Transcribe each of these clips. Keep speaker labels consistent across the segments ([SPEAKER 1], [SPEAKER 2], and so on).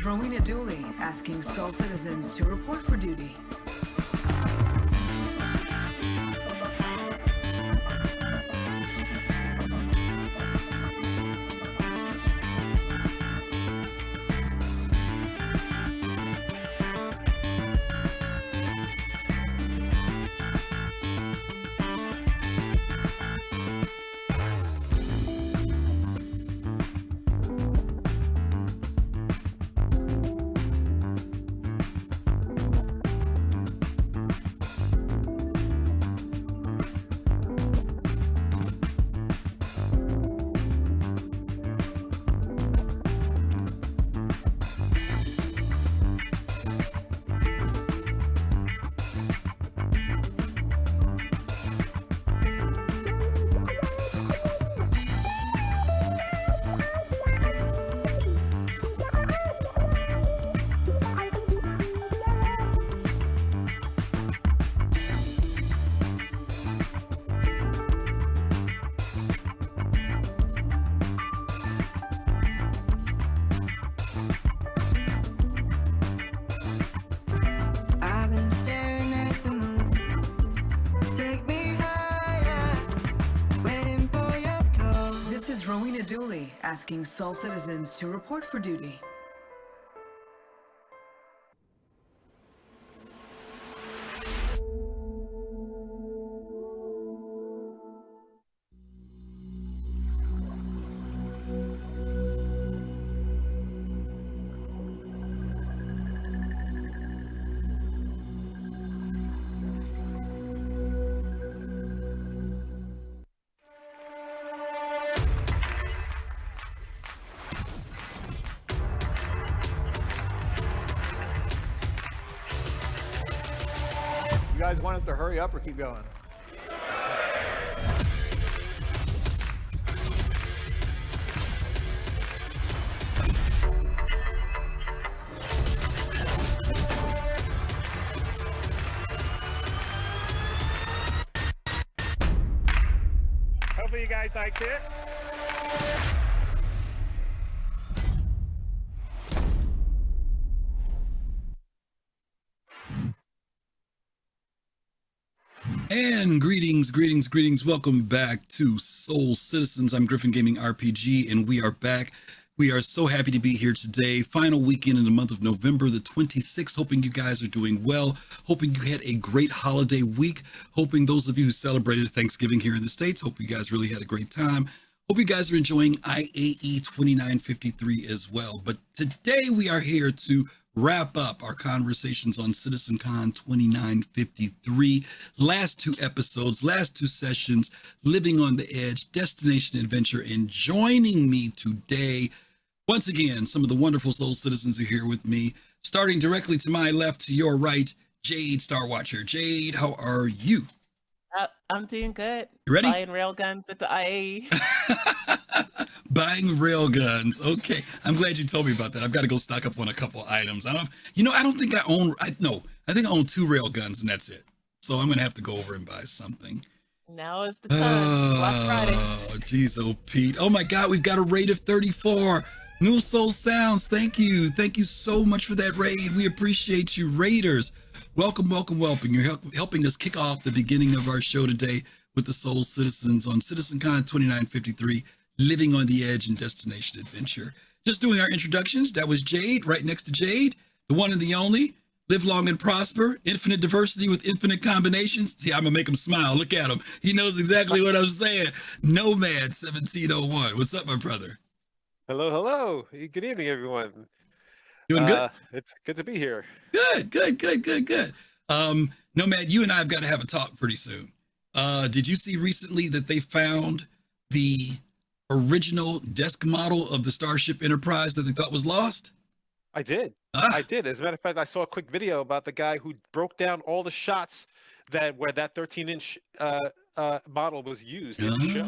[SPEAKER 1] Rowena Dooley asking Sol citizens to report for duty. Rowena Dooley asking Sol citizens to report for duty.
[SPEAKER 2] You guys want us to hurry up or keep going?
[SPEAKER 3] Hopefully you guys liked it.
[SPEAKER 4] And greetings. Welcome back to Soul Citizens. I'm GriffinGamingRPG, and we are back. We are so happy to be here today. Final weekend in the month of November the 26th. Hoping you guys are doing well. Hoping you had a great holiday week. Hoping those of you who celebrated Thanksgiving here in the States, hope you guys really had a great time. Hope you guys are enjoying IAE 2953 as well. But today we are here to wrap up our conversations on CitizenCon 2953. Last two episodes, last two sessions, Living on the Edge, Destination Adventure, and joining me today, once again, some of the wonderful Soul Citizens are here with me. Starting directly to my left, to your right, JadeStarwatcher. Jade, how are you?
[SPEAKER 5] I'm doing good.
[SPEAKER 4] You ready?
[SPEAKER 5] Buying railguns at the IAE.
[SPEAKER 4] Buying railguns. Okay. I'm glad you told me about that. I've got to go stock up on a couple items. I don't think I own, I think I own 2 railguns and that's it. So I'm going to have to go over and buy something.
[SPEAKER 5] Now is the time. Black Friday.
[SPEAKER 4] Oh, geez, oh, Pete. Oh my God, we've got a raid of 34. New Soul Sounds. Thank you. Thank you so much for that raid. We appreciate you, raiders. Welcome. You're helping us kick off the beginning of our show today with the Soul Citizens on CitizenCon 2953, Living on the Edge and Destination Adventure. Just doing our introductions. That was Jade, right next to Jade, the one and the only. Live long and prosper. Infinite diversity with infinite combinations. See, I'm going to make him smile. Look at him. He knows exactly what I'm saying. Nomad 1701. What's up, my brother?
[SPEAKER 3] Hello. Good evening, everyone.
[SPEAKER 4] Doing good?
[SPEAKER 3] It's good to be here.
[SPEAKER 4] Good. Nomad, you and I have got to have a talk pretty soon. Did you see recently that they found the original desk model of the Starship Enterprise that they thought was lost?
[SPEAKER 3] I did. I did. As a matter of fact, I saw a quick video about the guy who broke down all the shots where that 13-inch model was used in the show.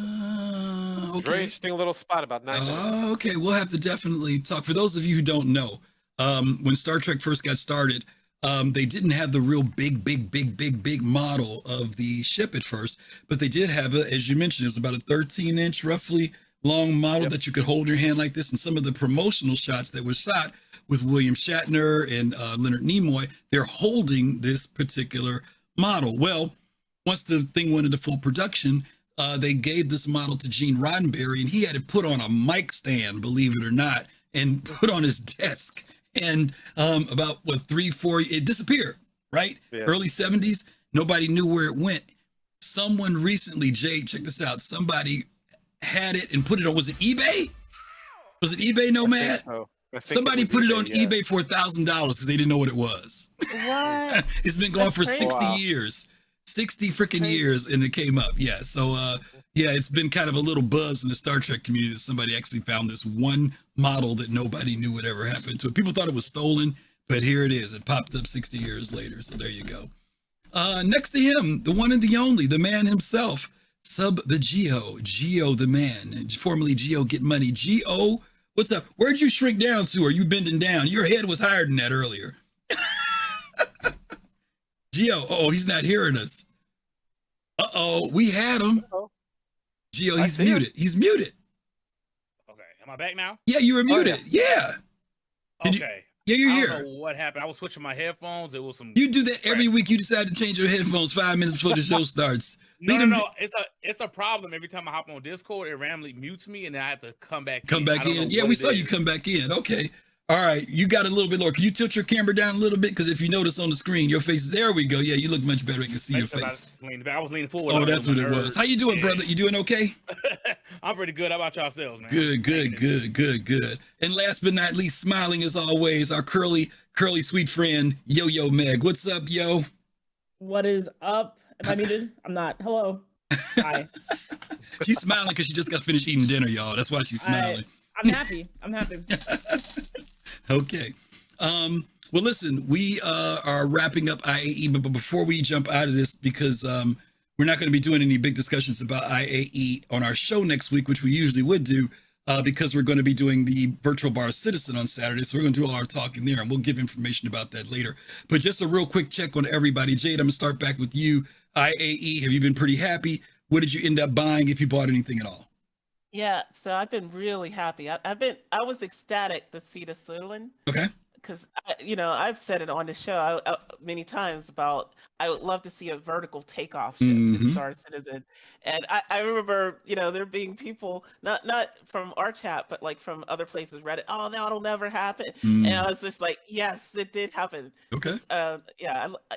[SPEAKER 4] Okay.
[SPEAKER 3] Very interesting little spot about 9 minutes.
[SPEAKER 4] Okay, we'll have to definitely talk. For those of you who don't know, when Star Trek first got started, they didn't have the real big model of the ship at first, but they did have, as you mentioned, it was about a 13-inch roughly long model that you could hold in your hand like this, and some of the promotional shots that were shot with William Shatner and Leonard Nimoy, they're holding this particular model. Well, once the thing went into full production, they gave this model to Gene Roddenberry, and he had it put on a mic stand, believe it or not, and put on his desk. And about 3-4, it disappeared, right?
[SPEAKER 3] Yeah.
[SPEAKER 4] Early 70s, nobody knew where it went. Someone recently, Jade, check this out. Somebody had it and put it on, was it eBay? Was it eBay, Nomad? Somebody put it on eBay for $1,000 because they didn't know what it was.
[SPEAKER 5] What?
[SPEAKER 4] It's been gone
[SPEAKER 5] That's
[SPEAKER 4] for
[SPEAKER 5] crazy.
[SPEAKER 4] 60 years. 60 freaking years, and it came up. Yeah. So yeah, it's been kind of a little buzz in the Star Trek community that somebody actually found this one model that nobody knew what ever happened to it. People thought it was stolen, but here it is. It popped up 60 years later. So there you go. Next to him, the one and the only, the man himself, SubVeGio, Geo the man, formerly Geo Get Money. Geo, what's up? Where'd you shrink down to? Are you bending down? Your head was higher than that earlier. Geo, he's not hearing us. We had him. Geo, he's muted. He's muted.
[SPEAKER 6] Okay, am I back now?
[SPEAKER 4] Yeah, you were muted. Yeah.
[SPEAKER 6] Okay.
[SPEAKER 4] Yeah, you're
[SPEAKER 6] I
[SPEAKER 4] here.
[SPEAKER 6] don't know what happened. I was switching my headphones. It was some.
[SPEAKER 4] You do that every week. You decide to change your headphones 5 minutes before the show starts.
[SPEAKER 6] No. It's a problem. Every time I hop on Discord, it randomly mutes me, and then I have to come back.
[SPEAKER 4] Come back in. Yeah, we saw you come back in. Okay. All right. You got a little bit lower. Can you tilt your camera down a little bit? Because if you notice on the screen, your face. There we go. Yeah, you look much better. I can see your face.
[SPEAKER 6] I was leaning forward.
[SPEAKER 4] Oh, that's what it was. How you doing, brother? You doing okay?
[SPEAKER 6] I'm pretty good. How about yourselves, man?
[SPEAKER 4] Good. And last but not least, smiling as always, our curly, sweet friend, yoyoMeg. What's up, yo?
[SPEAKER 7] What is up? Am I muted? I'm not. Hello. Hi.
[SPEAKER 4] She's smiling because she just got finished eating dinner, y'all. That's why she's smiling.
[SPEAKER 7] I'm happy.
[SPEAKER 4] Okay. Well, listen, we are wrapping up IAE, but before we jump out of this, because we're not going to be doing any big discussions about IAE on our show next week, which we usually would do, because we're going to be doing the Virtual Bar Citizen on Saturday. So we're going to do all our talking there, and we'll give information about that later. But just a real quick check on everybody. Jade, I'm going to start back with you. IAE, have you been pretty happy? What did you end up buying, if you bought anything at all?
[SPEAKER 5] Yeah, so I've been really happy. I was ecstatic to see the Slytherin.
[SPEAKER 4] Okay.
[SPEAKER 5] Because I've said it on the show many times about I would love to see a vertical takeoff ship in Star Citizen, and I remember there being people not from our chat but like from other places Reddit. Oh, no, it'll never happen, and I was just like, yes, it did happen.
[SPEAKER 4] Okay.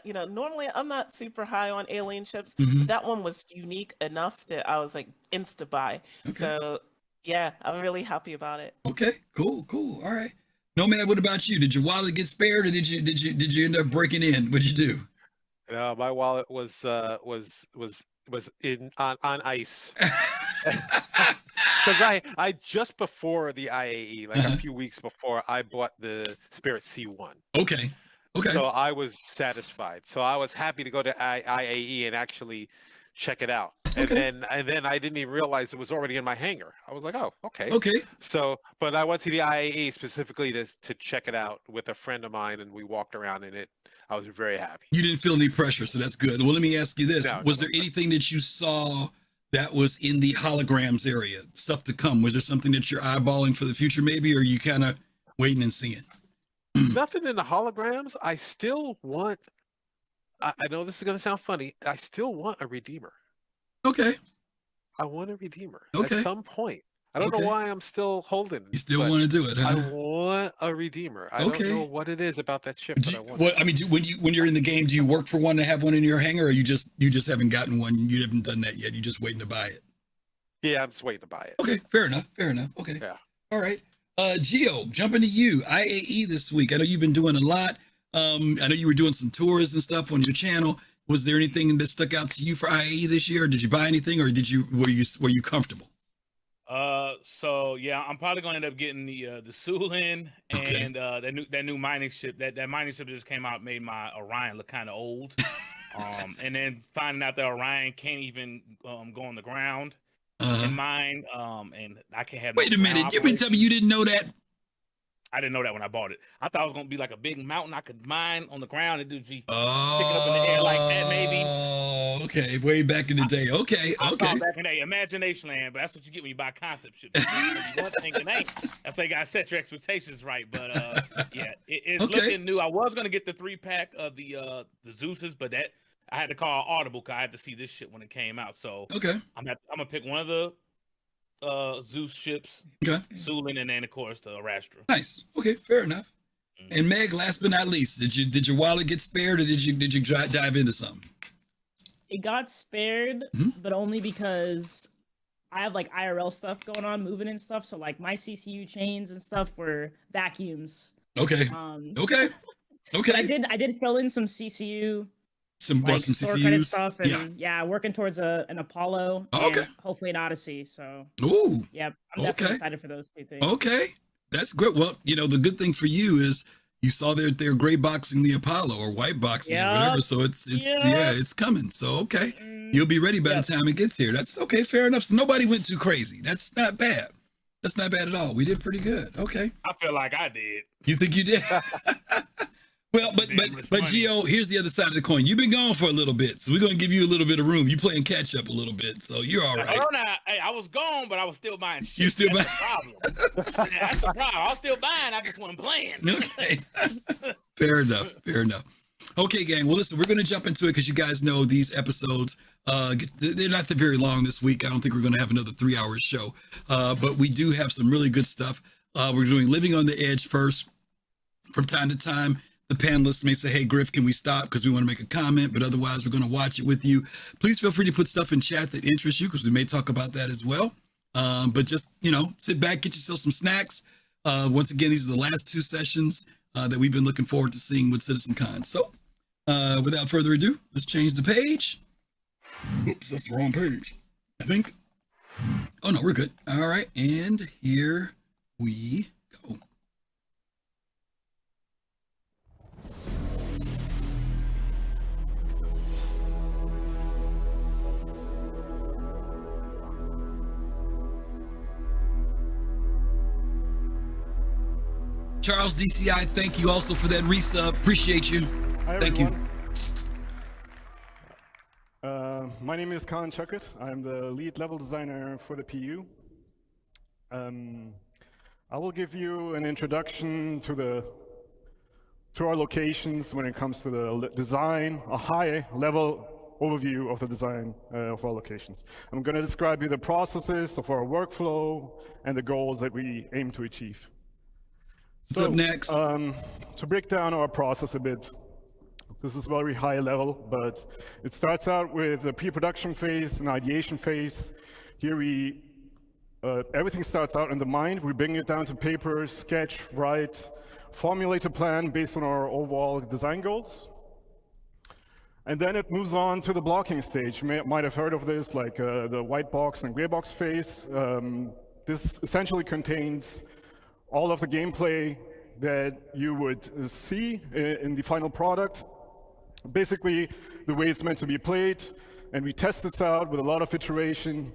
[SPEAKER 5] Normally I'm not super high on alien ships. But that one was unique enough that I was like insta buy.
[SPEAKER 4] Okay.
[SPEAKER 5] So yeah, I'm really happy about it.
[SPEAKER 4] Okay. Cool. All right. Nomad, what about you? Did your wallet get spared, or did you end up breaking in? What'd you do?
[SPEAKER 3] No, my wallet was in on ice. Because I just before the IAE, like a few weeks before, I bought the Spirit C1.
[SPEAKER 4] Okay.
[SPEAKER 3] So I was satisfied. So I was happy to go to IAE and actually check it out. And then I didn't even realize it was already in my hangar. I was like, oh, okay. So, but I went to the IAE specifically to check it out with a friend of mine, and we walked around in it. I was very happy.
[SPEAKER 4] You didn't feel any pressure, so that's good. Well, let me ask you this. Was there anything that you saw that was in the holograms area, stuff to come? Was there something that you're eyeballing for the future maybe, or are you kind of waiting and seeing?
[SPEAKER 3] Nothing in the holograms. I still want, I know this is going to sound funny, I still want a Redeemer.
[SPEAKER 4] Okay.
[SPEAKER 3] I want a Redeemer
[SPEAKER 4] at
[SPEAKER 3] some point. I don't know why I'm still holding.
[SPEAKER 4] You still want to do it, huh?
[SPEAKER 3] I want a Redeemer. I don't know what it is about that ship, but I want it.
[SPEAKER 4] I mean, when you're in the game, do you work for one to have one in your hangar, or you just haven't gotten one? You haven't done that yet. You're just waiting to buy it.
[SPEAKER 3] Yeah, I'm just waiting to buy it.
[SPEAKER 4] Okay, fair enough. Okay.
[SPEAKER 3] Yeah.
[SPEAKER 4] All right. Geo, jumping to you. IAE this week. I know you've been doing a lot. I know you were doing some tours and stuff on your channel. Was there anything that stuck out to you for IAE this year? Did you buy anything, or were you comfortable?
[SPEAKER 6] So yeah, I'm probably gonna end up getting the Sulin and that new mining ship. That mining ship that just came out made my Orion look kind of old. And then finding out that Orion can't even go on the ground and mine. And I can't have.
[SPEAKER 4] Wait a minute, you mean tell me you didn't know that?
[SPEAKER 6] I didn't know that when I bought it. I thought it was gonna be like a big mountain I could mine on the ground and do stick it up in the air like that, maybe.
[SPEAKER 4] Okay, way back in the day. Okay.
[SPEAKER 6] I thought back in the day, Imagination Land, but that's what you get when you buy concept ships. One thing it ain't. That's why you gotta set your expectations right. But yeah, it's looking new. I was gonna get the 3-pack of the Zeus's, but that I had to call Audible because I had to see this shit when it came out. So I'm gonna pick one of the Zeus ships, Sulin, and then of course the Rastra.
[SPEAKER 4] Nice. Okay, fair enough. And Meg, last but not least, did your wallet get spared, or did you dive into something?
[SPEAKER 7] It got spared, but only because I have like IRL stuff going on, moving and stuff. So like my CCU chains and stuff were vacuums.
[SPEAKER 4] Okay. Okay.
[SPEAKER 7] I did fill in some CCU.
[SPEAKER 4] Some
[SPEAKER 7] store credit
[SPEAKER 4] CCUs
[SPEAKER 7] stuff, and working towards an Apollo. And hopefully an Odyssey. So.
[SPEAKER 4] Ooh.
[SPEAKER 7] Yep. I'm definitely excited for those two things.
[SPEAKER 4] Okay. That's great. Well, the good thing for you is you saw they're gray boxing the Apollo or white boxing or whatever. So it's coming. So you'll be ready by the time it gets here. That's okay. Fair enough. So nobody went too crazy. That's not bad. That's not bad at all. We did pretty good. Okay.
[SPEAKER 6] I feel like I did.
[SPEAKER 4] You think you did? Well, but Gio, here's the other side of the coin. You've been gone for a little bit, so we're gonna give you a little bit of room. You playing catch up a little bit, so you're all right.
[SPEAKER 6] Hey, I was gone, but I was still buying shit.
[SPEAKER 4] You still
[SPEAKER 6] buying?
[SPEAKER 4] That's
[SPEAKER 6] the problem. That's the problem. I was still buying. I just wasn't playing.
[SPEAKER 4] Okay. Fair enough. Okay, gang. Well, listen, we're gonna jump into it because you guys know these episodes. They're not very long this week. I don't think we're gonna have another 3-hour show, but we do have some really good stuff. We're doing Living on the Edge first. From time to time, the panelists may say, hey, Griff, can we stop? Because we want to make a comment, but otherwise we're going to watch it with you. Please feel free to put stuff in chat that interests you because we may talk about that as well. But just, sit back, get yourself some snacks. Once again, these are the last 2 sessions that we've been looking forward to seeing with CitizenCon. So without further ado, let's change the page. Oops, that's the wrong page, I think. Oh, no, we're good. All right. And here we go. Charles DCI, thank you also for that resub. Appreciate you.
[SPEAKER 8] Hi,
[SPEAKER 4] thank you.
[SPEAKER 8] My name is Colin Chuckett. I'm the lead level designer for the PU. I will give you an introduction to our locations when it comes to the design, a high level overview of the design of our locations. I'm going to describe you the processes of our workflow and the goals that we aim to achieve.
[SPEAKER 4] What's up next?
[SPEAKER 8] To break down our process a bit, this is very high level, but it starts out with a pre-production phase, an ideation phase. Here everything starts out in the mind. We bring it down to paper, sketch, write, formulate a plan based on our overall design goals. And then it moves on to the blocking stage. You might have heard of this, like the white box and gray box phase. This essentially contains all of the gameplay that you would see in the final product. Basically, the way it's meant to be played, and we test this out with a lot of iteration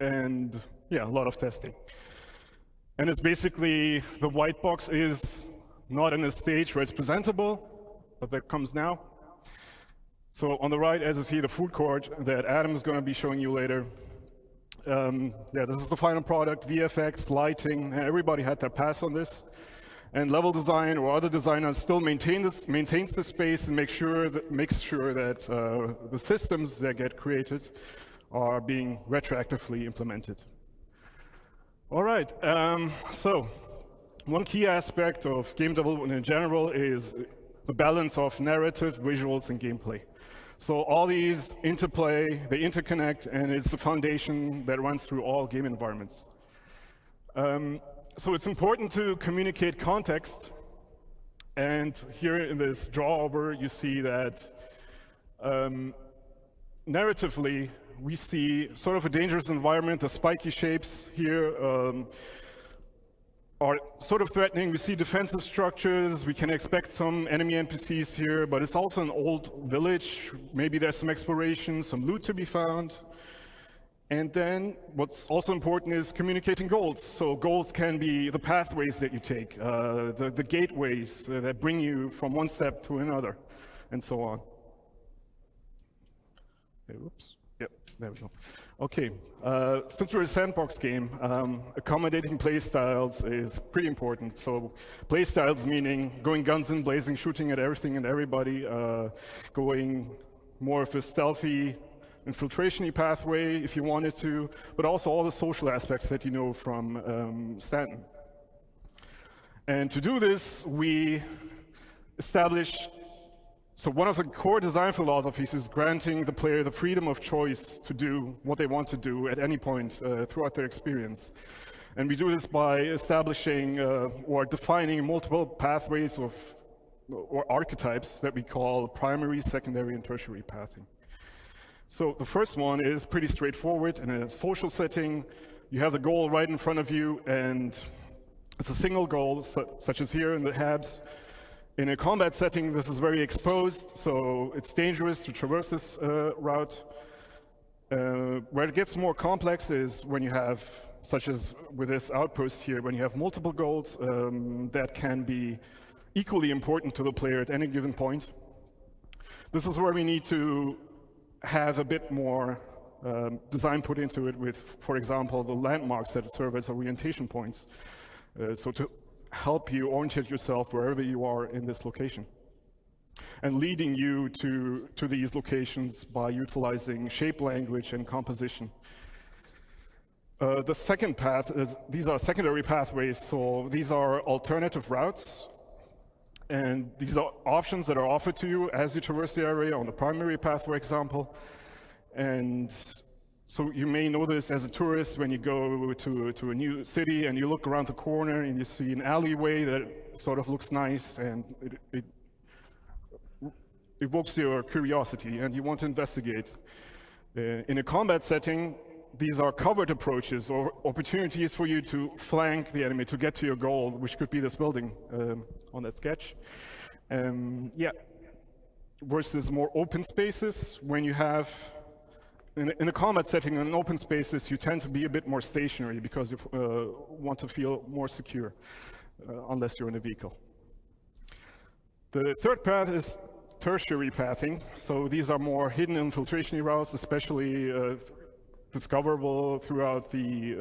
[SPEAKER 8] and a lot of testing. And it's basically, the white box is not in a stage where it's presentable, but that comes now. So on the right, as you see, the food court that Adam is going to be showing you later. This is the final product, VFX, lighting, everybody had their pass on this. And level design or other designers still maintains the space and makes sure that the systems that get created are being retroactively implemented. All right, so one key aspect of game development in general is the balance of narrative, visuals, and gameplay. So all these interplay, they interconnect, and it's the foundation that runs through all game environments. So it's important to communicate context. And here in this drawover, you see that narratively, we see sort of a dangerous environment. The spiky shapes here are sort of threatening. We see defensive structures. We can expect some enemy NPCs here, but it's also an old village. Maybe there's some exploration, some loot to be found. And then what's also important is communicating goals. So goals can be the pathways that you take, the gateways that bring you from one step to another, and so on. Oops. Yep, there we go. Okay, since we're a sandbox game, accommodating playstyles is pretty important. So playstyles meaning going guns in blazing, shooting at everything and everybody, going more of a stealthy, infiltration-y pathway if you wanted to, but also all the social aspects that you know from Stanton. And to do this, we established, so one of the core design philosophies is granting the player the freedom of choice to do what they want to do at any point throughout their experience. And we do this by establishing or defining multiple pathways of, or archetypes that we call primary, secondary, and tertiary pathing. So the first one is pretty straightforward. In a social setting, you have the goal right in front of you, and it's a single goal, such as here in the Habs. In a combat setting, this is very exposed, so it's dangerous to traverse this route. Where it gets more complex is when you have, such as with this outpost here, when you have multiple goals that can be equally important to the player at any given point. This is where we need to have a bit more design put into it with, for example, the landmarks that serve as orientation points. So to help you orientate yourself wherever you are in this location, and leading you to these locations by utilizing shape language and composition. The second path is, these are secondary pathways, so these are alternative routes, and these are options that are offered to you as you traverse the area on the primary path, for example. And so you may know this as a tourist when you go to a new city and you look around the corner and you see an alleyway that sort of looks nice, and it evokes your curiosity and you want to investigate. In a combat setting, these are covered approaches or opportunities for you to flank the enemy to get to your goal, which could be this building on that sketch. Yeah. Versus more open spaces, when you have in a combat setting, in open spaces, you tend to be a bit more stationary because you want to feel more secure, unless you're in a vehicle. The third path is tertiary pathing. So these are more hidden infiltration routes, especially discoverable throughout the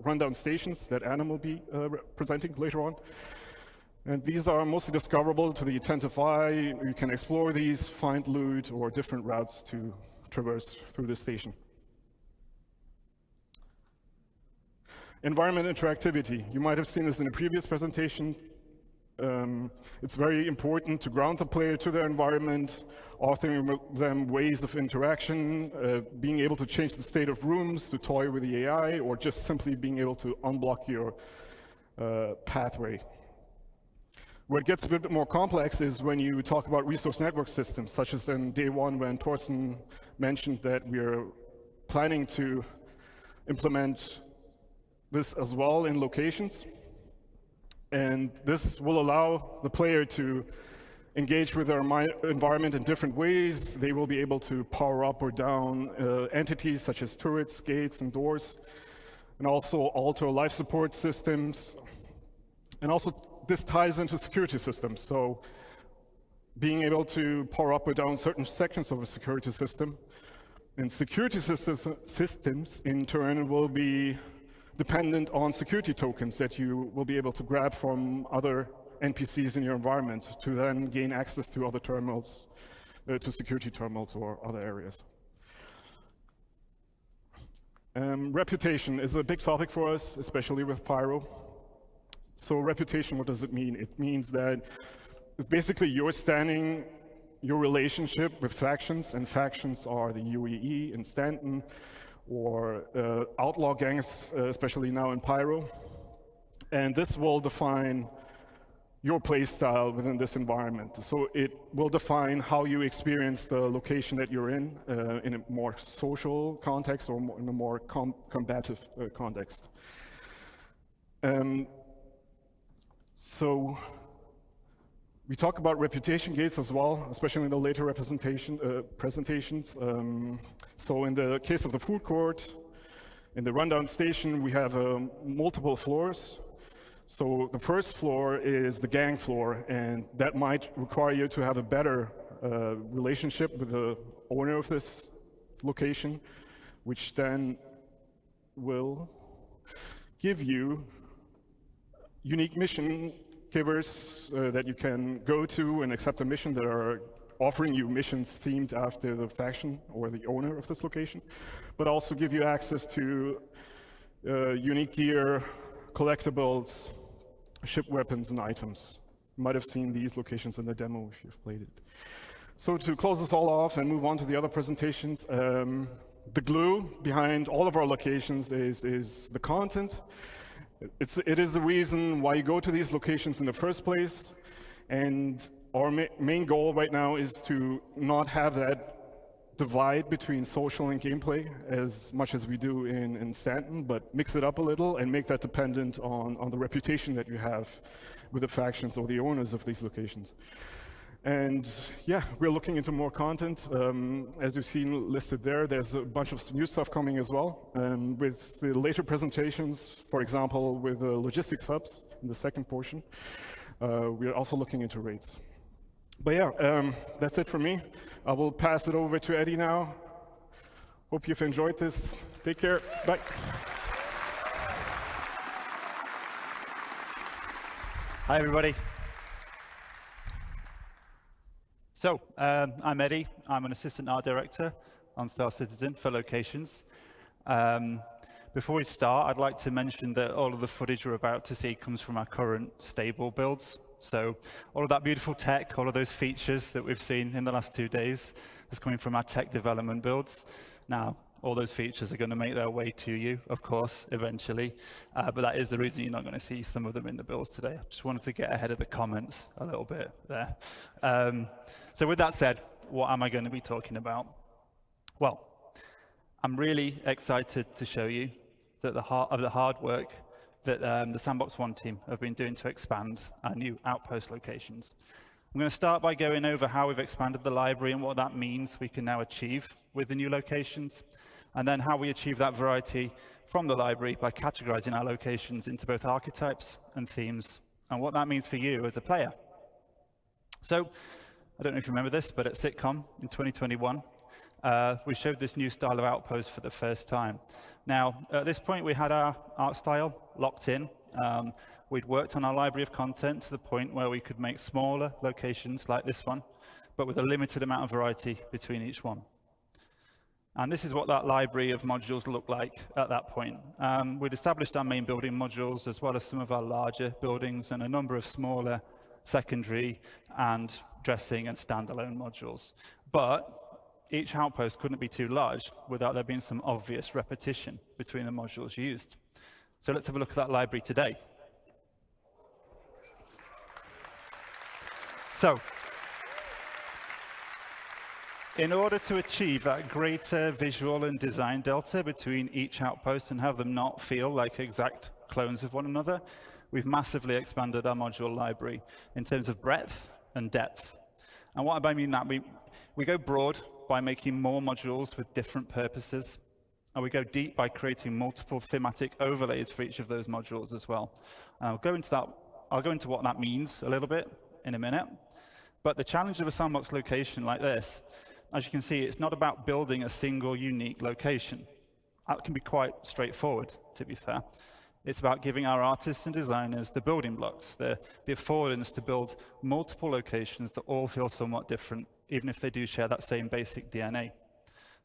[SPEAKER 8] rundown stations that Anna will be presenting later on. And these are mostly discoverable to the attentive eye. You can explore these, find loot, or different routes to traverse through the station. Environment interactivity. You might have seen this in a previous presentation. It's very important to ground the player to their environment, offering them ways of interaction, being able to change the state of rooms, to toy with the AI, or just simply being able to unblock your pathway. Where it gets a bit more complex is when you talk about resource network systems, such as in day one when Torsten mentioned that we are planning to implement this as well in locations. And this will allow the player to engage with their environment in different ways. They will be able to power up or down entities such as turrets, gates, and doors, and also alter life support systems. And also this ties into security systems. So being able to power up or down certain sections of a security system. And security systems in turn will be dependent on security tokens that you will be able to grab from other NPCs in your environment to then gain access to other terminals, to security terminals or other areas. Reputation is a big topic for us, especially with Pyro. So reputation, what does it mean? It means that it's basically your standing, your relationship with factions, and factions are the UEE in Stanton, or outlaw gangs, especially now in Pyro. And this will define your play style within this environment. So it will define how you experience the location that you're in a more social context or in a more combative context. So we talk about reputation gates as well, especially in the later presentations. So in the case of the food court, in the rundown station, we have multiple floors. So the first floor is the gang floor, and that might require you to have a better relationship with the owner of this location, which then will give you unique mission givers that you can go to and accept a mission that are offering you missions themed after the faction or the owner of this location, but also give you access to unique gear, collectibles, ship weapons, and items. You might have seen these locations in the demo if you've played it. So to close this all off and move on to the other presentations, the glue behind all of our locations is the content. It is the reason why you go to these locations in the first place, and our main goal right now is to not have that divide between social and gameplay as much as we do in Stanton, but mix it up a little and make that dependent on the reputation that you have with the factions or the owners of these locations. And yeah, we're looking into more content. As you've seen listed there, there's a bunch of new stuff coming as well. With the later presentations, for example, with the logistics hubs in the second portion, we're also looking into raids. But yeah, that's it for me. I will pass it over to Eddie now. Hope you've enjoyed this. Take care. Bye.
[SPEAKER 9] Hi, everybody. So, I'm Eddie. I'm an assistant art director on Star Citizen for locations. Before we start, I'd like to mention that all of the footage we're about to see comes from our current stable builds. So all of that beautiful tech, all of those features that we've seen in the last 2 days is coming from our tech development builds. Now, all those features are going to make their way to you, of course, eventually. But that is the reason you're not going to see some of them in the builds today. I just wanted to get ahead of the comments a little bit there. So with that said, what am I going to be talking about? Well, I'm really excited to show you that the hard work that the Sandbox One team have been doing to expand our new outpost locations. I'm going to start by going over how we've expanded the library and what that means we can now achieve with the new locations, and then how we achieve that variety from the library by categorizing our locations into both archetypes and themes, and what that means for you as a player. So, I don't know if you remember this, but at CitizenCon in 2021, we showed this new style of outpost for the first time. Now, at this point, we had our art style locked in. We'd worked on our library of content to the point where we could make smaller locations like this one, but with a limited amount of variety between each one. And this is what that library of modules looked like at that point. We'd established our main building modules, as well as some of our larger buildings and a number of smaller secondary and dressing and standalone modules. But each outpost couldn't be too large without there being some obvious repetition between the modules used. So let's have a look at that library today. So, in order to achieve that greater visual and design delta between each outpost and have them not feel like exact clones of one another, we've massively expanded our module library in terms of breadth and depth. And what I mean that, we go broad by making more modules with different purposes, and we go deep by creating multiple thematic overlays for each of those modules as well. And I'll go into what that means a little bit in a minute. But the challenge of a sandbox location like this, as you can see, it's not about building a single unique location. That can be quite straightforward, to be fair. It's about giving our artists and designers the building blocks, the affordance to build multiple locations that all feel somewhat different, even if they do share that same basic DNA.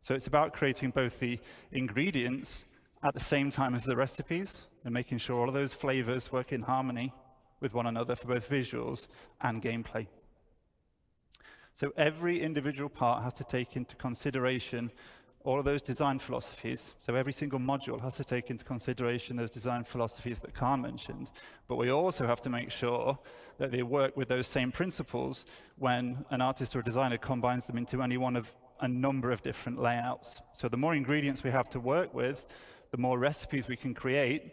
[SPEAKER 9] So it's about creating both the ingredients at the same time as the recipes, and making sure all of those flavors work in harmony with one another for both visuals and gameplay. So every individual part has to take into consideration all of those design philosophies. So every single module has to take into consideration those design philosophies that Khan mentioned. But we also have to make sure that they work with those same principles when an artist or a designer combines them into any one of a number of different layouts. So the more ingredients we have to work with, the more recipes we can create.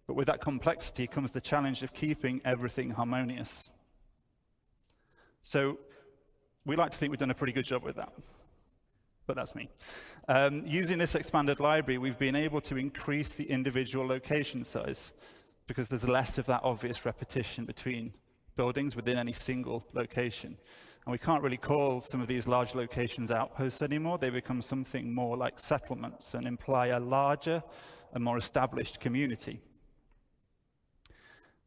[SPEAKER 9] But with that complexity comes the challenge of keeping everything harmonious. So we like to think we've done a pretty good job with that. But that's me. Using this expanded library, we've been able to increase the individual location size because there's less of that obvious repetition between buildings within any single location. And we can't really call some of these large locations outposts anymore. They become something more like settlements and imply a larger and more established community.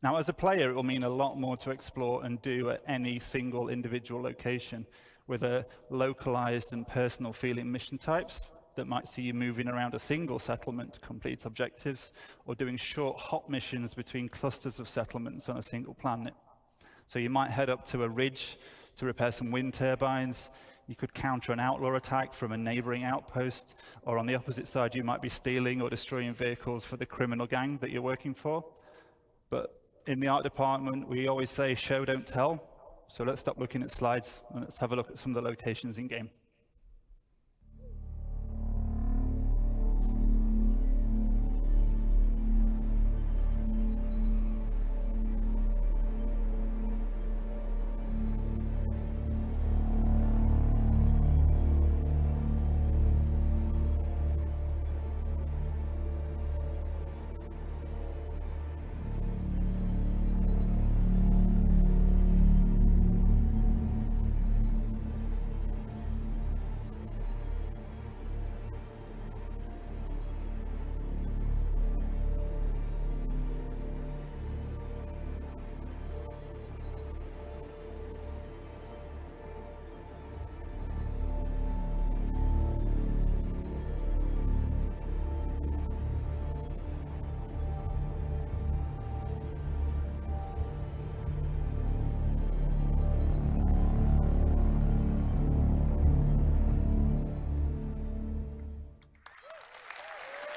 [SPEAKER 9] Now, as a player, it will mean a lot more to explore and do at any single individual location with a localized and personal feeling mission types that might see you moving around a single settlement to complete objectives, or doing short hop missions between clusters of settlements on a single planet. So you might head up to a ridge to repair some wind turbines. You could counter an outlaw attack from a neighboring outpost, or on the opposite side, you might be stealing or destroying vehicles for the criminal gang that you're working for. But in the art department, we always say show, don't tell. So let's stop looking at slides and let's have a look at some of the locations in game.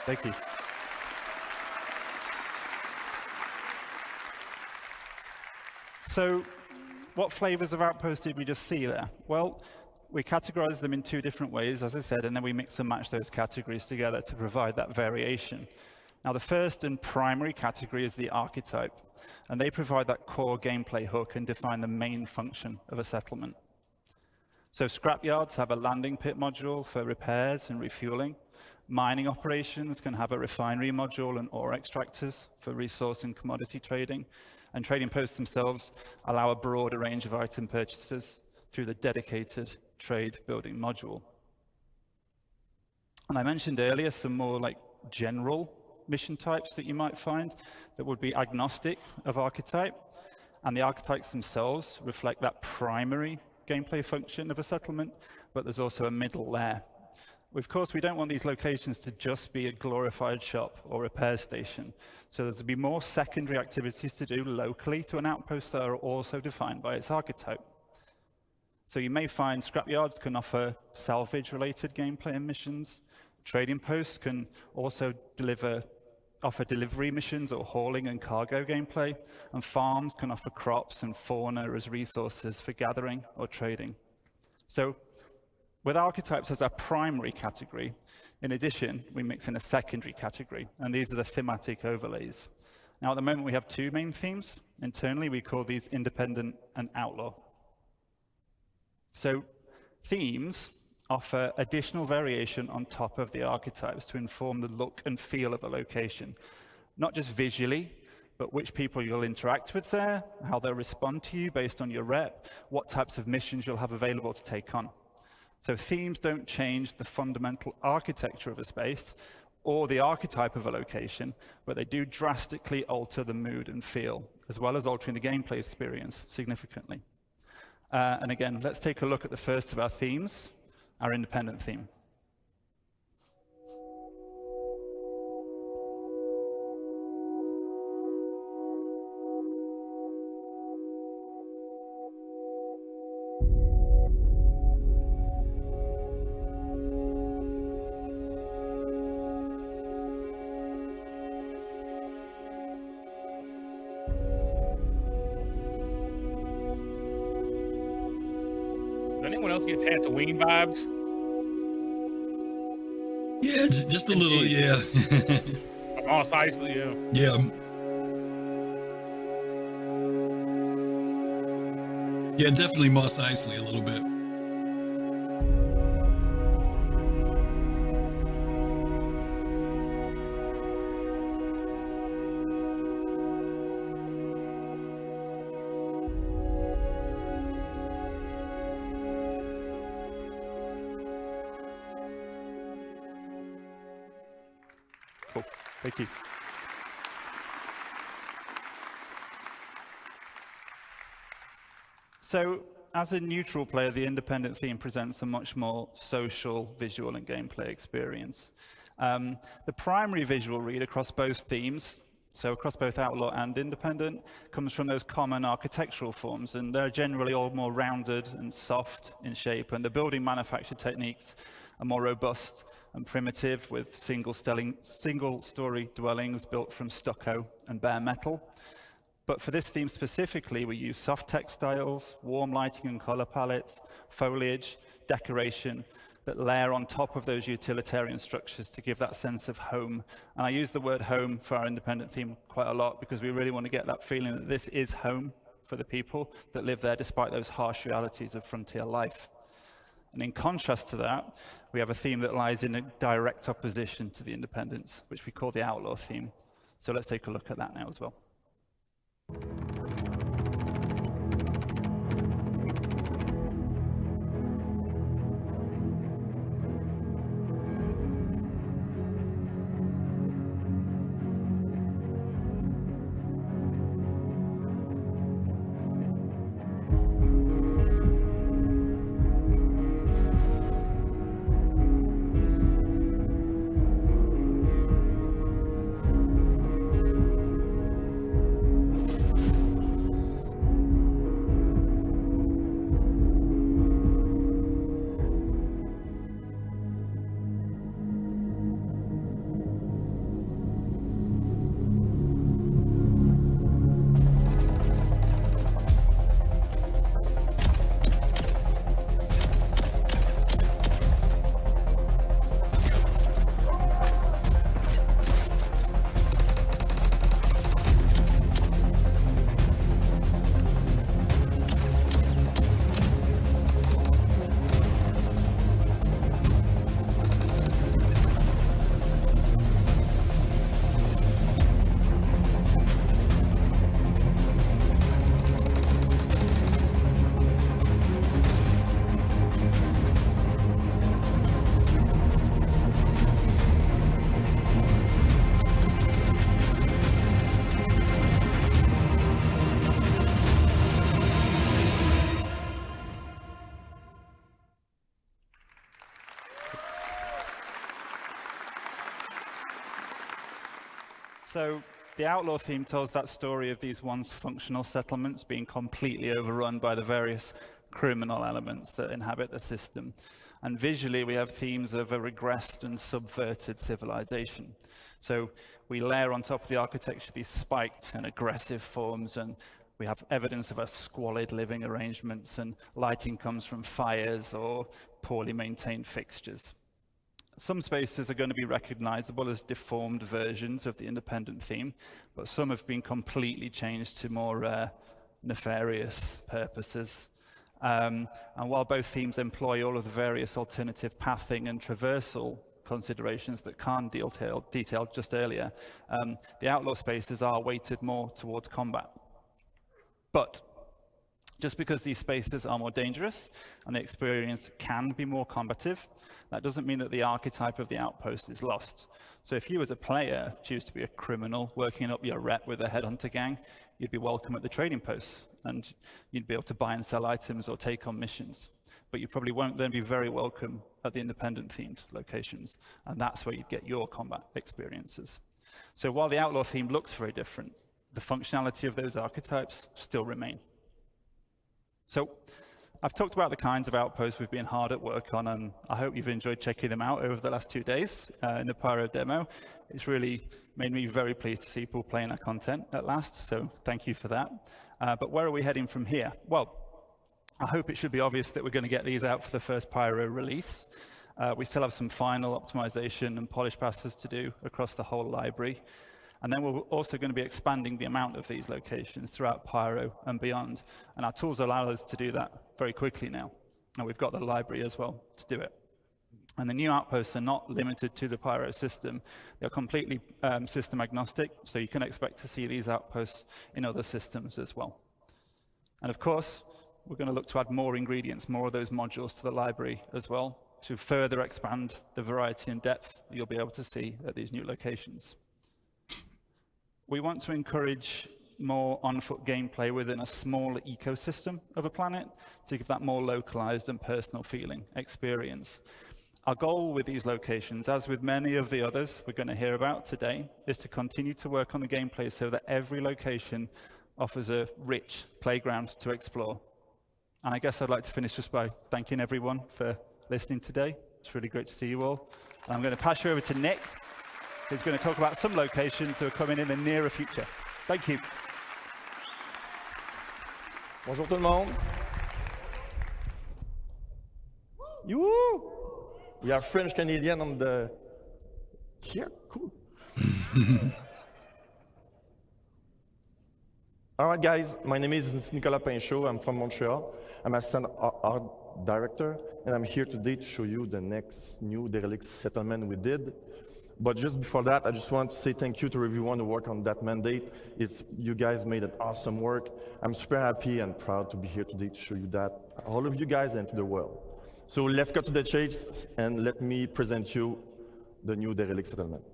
[SPEAKER 9] Thank you. So what flavors of outposts did we just see there? Well, we categorize them in two different ways, as I said, and then we mix and match those categories together to provide that variation. Now, the first and primary category is the archetype, and they provide that core gameplay hook and define the main function of a settlement. So scrapyards have a landing pit module for repairs and refueling. Mining operations can have a refinery module and ore extractors for resource and commodity trading. And trading posts themselves allow a broader range of item purchases through the dedicated trade building module. And I mentioned earlier some more like general mission types that you might find that would be agnostic of archetype. And the archetypes themselves reflect that primary gameplay function of a settlement, but there's also a middle layer. Of course, we don't want these locations to just be a glorified shop or repair station. So there's to be more secondary activities to do locally to an outpost that are also defined by its archetype. So you may find scrapyards can offer salvage-related gameplay and missions. Trading posts can also offer delivery missions or hauling and cargo gameplay. And farms can offer crops and fauna as resources for gathering or trading. So with archetypes as our primary category, in addition, we mix in a secondary category, and these are the thematic overlays. Now, at the moment, we have two main themes. Internally, we call these independent and outlaw. So themes offer additional variation on top of the archetypes to inform the look and feel of a location, not just visually, but which people you'll interact with there, how they'll respond to you based on your rep, what types of missions you'll have available to take on. So themes don't change the fundamental architecture of a space or the archetype of a location, but they do drastically alter the mood and feel, as well as altering the gameplay experience significantly. And again, let's take a look at the first of our themes, our independent theme.
[SPEAKER 6] Anyone else get Tatooine vibes?
[SPEAKER 4] Yeah, just a little, yeah.
[SPEAKER 6] Mos Eisley, yeah.
[SPEAKER 4] Yeah. Yeah, definitely Mos Eisley a little bit.
[SPEAKER 9] Cool. Thank you. So, as a neutral player, the independent theme presents a much more social, visual, and gameplay experience. The primary visual read across both themes, so across both Outlaw and Independent, comes from those common architectural forms, and they're generally all more rounded and soft in shape, and the building manufacture techniques are more robust and primitive, with single-story dwellings built from stucco and bare metal. But for this theme specifically, we use soft textiles, warm lighting and color palettes, foliage, decoration that layer on top of those utilitarian structures to give that sense of home. And I use the word home for our independent theme quite a lot because we really want to get that feeling that this is home for the people that live there despite those harsh realities of frontier life. And in contrast to that, we have a theme that lies in a direct opposition to the independence, which we call the Outlaw theme. So let's take a look at that now as well. So the Outlaw theme tells that story of these once functional settlements being completely overrun by the various criminal elements that inhabit the system. And visually, we have themes of a regressed and subverted civilization. So we layer on top of the architecture these spiked and aggressive forms, and we have evidence of a squalid living arrangements, and lighting comes from fires or poorly maintained fixtures. Some spaces are going to be recognizable as deformed versions of the independent theme, but some have been completely changed to more nefarious purposes. And while both themes employ all of the various alternative pathing and traversal considerations that Khan detailed just earlier, the Outlaw spaces are weighted more towards combat. But just because these spaces are more dangerous and the experience can be more combative, that doesn't mean that the archetype of the outpost is lost. So if you as a player choose to be a criminal working up your rep with a headhunter gang, you'd be welcome at the trading posts and you'd be able to buy and sell items or take on missions. But you probably won't then be very welcome at the independent themed locations. And that's where you'd get your combat experiences. So while the Outlaw theme looks very different, the functionality of those archetypes still remain. So I've talked about the kinds of outposts we've been hard at work on, and I hope you've enjoyed checking them out over the last 2 days in the Pyro demo. It's really made me very pleased to see people playing our content at last, so thank you for that. But where are we heading from here? Well, I hope it should be obvious that we're going to get these out for the first Pyro release. We still have some final optimization and polish passes to do across the whole library. And then we're also going to be expanding the amount of these locations throughout Pyro and beyond. And our tools allow us to do that very quickly now. And we've got the library as well to do it. And the new outposts are not limited to the Pyro system. They're completely system agnostic, so you can expect to see these outposts in other systems as well. And of course, we're going to look to add more ingredients, more of those modules to the library as well. to further expand the variety and depth you'll be able to see at these new locations. We want to encourage more on-foot gameplay within a smaller ecosystem of a planet to give that more localized and personal feeling experience. Our goal with these locations, as with many of the others we're going to hear about today, is to continue to work on the gameplay so that every location offers a rich playground to explore. And I guess I'd like to finish just by thanking everyone for listening today. It's really great to see you all. And I'm going to pass you over to Nick, who's going to talk about some locations that are coming in the nearer future. Thank you.
[SPEAKER 10] Bonjour tout le monde. Yoo! We are French Canadian on the here. Cool. All right, guys. My name is Nicolas Pinchot. I'm from Montreal. I'm assistant art director, and I'm here today to show you the next new derelict settlement we did. But just before that, I just want to say thank you to everyone who worked on that mandate. You guys made an awesome work. I'm super happy and proud to be here today to show you that, all of you guys, and to the world. So let's cut to the chase, and let me present you the new derelict settlement.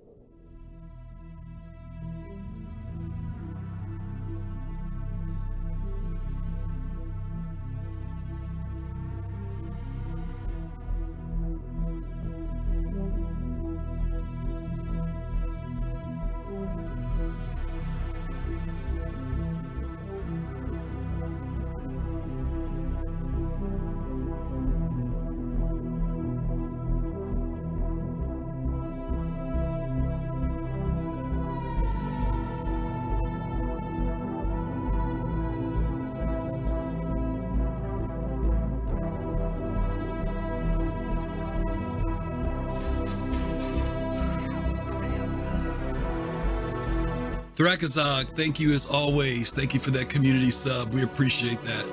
[SPEAKER 4] Thrakazog, thank you as always. Thank you for that community sub. We appreciate that.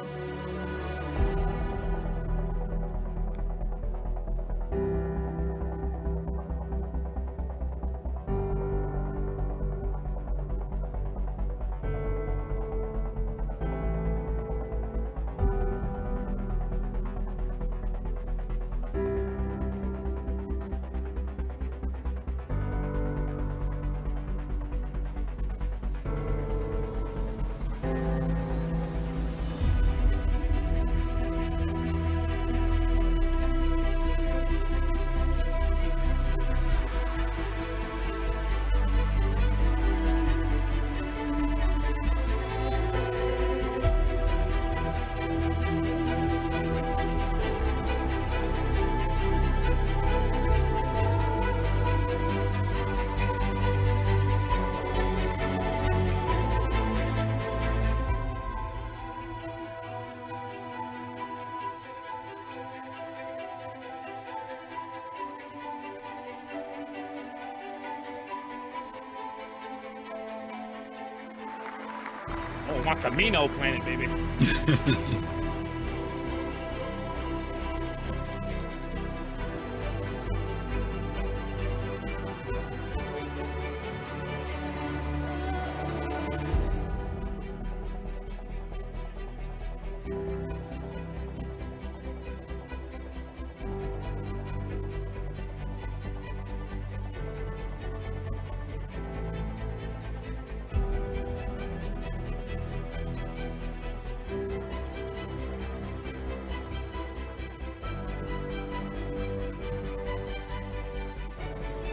[SPEAKER 6] Oh, my Camino planet, baby.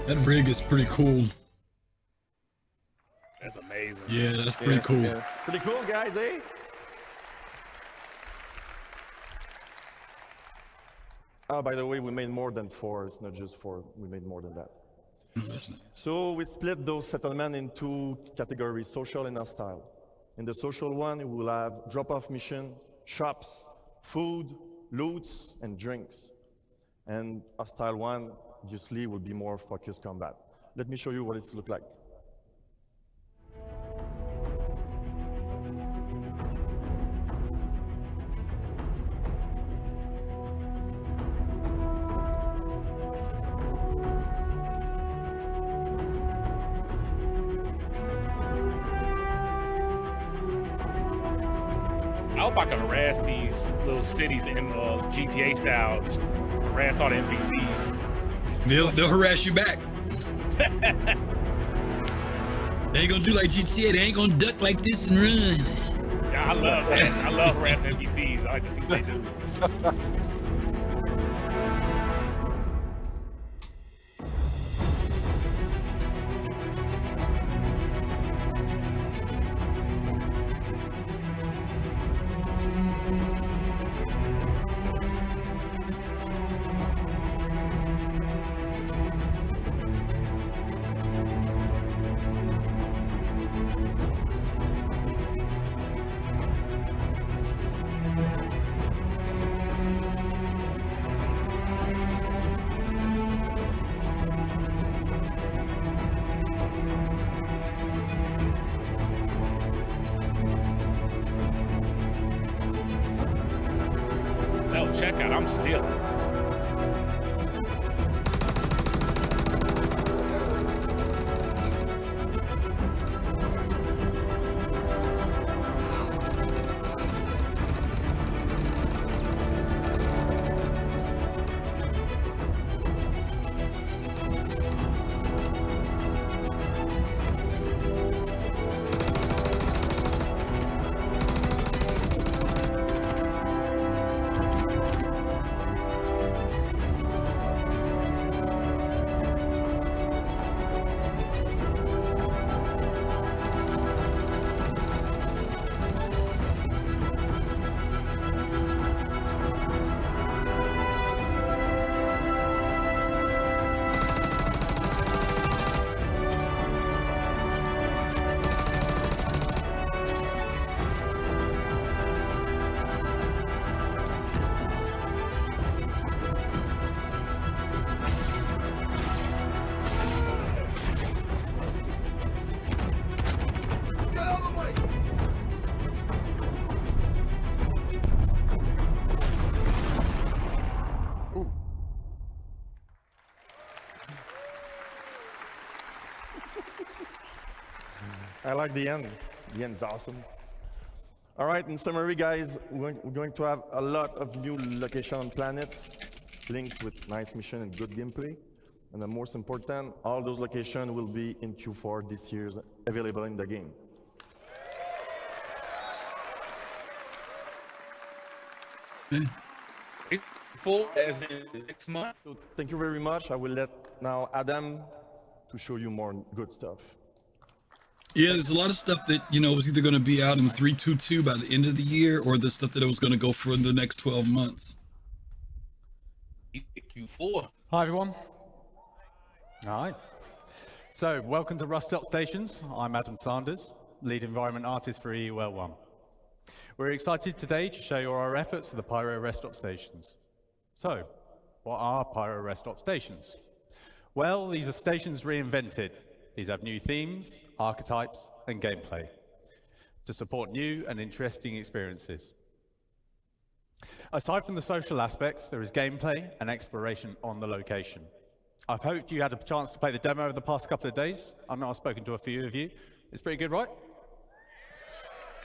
[SPEAKER 4] That rig is pretty cool.
[SPEAKER 6] That's amazing.
[SPEAKER 4] Yeah, that's pretty cool.
[SPEAKER 10] Yeah. Pretty cool, guys, eh? Oh, by the way, we made more than 4. It's not just 4. We made more than that.
[SPEAKER 4] That's nice.
[SPEAKER 10] So we split those settlements into categories, social and hostile. In the social one, we will have drop-off mission, shops, food, loots, and drinks. And hostile one, obviously, will be more focused combat. Let me show you what it looks like.
[SPEAKER 6] I hope I can harass these little cities in GTA style, just harass all the NPCs.
[SPEAKER 4] They'll harass you back. They ain't gonna do like GTA. They ain't gonna duck like this and run.
[SPEAKER 6] Yeah, I love that. I love harassing NPCs. I like to see what they do. No, check out. I'm still.
[SPEAKER 10] I like the end. The end's awesome. All right, in summary, guys, we're going to have a lot of new location on planets, links with nice mission and good gameplay. And the most important, all those locations will be in Q4 this year, available in the game.
[SPEAKER 6] Full as in next month.
[SPEAKER 10] So thank you very much. I will let now Adam to show you more good stuff.
[SPEAKER 4] Yeah, there's a lot of stuff that, was either going to be out in 3.2.2 by the end of the year, or the stuff that it was going to go for in the next 12 months.
[SPEAKER 6] Q4.
[SPEAKER 11] Hi, everyone. All right. So, welcome to Rust Up Stations. I'm Adam Sanders, lead environment artist for EUL1. We're excited today to show you our efforts for the Pyro Rest Stop Stations. So, what are Pyro Rest Stop Stations? Well, these are stations reinvented. These have new themes, archetypes, and gameplay to support new and interesting experiences. Aside from the social aspects, there is gameplay and exploration on the location. I've hoped you had a chance to play the demo over the past couple of days. I know I've spoken to a few of you. It's pretty good, right?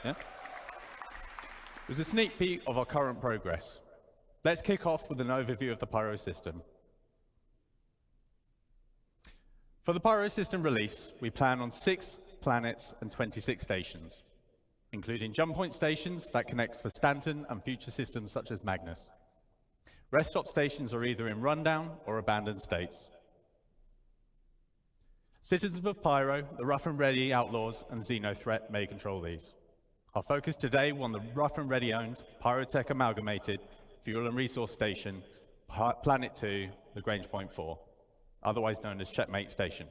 [SPEAKER 11] Yeah? It was a sneak peek of our current progress. Let's kick off with an overview of the Pyro system. For the Pyro system release, we plan on 6 planets and 26 stations, including jump point stations that connect for Stanton and future systems such as Magnus. Rest stop stations are either in rundown or abandoned states. Citizens of Pyro, the Rough and Ready Outlaws, and Xeno Threat may control these. Our focus today will on the Rough and Ready owned Pyrotech Amalgamated Fuel and Resource Station, Planet 2, Lagrange Point 4. Otherwise known as Checkmate Station.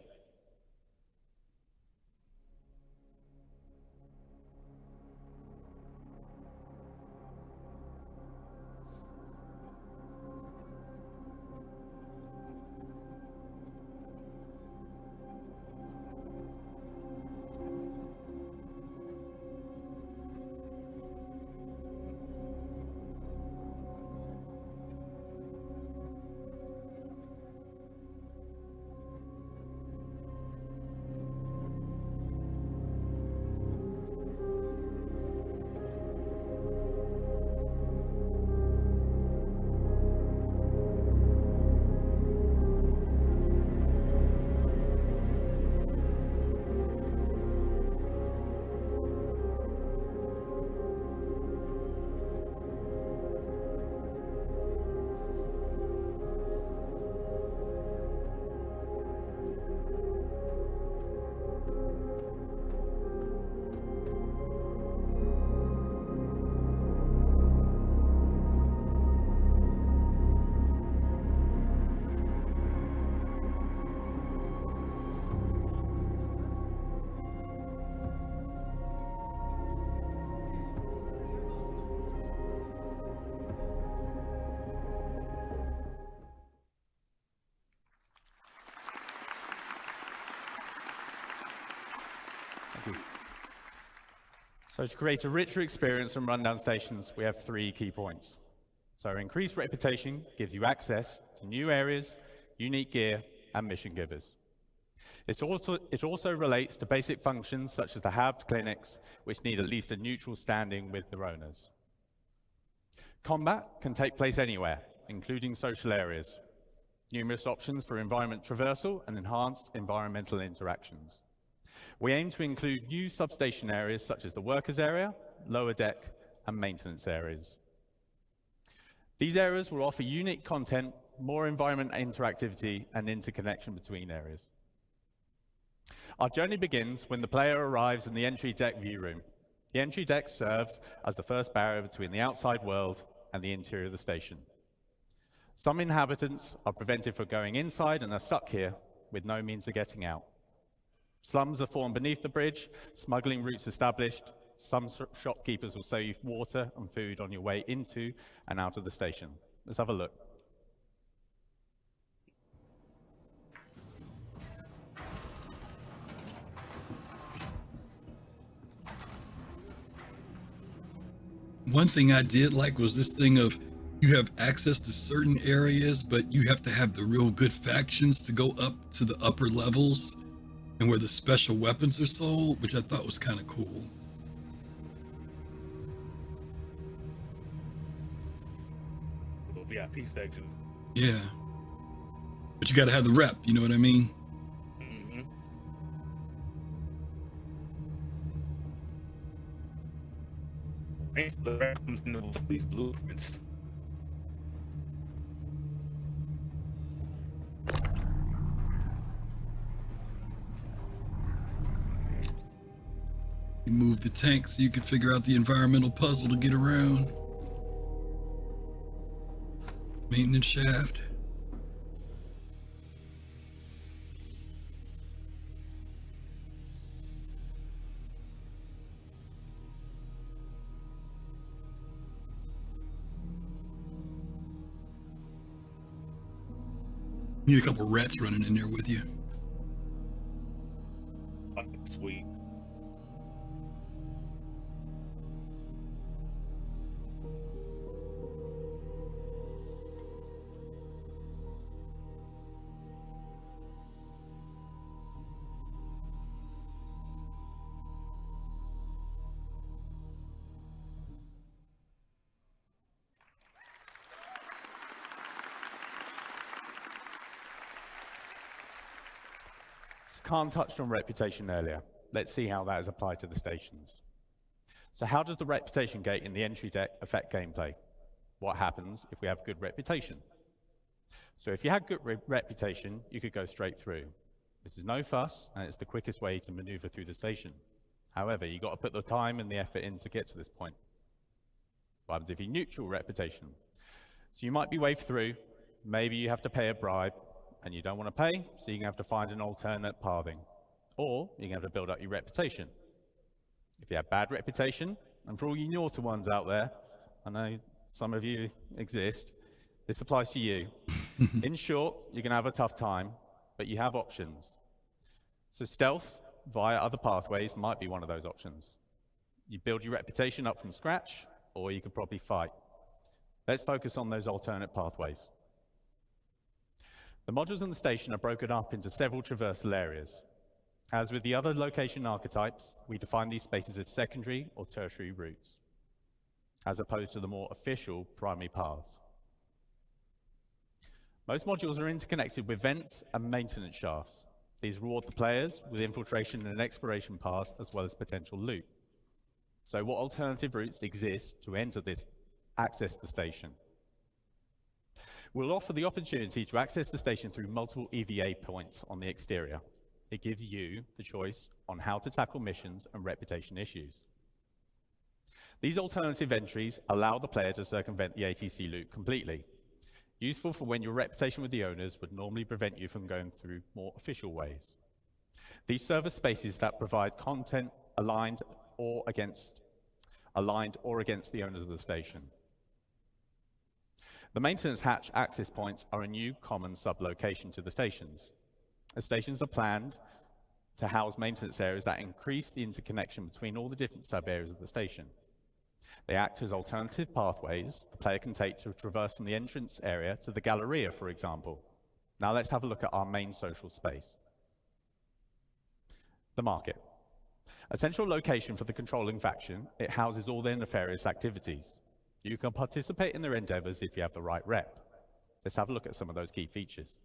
[SPEAKER 11] Thank you. So to create a richer experience from rundown stations, we have 3 key points. So increased reputation gives you access to new areas, unique gear, and mission givers. It also relates to basic functions such as the hub clinics, which need at least a neutral standing with their owners. Combat can take place anywhere, including social areas. Numerous options for environment traversal and enhanced environmental interactions. We aim to include new substation areas such as the workers area, lower deck, and maintenance areas. These areas will offer unique content, more environment interactivity, and interconnection between areas. Our journey begins when the player arrives in the entry deck view room. The entry deck serves as the first barrier between the outside world and the interior of the station. Some inhabitants are prevented from going inside and are stuck here with no means of getting out. Slums are formed beneath the bridge, smuggling routes established. Some shopkeepers will sell you water and food on your way into and out of the station. Let's have a look.
[SPEAKER 4] One thing I did like was this thing of you have access to certain areas, but you have to have the real good factions to go up to the upper levels and where the special weapons are sold, which I thought was kind of cool.
[SPEAKER 6] Little VIP section.
[SPEAKER 4] Yeah. But you got to have the rep, you know what I mean?
[SPEAKER 6] The rep comes into these blueprints.
[SPEAKER 4] You move the tank so you can figure out the environmental puzzle to get around. Maintenance shaft. Need a couple rats running in there with you.
[SPEAKER 6] Sweet.
[SPEAKER 11] Khan touched on reputation earlier. Let's see how that is applied to the stations. So how does the reputation gate in the entry deck affect gameplay? What happens if we have good reputation? So if you had good reputation, you could go straight through. This is no fuss, and it's the quickest way to maneuver through the station. However, you've got to put the time and the effort in to get to this point. What happens if you neutral reputation? So you might be waved through, maybe you have to pay a bribe, and you don't want to pay, so you're going to have to find an alternate pathing. Or you're going to have to build up your reputation. If you have bad reputation, and for all you naughty ones out there, I know some of you exist, this applies to you. In short, you're going to have a tough time, but you have options. So stealth via other pathways might be one of those options. You build your reputation up from scratch, or you could probably fight. Let's focus on those alternate pathways. The modules in the station are broken up into several traversal areas. As with the other location archetypes, we define these spaces as secondary or tertiary routes, as opposed to the more official primary paths. Most modules are interconnected with vents and maintenance shafts. These reward the players with infiltration and exploration paths, as well as potential loot. So what alternative routes exist to access the station? We'll offer the opportunity to access the station through multiple EVA points on the exterior. It gives you the choice on how to tackle missions and reputation issues. These alternative entries allow the player to circumvent the ATC loop completely, useful for when your reputation with the owners would normally prevent you from going through more official ways. These serve as spaces that provide content aligned or against the owners of the station. The maintenance hatch access points are a new common sub-location to the stations. The stations are planned to house maintenance areas that increase the interconnection between all the different sub-areas of the station. They act as alternative pathways the player can take to traverse from the entrance area to the Galleria, for example. Now let's have a look at our main social space. The market. A central location for the controlling faction, it houses all their nefarious activities. You can participate in their endeavors if you have the right rep. Let's have a look at some of those key features.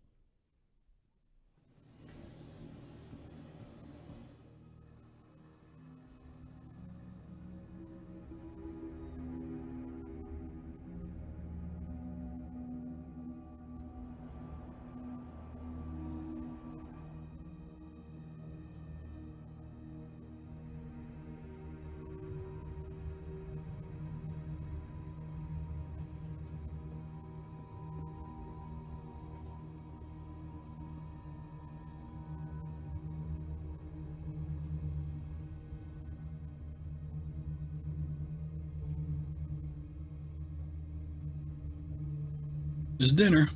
[SPEAKER 4] It's dinner.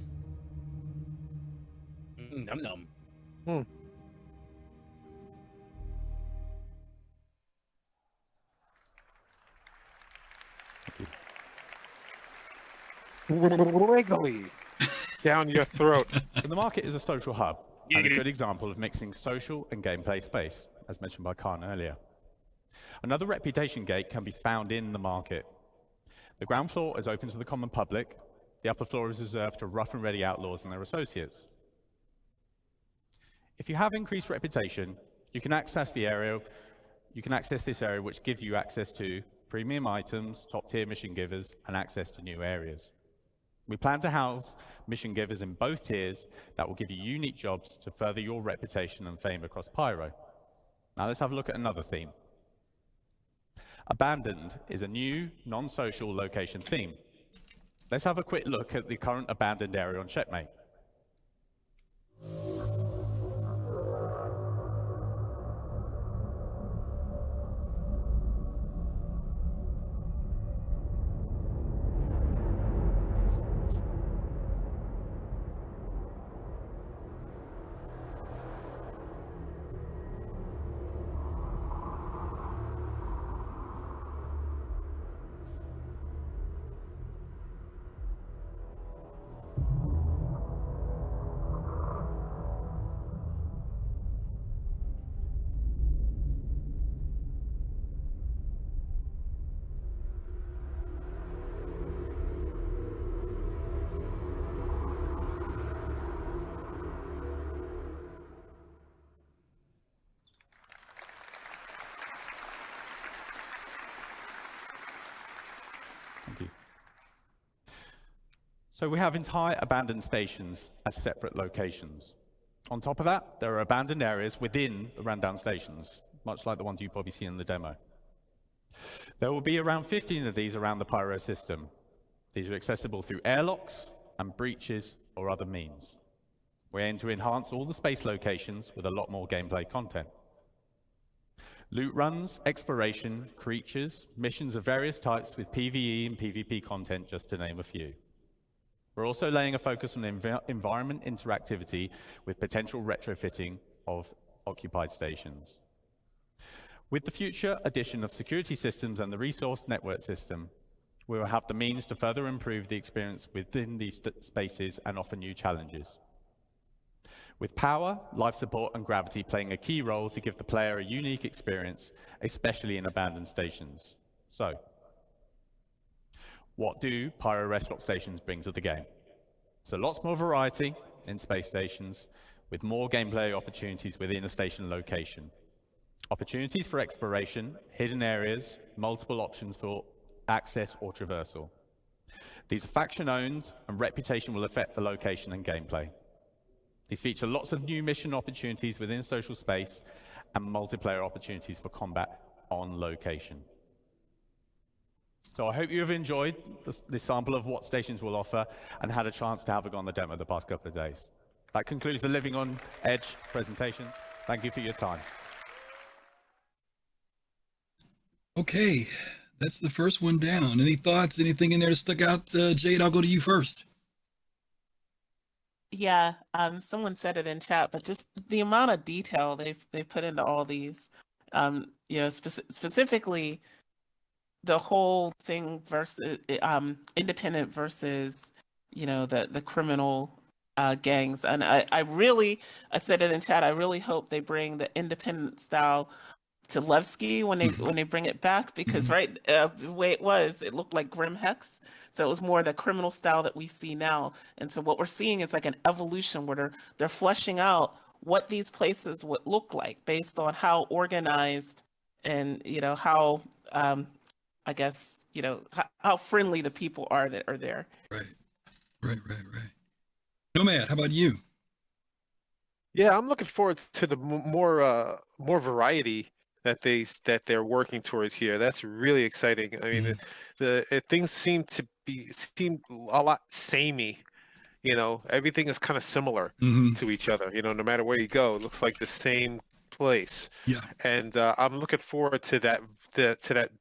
[SPEAKER 6] Num num.
[SPEAKER 3] Wiggly down your throat.
[SPEAKER 11] So the market is a social hub and a good example of mixing social and gameplay space, as mentioned by Khan earlier. Another reputation gate can be found in the market. The ground floor is open to the common public. The upper floor is reserved to rough and ready outlaws and their associates. If you have increased reputation, you can access the area. You can access this area, which gives you access to premium items, top-tier mission givers, and access to new areas. We plan to house mission givers in both tiers that will give you unique jobs to further your reputation and fame across Pyro. Now let's have a look at another theme. Abandoned is a new, non-social location theme. Let's have a quick look at the current abandoned area on Checkmate. Thank you. So we have entire abandoned stations as separate locations. On top of that, there are abandoned areas within the rundown stations, much like the ones you probably see in the demo. There will be around 15 of these around the Pyro system. These are accessible through airlocks and breaches or other means. We aim to enhance all the space locations with a lot more gameplay content. Loot runs, exploration, creatures, missions of various types with PvE and PvP content, just to name a few. We're also laying a focus on environment interactivity with potential retrofitting of occupied stations. With the future addition of security systems and the resource network system, we will have the means to further improve the experience within these spaces and offer new challenges. With power, life support, and gravity playing a key role to give the player a unique experience, especially in abandoned stations. So, what do Pyro rest stop stations bring to the game? So lots more variety in space stations, with more gameplay opportunities within a station location. Opportunities for exploration, hidden areas, multiple options for access or traversal. These are faction-owned, and reputation will affect the location and gameplay. These feature lots of new mission opportunities within social space and multiplayer opportunities for combat on location. So I hope you have enjoyed this sample of what stations will offer and had a chance to have a go on the demo the past couple of days. That concludes the Living on Edge presentation. Thank you for your time.
[SPEAKER 4] Okay, that's the first one down. Any thoughts, anything in there that stuck out? Jade, I'll go to you first.
[SPEAKER 5] Yeah, someone said it in chat, but just the amount of detail they've put into all these, specifically the whole thing versus independent versus the criminal gangs, and I said it in chat. I really hope they bring the independent style to Levski when they bring it back, because the way it looked like Grim Hex, so it was more the criminal style that we see now. And so what we're seeing is like an evolution where they're fleshing out what these places would look like based on how organized and how I guess how friendly the people are that are there.
[SPEAKER 4] Right. Nomad, how about you?
[SPEAKER 3] Yeah, I'm looking forward to the more variety that they're working towards here. That's really exciting. I mean, things seem a lot samey. Everything is kind of similar to each other. No matter where you go, it looks like the same place.
[SPEAKER 4] Yeah.
[SPEAKER 3] And I'm looking forward to that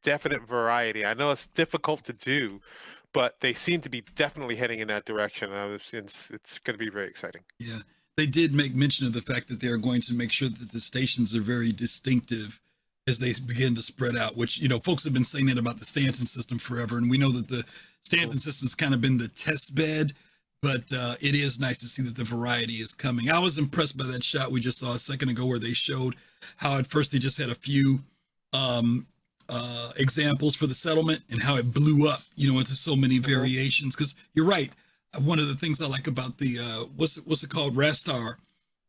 [SPEAKER 3] definite variety. I know it's difficult to do, but they seem to be definitely heading in that direction. It's going to be very exciting.
[SPEAKER 4] Yeah. They did make mention of the fact that they are going to make sure that the stations are very distinctive as they begin to spread out, which, folks have been saying that about the Stanton system forever. And we know that the Stanton system's kind of been the test bed, but it is nice to see that the variety is coming. I was impressed by that shot we just saw a second ago where they showed how at first they just had a few examples for the settlement and how it blew up, into so many variations. Because you're right. One of the things I like about the what's it called, Rastar,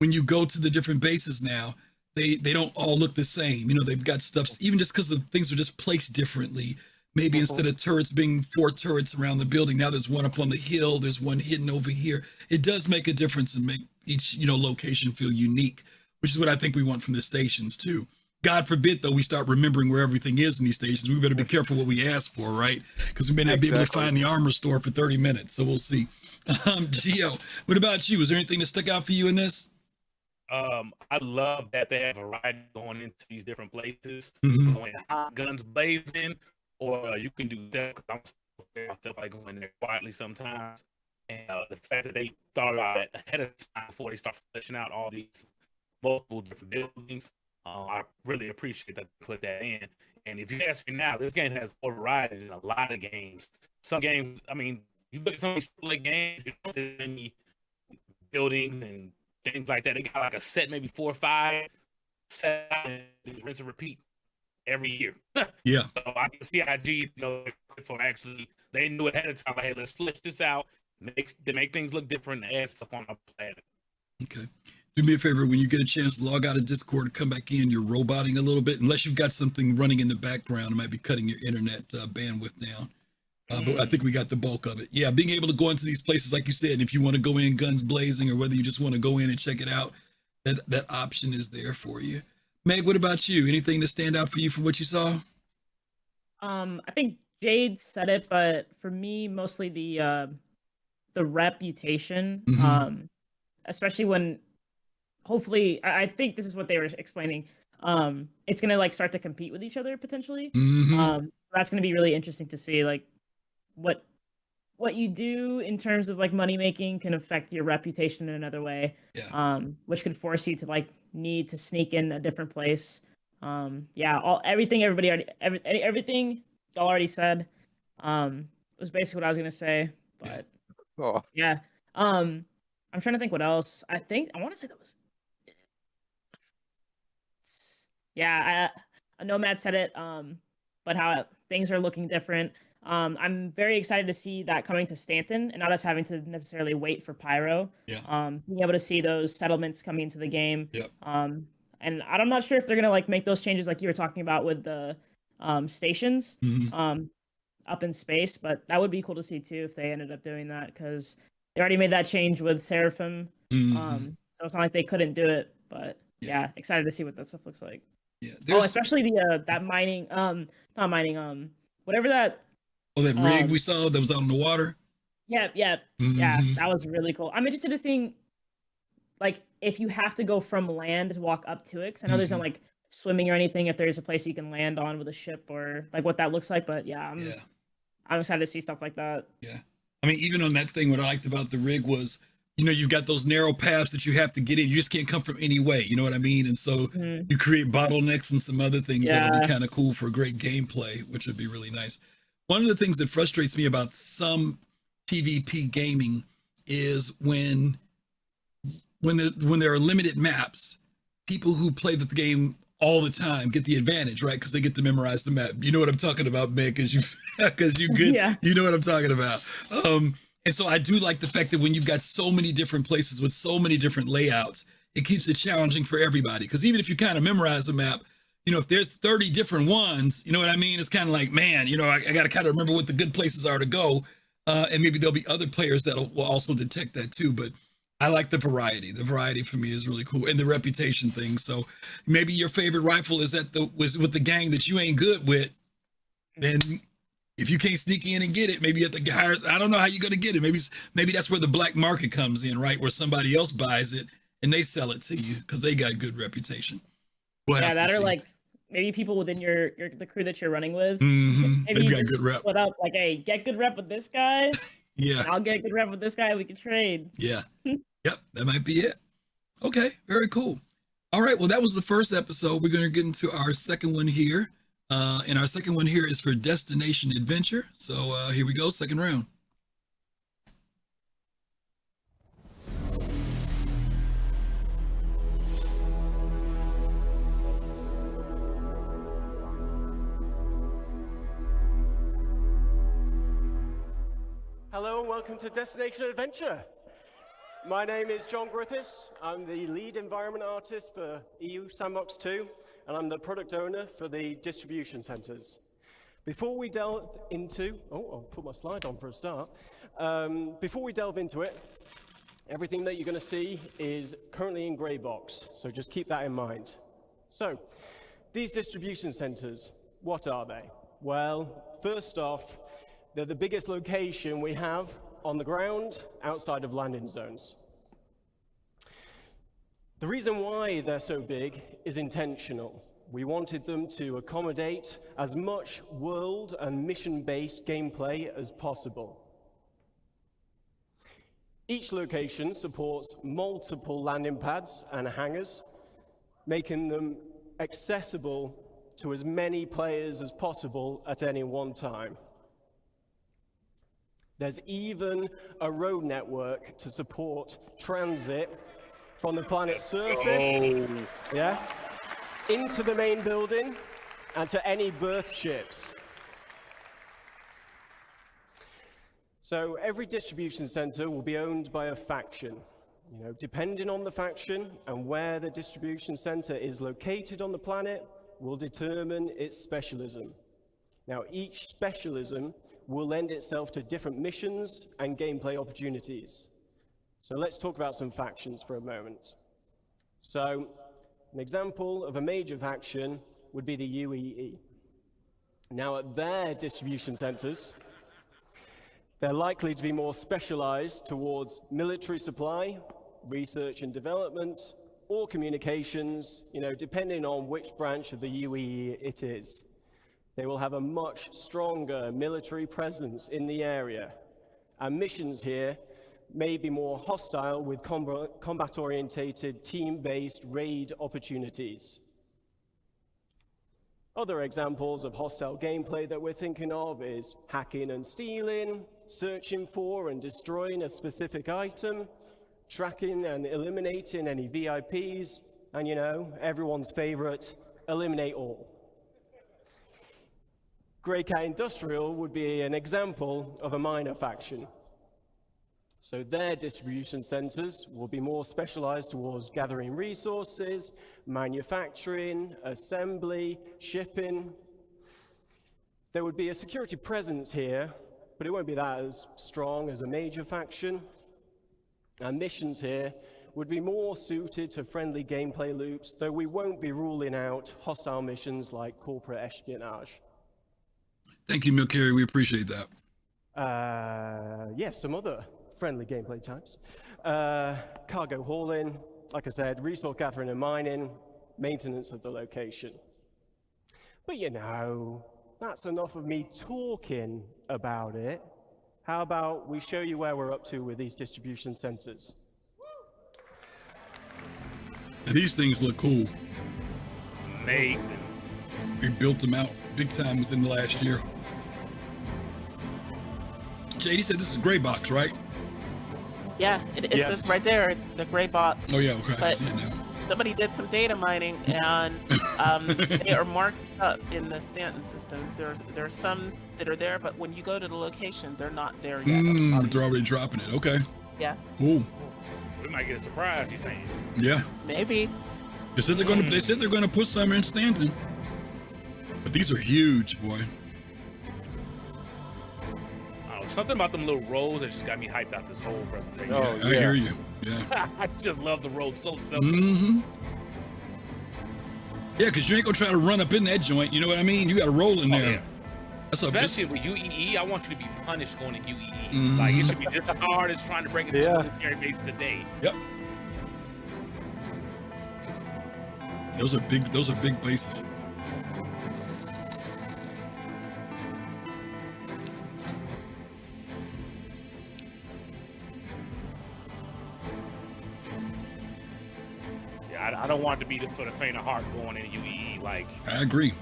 [SPEAKER 4] when you go to the different bases now, they don't all look the same. They've got stuff, even just because the things are just placed differently. Maybe instead of turrets being 4 turrets around the building, now there's one up on the hill, there's one hidden over here. It does make a difference and make each location feel unique, which is what I think we want from the stations too. God forbid, though, we start remembering where everything is in these stations. We better be careful what we ask for, right? Because we may not be able to find the armor store for 30 minutes. So we'll see. Gio, what about you? Is there anything that stuck out for you in this?
[SPEAKER 6] I love that they have variety going into these different places. Going hot, guns blazing, or you can do that. I'm stuff like going there quietly sometimes. And the fact that they thought about it ahead of time before they start fleshing out all these multiple different buildings. I really appreciate that they put that in. And if you ask me now, this game has more variety than a lot of games. Some games, I mean, you look at some of these games, you don't have any buildings and things like that. They got like a set, maybe 4 or 5 set, and rinse and repeat every year.
[SPEAKER 4] Yeah.
[SPEAKER 6] So I can see CIG, for actually, they knew ahead of time, like, hey, let's flesh this out, make things look different, and add stuff on our planet.
[SPEAKER 4] Okay. Do me a favor, when you get a chance, log out of Discord, come back in. You're roboting a little bit, unless you've got something running in the background. It might be cutting your internet bandwidth down. But I think we got the bulk of it. Yeah, being able to go into these places, like you said, if you want to go in guns blazing or whether you just want to go in and check it out, that option is there for you. Meg, what about you? Anything to stand out for you from what you saw?
[SPEAKER 7] I think Jade said it, but for me, mostly the reputation, especially when, hopefully, I think this is what they were explaining. It's gonna start to compete with each other potentially. That's gonna be really interesting to see, what you do in terms of money making can affect your reputation in another way.
[SPEAKER 4] Yeah.
[SPEAKER 7] Which could force you to need to sneak in a different place. Everything y'all already said was basically what I was gonna say. But yeah. I'm trying to think what else. I want to say that was. Yeah, Nomad said it, but how things are looking different. I'm very excited to see that coming to Stanton and not us having to necessarily wait for Pyro.
[SPEAKER 4] Yeah.
[SPEAKER 7] Being able to see those settlements coming into the game.
[SPEAKER 4] Yep.
[SPEAKER 7] And I'm not sure if they're gonna make those changes like you were talking about with the stations up in space, but that would be cool to see too if they ended up doing that, because they already made that change with Seraphim. So it's not like they couldn't do it, but yeah, excited to see what that stuff looks like.
[SPEAKER 4] Yeah,
[SPEAKER 7] especially the that mining, not mining, whatever that.
[SPEAKER 4] Oh, that rig we saw that was out in the water.
[SPEAKER 7] Yeah, that was really cool. I'm interested in seeing, if you have to go from land to walk up to it. 'Cause I know there's no swimming or anything. If there's a place you can land on with a ship or what that looks like, but I'm excited to see stuff like that.
[SPEAKER 4] Yeah, I mean, even on that thing, what I liked about the rig was, you've got those narrow paths that you have to get in. You just can't come from any way. You know what I mean? And so you create bottlenecks and some other things that'll be kind of cool for great gameplay, which would be really nice. One of the things that frustrates me about some PvP gaming is when there are limited maps, people who play the game all the time get the advantage, right? Because they get to memorize the map. You know what I'm talking about, Meg? Because you good. You know what I'm talking about. And so I do like the fact that when you've got so many different places with so many different layouts, it keeps it challenging for everybody. Because even if you kind of memorize the map, if there's 30 different ones, you know what I mean? It's kind of like, man, I got to kind of remember what the good places are to go. And maybe there'll be other players that will also detect that too. But I like the variety. The variety for me is really cool, and the reputation thing. So maybe your favorite rifle is was with the gang that you ain't good with. Then if you can't sneak in and get it, maybe at the higher, I don't know how you're gonna get it. Maybe that's where the black market comes in, right? Where somebody else buys it and they sell it to you because they got good reputation.
[SPEAKER 7] That are like maybe people within the crew that you're running with.
[SPEAKER 4] Maybe you got good rep.
[SPEAKER 7] Split up, like, hey, get good rep with this guy.
[SPEAKER 4] Yeah.
[SPEAKER 7] I'll get good rep with this guy. We can trade.
[SPEAKER 4] Yeah. Yep, that might be it. Okay, very cool. All right, well, that was the first episode. We're going to get into our second one here. And our second one here is for Destination Adventure. So here we go, second round.
[SPEAKER 12] Hello and welcome to Destination Adventure. My name is John Griffiths. I'm the lead environment artist for EU Sandbox 2, and I'm the product owner for the distribution centers. Before we delve into, I'll put my slide on for a start. Before we delve into it, everything that you're going to see is currently in gray box, so just keep that in mind. So, these distribution centers, what are they? Well, first off, they're the biggest location we have on the ground outside of landing zones. The reason why they're so big is intentional. We wanted them to accommodate as much world and mission-based gameplay as possible. Each location supports multiple landing pads and hangars, making them accessible to as many players as possible at any one time. There's even a road network to support transit from the planet's surface, into the main building and to any berth ships. So every distribution center will be owned by a faction. Depending on the faction and where the distribution center is located on the planet will determine its specialism. Now, each specialism will lend itself to different missions and gameplay opportunities. So let's talk about some factions for a moment. So an example of a major faction would be the UEE. Now, at their distribution centers, they're likely to be more specialized towards military supply, research and development, or communications, depending on which branch of the UEE it is. They will have a much stronger military presence in the area, and missions here may be more hostile with combat-orientated, team-based raid opportunities. Other examples of hostile gameplay that we're thinking of is hacking and stealing, searching for and destroying a specific item, tracking and eliminating any VIPs, and everyone's favorite, eliminate all. Grey Cat Industrial would be an example of a minor faction. So their distribution centers will be more specialized towards gathering resources, manufacturing, assembly, shipping. There would be a security presence here, but it won't be that as strong as a major faction. And missions here would be more suited to friendly gameplay loops, though we won't be ruling out hostile missions like corporate espionage.
[SPEAKER 4] Thank you, Milkari. We appreciate that.
[SPEAKER 12] Yes, some other friendly gameplay types. Cargo hauling, like I said, resource gathering and mining, maintenance of the location. But that's enough of me talking about it. How about we show you where we're up to with these distribution centers?
[SPEAKER 4] And these things look cool.
[SPEAKER 6] Amazing.
[SPEAKER 4] We built them out big time within the last year. JD said this is gray box, right?
[SPEAKER 5] Yeah, it says right there. It's the gray box.
[SPEAKER 4] Oh yeah, okay. I
[SPEAKER 5] But
[SPEAKER 4] see it now.
[SPEAKER 5] somebody did some data mining, and they are marked up in the Stanton system. There's some that are there, but when you go to the location, they're not there yet.
[SPEAKER 4] They're already dropping it. Okay.
[SPEAKER 5] Yeah.
[SPEAKER 4] Cool.
[SPEAKER 6] We might get a surprise. You saying?
[SPEAKER 4] Yeah.
[SPEAKER 5] Maybe.
[SPEAKER 4] They said they're gonna put some in Stanton. But these are huge, boy.
[SPEAKER 6] Oh, something about them little roads that just got me hyped out this whole presentation.
[SPEAKER 4] Oh, yeah. I hear you. Yeah.
[SPEAKER 6] I just love the road. So simple.
[SPEAKER 4] Mm-hmm. Yeah, because you ain't gonna try to run up in that joint. You know what I mean? You got to roll in there.
[SPEAKER 6] Yeah.
[SPEAKER 4] That's
[SPEAKER 6] Especially with UEE, I want you to be punished going to UEE.
[SPEAKER 4] Mhm.
[SPEAKER 6] Like it should be just as hard as trying to break into a military base today.
[SPEAKER 4] Yep. Those are big bases.
[SPEAKER 6] Yeah, I don't want it to be for the faint of heart going into UEE. Like
[SPEAKER 4] I agree.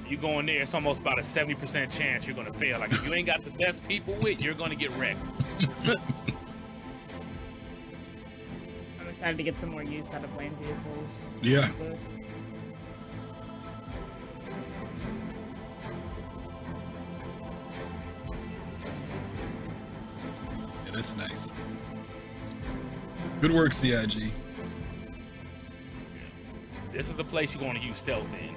[SPEAKER 6] You go in there, it's almost about a 70% chance you're gonna fail. Like if you ain't got the best people with, you're gonna get wrecked.
[SPEAKER 7] I'm excited to get some more use out of land vehicles.
[SPEAKER 4] Yeah. Yeah, that's nice. Good work, CIG.
[SPEAKER 6] This is the place you're gonna use stealth in.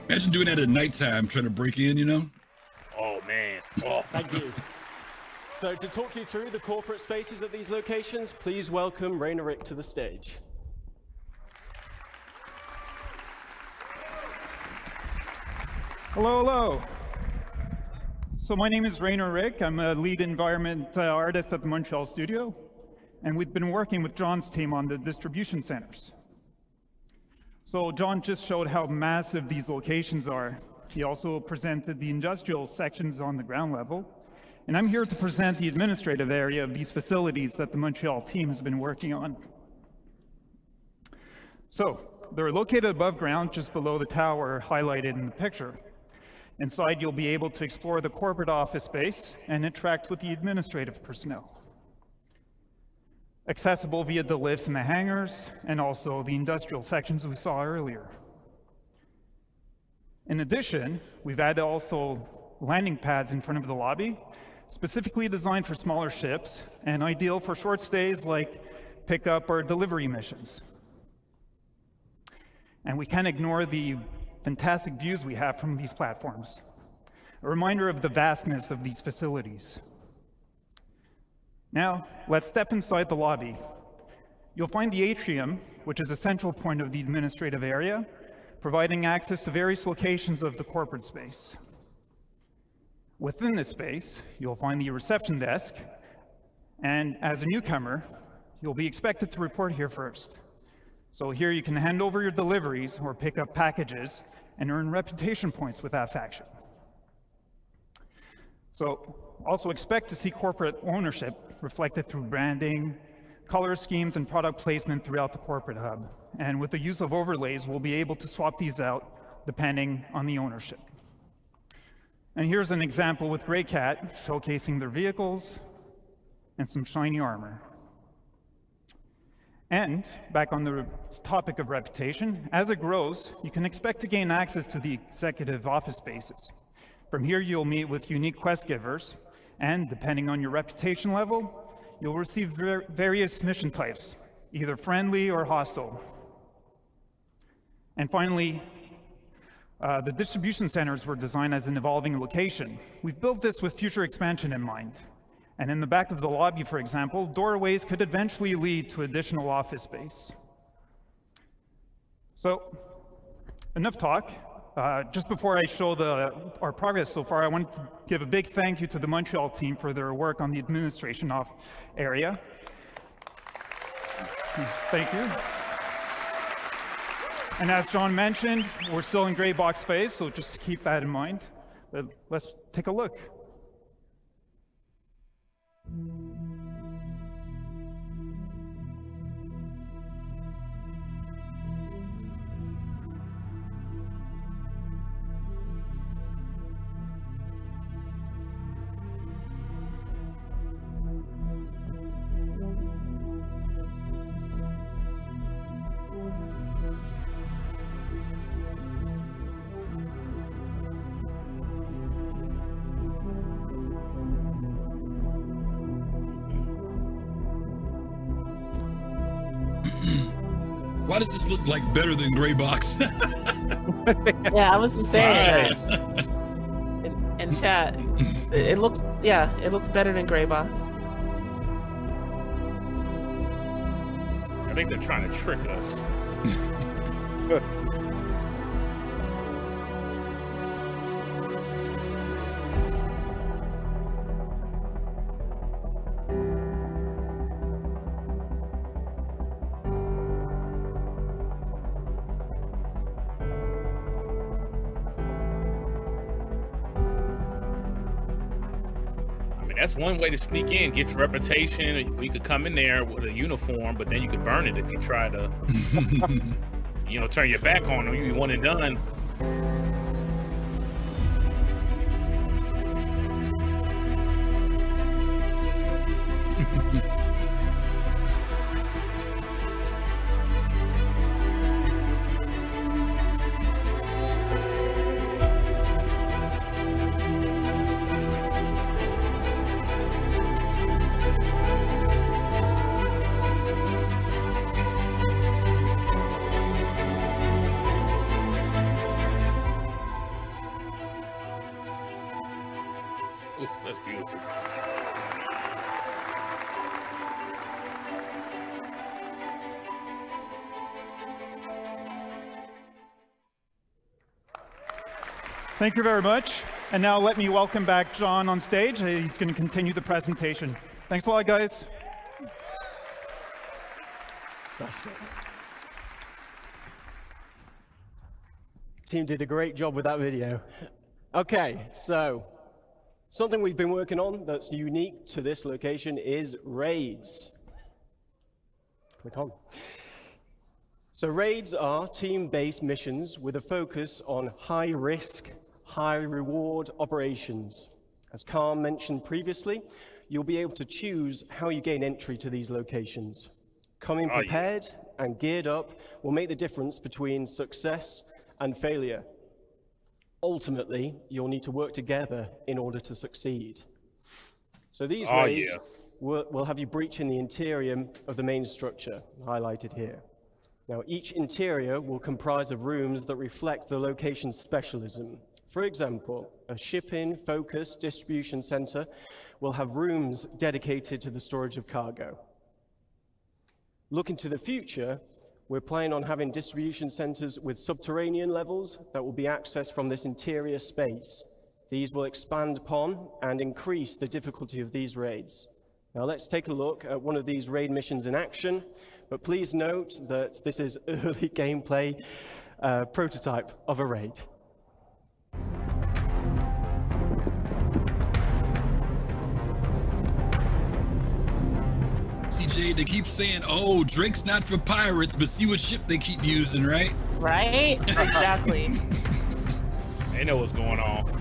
[SPEAKER 4] Imagine doing that at nighttime, trying to break in, you know?
[SPEAKER 6] Oh, man. Oh.
[SPEAKER 12] Thank you. So to talk you through the corporate spaces at these locations, please welcome Rainer Rick to the stage.
[SPEAKER 13] Hello, hello. So my name is Rainer Rick. I'm a lead environment artist at the Montreal studio, and we've been working with John's team on the distribution centers. So John just showed how massive these locations are. He also presented the industrial sections on the ground level, and I'm here to present the administrative area of these facilities that the Montreal team has been working on. So they're located above ground, just below the tower highlighted in the picture. Inside, you'll be able to explore the corporate office space and interact with the administrative personnel. Accessible via the lifts in the hangars and also the industrial sections we saw earlier. In addition, we've added also landing pads in front of the lobby, specifically designed for smaller ships and ideal for short stays like pickup or delivery missions. And we can't ignore the fantastic views we have from these platforms, a reminder of the vastness of these facilities. Now, let's step inside the lobby. You'll find the atrium, which is a central point of the administrative area, providing access to various locations of the corporate space. Within this space, you'll find the reception desk, and as a newcomer, you'll be expected to report here first. So here you can hand over your deliveries or pick up packages and earn reputation points with that faction. So also expect to see corporate ownership reflected through branding, color schemes, and product placement throughout the corporate hub. And with the use of overlays, we'll be able to swap these out depending on the ownership. And here's an example with Grey Cat showcasing their vehicles and some shiny armor. And back on the topic of reputation, as it grows, you can expect to gain access to the executive office spaces. From here, you'll meet with unique quest givers, and depending on your reputation level, you'll receive various mission types, either friendly or hostile. And finally, the distribution centers were designed as an evolving location. We've built this with future expansion in mind. And in the back of the lobby, for example, doorways could eventually lead to additional office space. So, enough talk. Just before I show our progress so far, I want to give a big thank you to the Montreal team for their work on the administration area. Thank you. And as John mentioned, we're still in gray box phase, so just keep that in mind. But let's take a look.
[SPEAKER 4] Why does this look like better than Gray Box?
[SPEAKER 5] Yeah, I was just saying that. In chat, it looks better than Gray Box.
[SPEAKER 6] I think they're trying to trick us. That's one way to sneak in, get your reputation. You could come in there with a uniform, but then you could burn it if you try to, turn your back on them. You one and done. That's beautiful.
[SPEAKER 13] Thank you very much. And now let me welcome back John on stage. He's going to continue the presentation. Thanks a lot, guys.
[SPEAKER 12] Team did a great job with that video. Okay, so something we've been working on that's unique to this location is raids. Click on. So raids are team-based missions with a focus on high-risk, high-reward operations. As Carl mentioned previously, you'll be able to choose how you gain entry to these locations. Coming prepared and geared up will make the difference between success and failure. Ultimately, you'll need to work together in order to succeed. So these raids will have you breaching the interior of the main structure, highlighted here. Now, each interior will comprise of rooms that reflect the location's specialism. For example, a shipping focused distribution center will have rooms dedicated to the storage of cargo. Looking to the future, we're planning on having distribution centers with subterranean levels that will be accessed from this interior space. These will expand upon and increase the difficulty of these raids. Now let's take a look at one of these raid missions in action, but please note that this is early gameplay prototype of a raid.
[SPEAKER 4] CJ, they keep saying, oh, Drake's not for pirates, but see what ship they keep using, right?
[SPEAKER 5] Right? Exactly.
[SPEAKER 6] They know what's going on.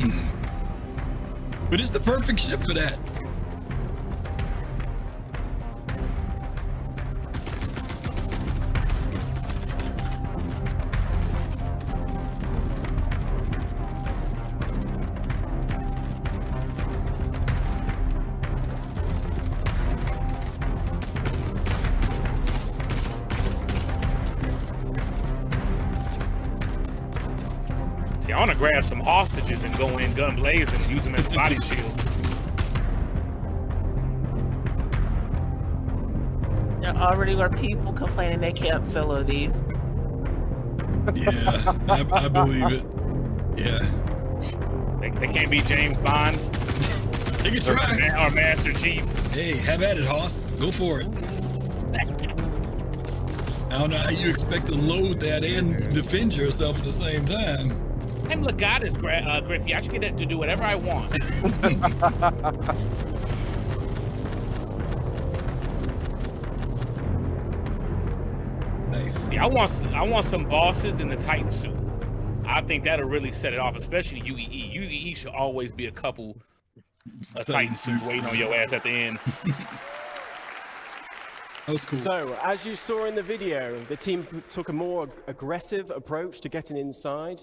[SPEAKER 4] But it's the perfect ship for that.
[SPEAKER 6] I want to grab some hostages and go in gun blazing and use them as body shields.
[SPEAKER 5] There already are people complaining they can't solo these.
[SPEAKER 4] Yeah, I believe it. Yeah.
[SPEAKER 6] They can't be James Bond.
[SPEAKER 4] They can try.
[SPEAKER 6] Or Master Chief.
[SPEAKER 4] Hey, have at it, Hoss. Go for it. I don't know how you expect to load that and defend yourself at the same time.
[SPEAKER 6] I'm Legatus, Griffey. I should get to do whatever I want.
[SPEAKER 4] Nice.
[SPEAKER 6] See, I want some bosses in the Titan suit. I think that'll really set it off, especially UEE. UEE should always be a couple of Titan suits waiting on your ass at the end.
[SPEAKER 4] That was cool.
[SPEAKER 12] So, as you saw in the video, the team took a more aggressive approach to getting inside.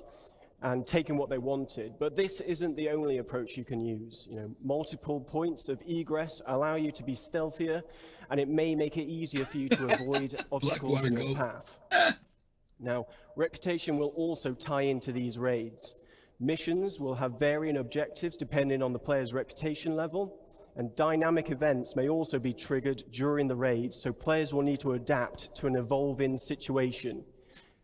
[SPEAKER 12] and taking what they wanted. But this isn't the only approach you can use. Multiple points of egress allow you to be stealthier, and it may make it easier for you to avoid obstacles in your path. Now, reputation will also tie into these raids. Missions will have varying objectives depending on the player's reputation level, and dynamic events may also be triggered during the raid, so players will need to adapt to an evolving situation.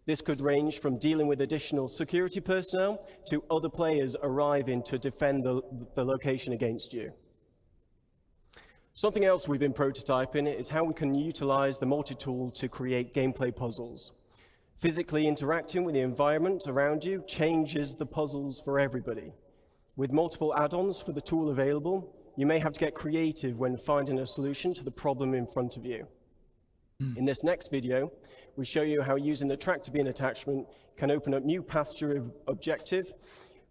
[SPEAKER 12] This could range from dealing with additional security personnel to other players arriving to defend the location against you. Something else we've been prototyping is how we can utilize the multi-tool to create gameplay puzzles. Physically interacting with the environment around you changes the puzzles for everybody. With multiple add-ons for the tool available, you may have to get creative when finding a solution to the problem in front of you. In this next video, we show you how using the track to bean attachment can open up new paths to your objective,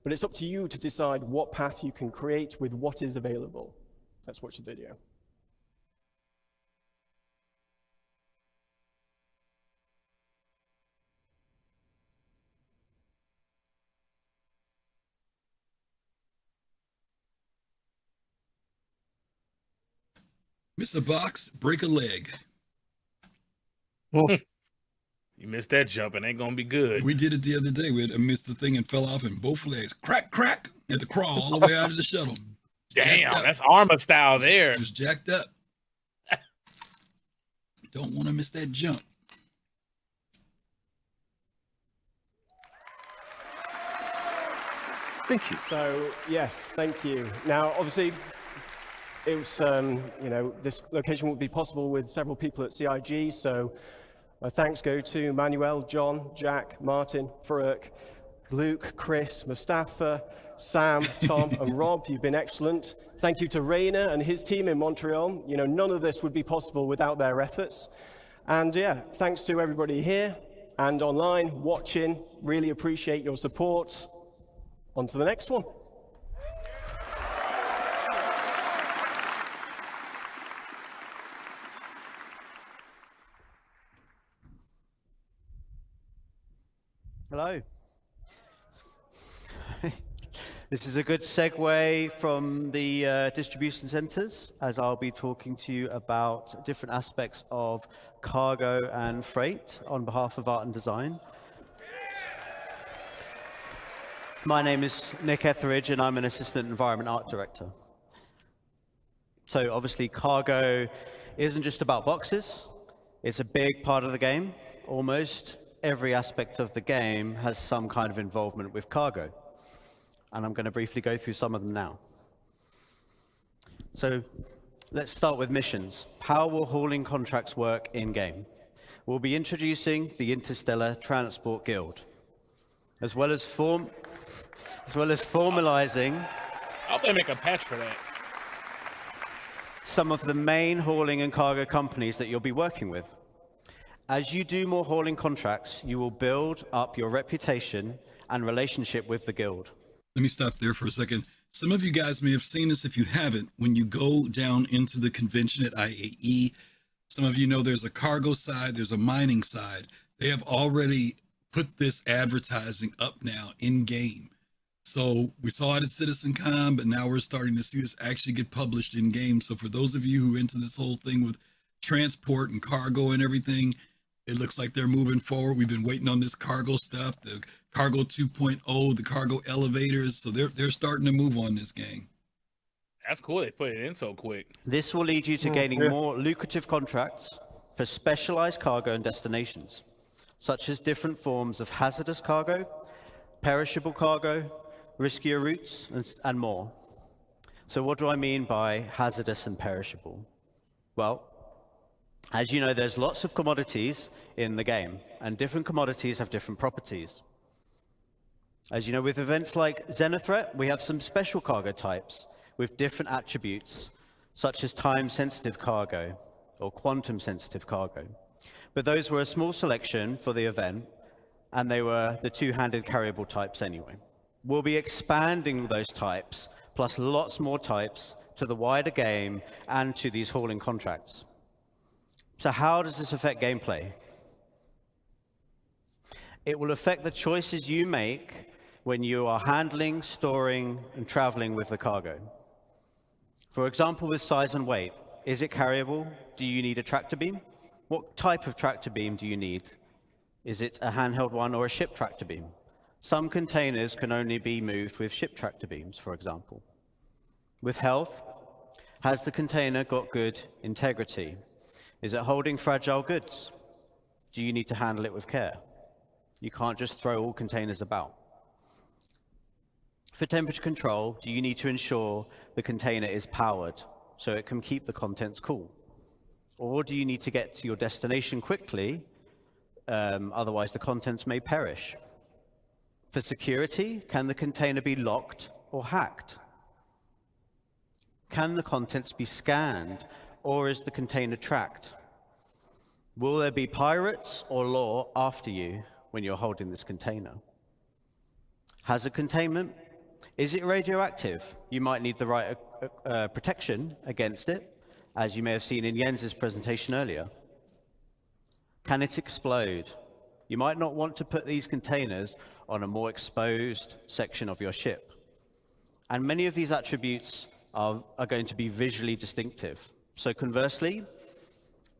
[SPEAKER 12] but it's up to you to decide what path you can create with what is available. Let's watch the video.
[SPEAKER 4] Miss a box, break a leg.
[SPEAKER 6] You missed that jump, and ain't gonna be good.
[SPEAKER 4] We did it the other day. I missed the thing and fell off, and both legs crack, crack. Had to crawl all the way out of the shuttle.
[SPEAKER 6] Damn, that's armor style there.
[SPEAKER 4] Just jacked up. Don't want to miss that jump.
[SPEAKER 12] Thank you. So, yes, thank you. Now, obviously, it was, this location would be possible with several people at CIG, so my thanks go to Manuel, John, Jack, Martin, Farouk, Luke, Chris, Mustafa, Sam, Tom, and Rob. You've been excellent. Thank you to Rainer and his team in Montreal. None of this would be possible without their efforts. And yeah, thanks to everybody here and online watching. Really appreciate your support. On to the next one.
[SPEAKER 14] Hello. This is a good segue from the distribution centers, as I'll be talking to you about different aspects of cargo and freight on behalf of art and design. My name is Nick Etheridge, and I'm an assistant environment art director. So obviously cargo isn't just about boxes. It's a big part of the game. Almost every aspect of the game has some kind of involvement with cargo. And I'm going to briefly go through some of them now. So let's start with missions. How will hauling contracts work in-game? We'll be introducing the Interstellar Transport Guild, as well as formalizing.
[SPEAKER 6] I hope they make a patch for that.
[SPEAKER 14] Some of the main hauling and cargo companies that you'll be working with. As you do more hauling contracts, you will build up your reputation and relationship with the guild.
[SPEAKER 4] Let me stop there for a second. Some of you guys may have seen this. If you haven't, when you go down into the convention at IAE, some of you know there's a cargo side, there's a mining side. They have already put this advertising up now in game. So we saw it at CitizenCon, but now we're starting to see this actually get published in game. So for those of you who are into this whole thing with transport and cargo and everything, it looks like they're moving forward. We've been waiting on this cargo stuff, the cargo 2.0, the cargo elevators. So they're starting to move on this game.
[SPEAKER 6] That's cool. They put it in so quick.
[SPEAKER 14] This will lead you to gaining more lucrative contracts for specialized cargo and destinations, such as different forms of hazardous cargo, perishable cargo, riskier routes, and more. So what do I mean by hazardous and perishable? Well, as you know, there's lots of commodities in the game, and different commodities have different properties. As you know, with events like Xenothreat, we have some special cargo types with different attributes, such as time-sensitive cargo or quantum-sensitive cargo. But those were a small selection for the event, and they were the two-handed carryable types anyway. We'll be expanding those types, plus lots more types, to the wider game and to these hauling contracts. So how does this affect gameplay? It will affect the choices you make when you are handling, storing, and traveling with the cargo. For example, with size and weight, is it carryable? Do you need a tractor beam? What type of tractor beam do you need? Is it a handheld one or a ship tractor beam? Some containers can only be moved with ship tractor beams, for example. With health, has the container got good integrity? Is it holding fragile goods? Do you need to handle it with care? You can't just throw all containers about. For temperature control, do you need to ensure the container is powered so it can keep the contents cool? Or do you need to get to your destination quickly, otherwise the contents may perish? For security, can the container be locked or hacked? Can the contents be scanned, or is the container tracked? Will there be pirates or law after you when you're holding this container? Hazard containment. Is it radioactive? You might need the right protection against it, as you may have seen in Jens's presentation earlier. Can it explode? You might not want to put these containers on a more exposed section of your ship. And many of these attributes are going to be visually distinctive. So conversely,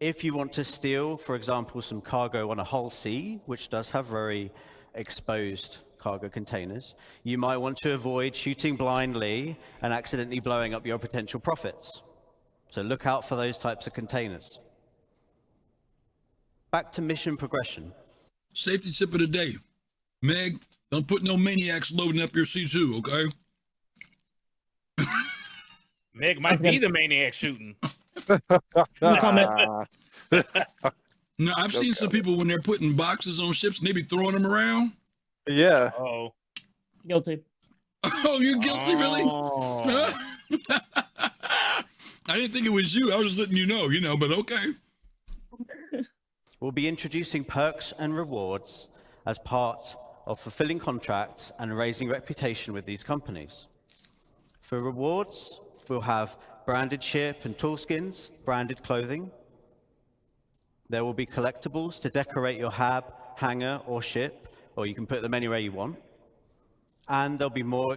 [SPEAKER 14] if you want to steal, for example, some cargo on a hull C, which does have very exposed cargo containers, you might want to avoid shooting blindly and accidentally blowing up your potential profits. So look out for those types of containers. Back to mission progression.
[SPEAKER 4] Safety tip of the day. Meg, don't put no maniacs loading up your C2, okay?
[SPEAKER 6] Meg might be the maniac shooting.
[SPEAKER 4] No, I've seen some people when they're putting boxes on ships and they be throwing them around.
[SPEAKER 3] Yeah.
[SPEAKER 6] Oh.
[SPEAKER 7] Guilty.
[SPEAKER 4] Oh, you're guilty, really? I didn't think it was you. I was just letting you know, but okay.
[SPEAKER 14] We'll be introducing perks and rewards as part of fulfilling contracts and raising reputation with these companies. For rewards, we'll have branded ship and tool skins, branded clothing. There will be collectibles to decorate your hab, hangar, or ship, or you can put them anywhere you want. And there'll be more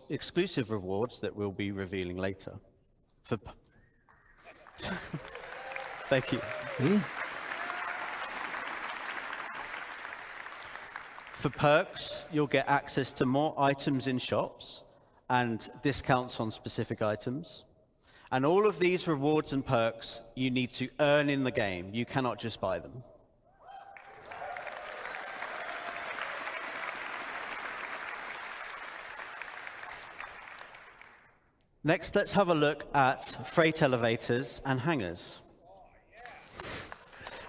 [SPEAKER 14] exclusive rewards that we'll be revealing later. Thank you. For perks, you'll get access to more items in shops and discounts on specific items. And all of these rewards and perks you need to earn in the game. You cannot just buy them. Next, let's have a look at freight elevators and hangars.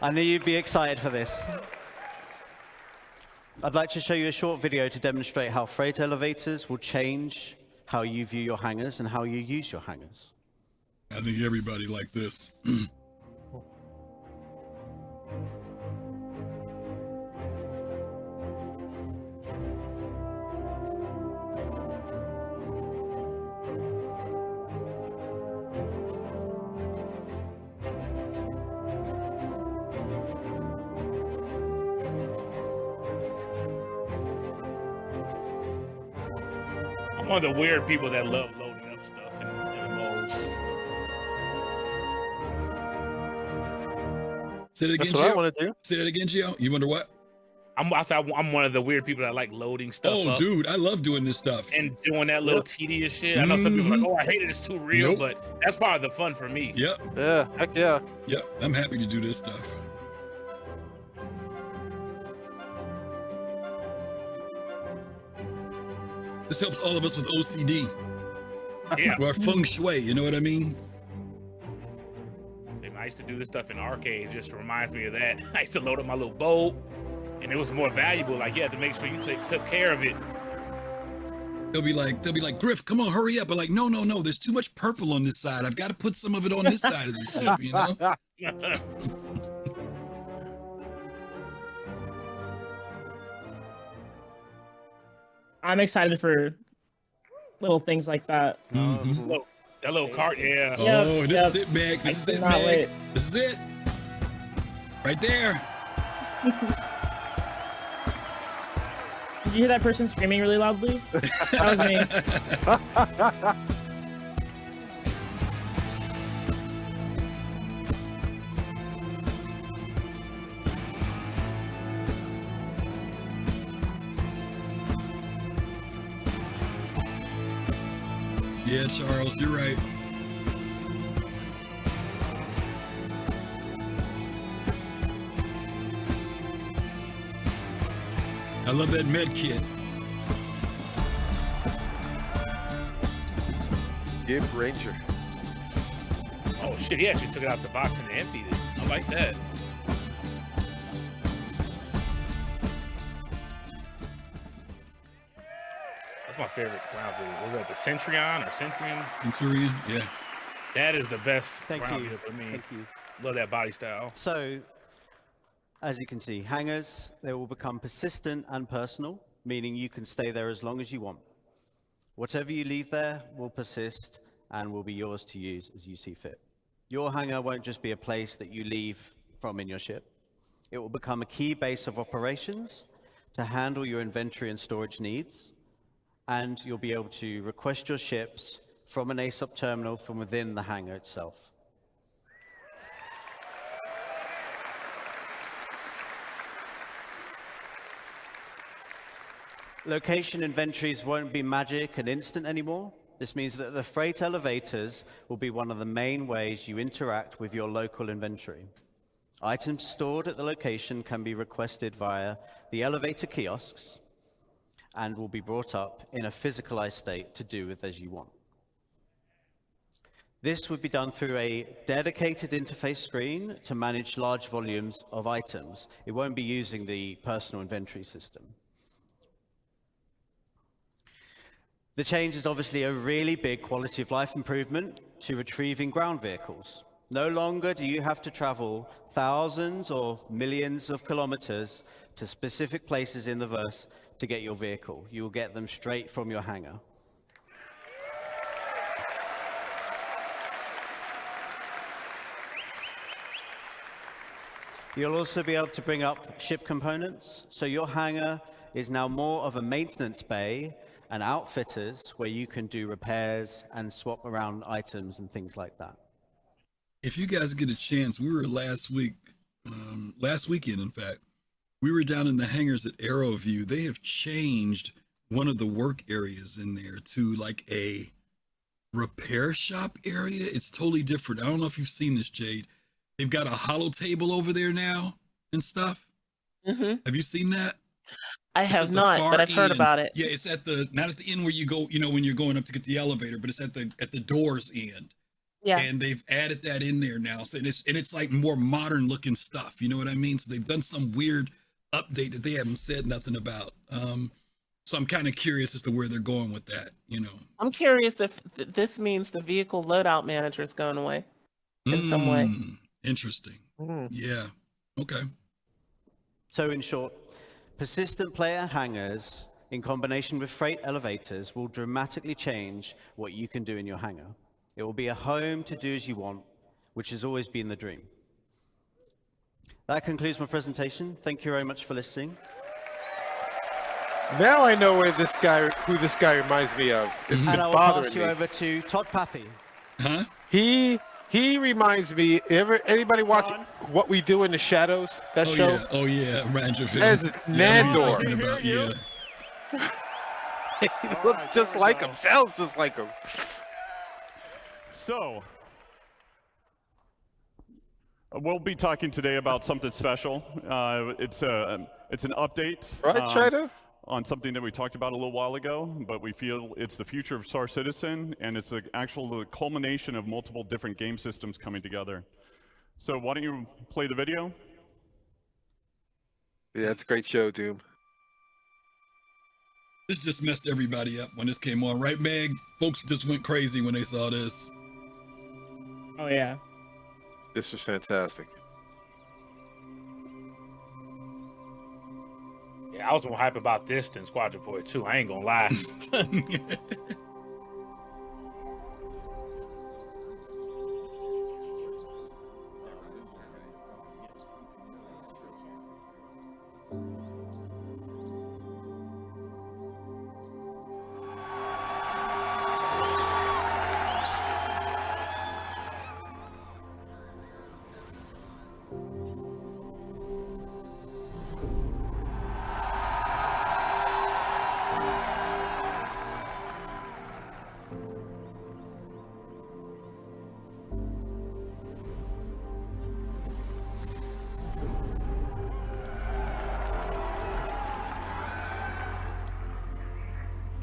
[SPEAKER 14] I knew you'd be excited for this. I'd like to show you a short video to demonstrate how freight elevators will change how you view your hangars and how you use your hangars.
[SPEAKER 4] I think everybody like this.
[SPEAKER 6] I'm one of the weird people that love loading up stuff in MMOs.
[SPEAKER 4] Say that again,
[SPEAKER 3] That's what I want to do.
[SPEAKER 4] Say that again, Gio. You wonder what?
[SPEAKER 6] I'm one of the weird people that like loading stuff up.
[SPEAKER 4] Dude, I love doing this stuff.
[SPEAKER 6] And doing that little tedious shit. I know some people are like, oh, I hate it, it's too real, but that's part of the fun for me.
[SPEAKER 4] Yep.
[SPEAKER 3] Yeah, heck yeah.
[SPEAKER 4] Yep, I'm happy to do this stuff. This helps all of us with OCD.
[SPEAKER 6] Yeah.
[SPEAKER 4] Or feng shui, you know what I mean?
[SPEAKER 6] I used to do this stuff in arcade. It just reminds me of that. I used to load up my little boat, and it was more valuable. Like, you had to make sure you took care of it.
[SPEAKER 4] They'll be like, Griff, come on, hurry up. But like, no, there's too much purple on this side. I've got to put some of it on this side of the ship, you know?
[SPEAKER 7] I'm excited for little things like that.
[SPEAKER 6] That little cart, yeah.
[SPEAKER 4] Oh, this is it, Meg. This is it, Meg.
[SPEAKER 7] Wait.
[SPEAKER 4] This is it. Right there.
[SPEAKER 7] Did you hear that person screaming really loudly? That was me.
[SPEAKER 4] Yeah, Charles, you're right. I love that med kit.
[SPEAKER 3] Give Ranger.
[SPEAKER 6] Oh shit, he actually took it out the box and emptied it. I like that. That's my favorite ground vehicle. Was that the Centurion or Centurion?
[SPEAKER 4] Centurion, yeah.
[SPEAKER 6] That is the best
[SPEAKER 14] Thank
[SPEAKER 6] ground
[SPEAKER 14] you.
[SPEAKER 6] vehicle for me.
[SPEAKER 14] Thank you.
[SPEAKER 6] Love that body style.
[SPEAKER 14] So, as you can see, hangars, they will become persistent and personal, meaning you can stay there as long as you want. Whatever you leave there will persist and will be yours to use as you see fit. Your hangar won't just be a place that you leave from in your ship. It will become a key base of operations to handle your inventory and storage needs, and you'll be able to request your ships from an ASOP terminal from within the hangar itself. Location inventories won't be magic and instant anymore. This means that the freight elevators will be one of the main ways you interact with your local inventory. Items stored at the location can be requested via the elevator kiosks and will be brought up in a physicalized state to do with as you want. This would be done through a dedicated interface screen to manage large volumes of items. It won't be using the personal inventory system. The change is obviously a really big quality of life improvement to retrieving ground vehicles. No longer do you have to travel thousands or millions of kilometers to specific places in the verse to get your vehicle. You will get them straight from your hangar. You'll also be able to bring up ship components, so your hangar is now more of a maintenance bay and outfitters where you can do repairs and swap around items and things like that.
[SPEAKER 4] If you guys get a chance, we were last weekend, in fact, we were down in the hangars at AeroView. They have changed one of the work areas in there to like a repair shop area. It's totally different. I don't know if you've seen this, Jade. They've got a hollow table over there now and stuff.
[SPEAKER 5] Mm-hmm.
[SPEAKER 4] Have you seen that?
[SPEAKER 5] I have not, but I've heard about it.
[SPEAKER 4] Yeah, it's at the, not at the end where you go, you know, when you're going up to get the elevator, but it's at the doors end.
[SPEAKER 5] Yeah.
[SPEAKER 4] And they've added that in there now. So it's like more modern looking stuff. You know what I mean? So they've done some weird update that they haven't said nothing about. So I'm kind of curious as to where they're going with that, you know.
[SPEAKER 5] I'm curious if this means the vehicle loadout manager is going away in some way.
[SPEAKER 4] Interesting. Yeah. Okay.
[SPEAKER 14] So in short, persistent player hangars in combination with freight elevators will dramatically change what you can do in your hangar. It will be a home to do as you want, which has always been the dream. That concludes my presentation. Thank you very much for listening.
[SPEAKER 3] Now I know who this guy reminds me of. It's been
[SPEAKER 14] And I will
[SPEAKER 3] bothering
[SPEAKER 14] pass you
[SPEAKER 3] me.
[SPEAKER 14] over to Todd Pappy.
[SPEAKER 4] Huh?
[SPEAKER 3] He reminds me. Anybody watch What We Do in the Shadows? That show?
[SPEAKER 4] Yeah. Oh yeah, Ranger.
[SPEAKER 3] As Nandor.
[SPEAKER 4] Yeah.
[SPEAKER 3] He looks just like him. Sounds just like him.
[SPEAKER 8] So, we'll be talking today about something special. It's an update.
[SPEAKER 3] Right, China?
[SPEAKER 8] On something that we talked about a little while ago, but we feel it's the future of Star Citizen, and it's the culmination of multiple different game systems coming together. So why don't you play the video?
[SPEAKER 3] Yeah, it's a great show, Doom.
[SPEAKER 4] This just messed everybody up when this came on, right, Meg? Folks just went crazy when they saw this.
[SPEAKER 7] Oh yeah.
[SPEAKER 3] This was fantastic.
[SPEAKER 6] Yeah, I was more hype about this than Squadron 42. I ain't gonna lie.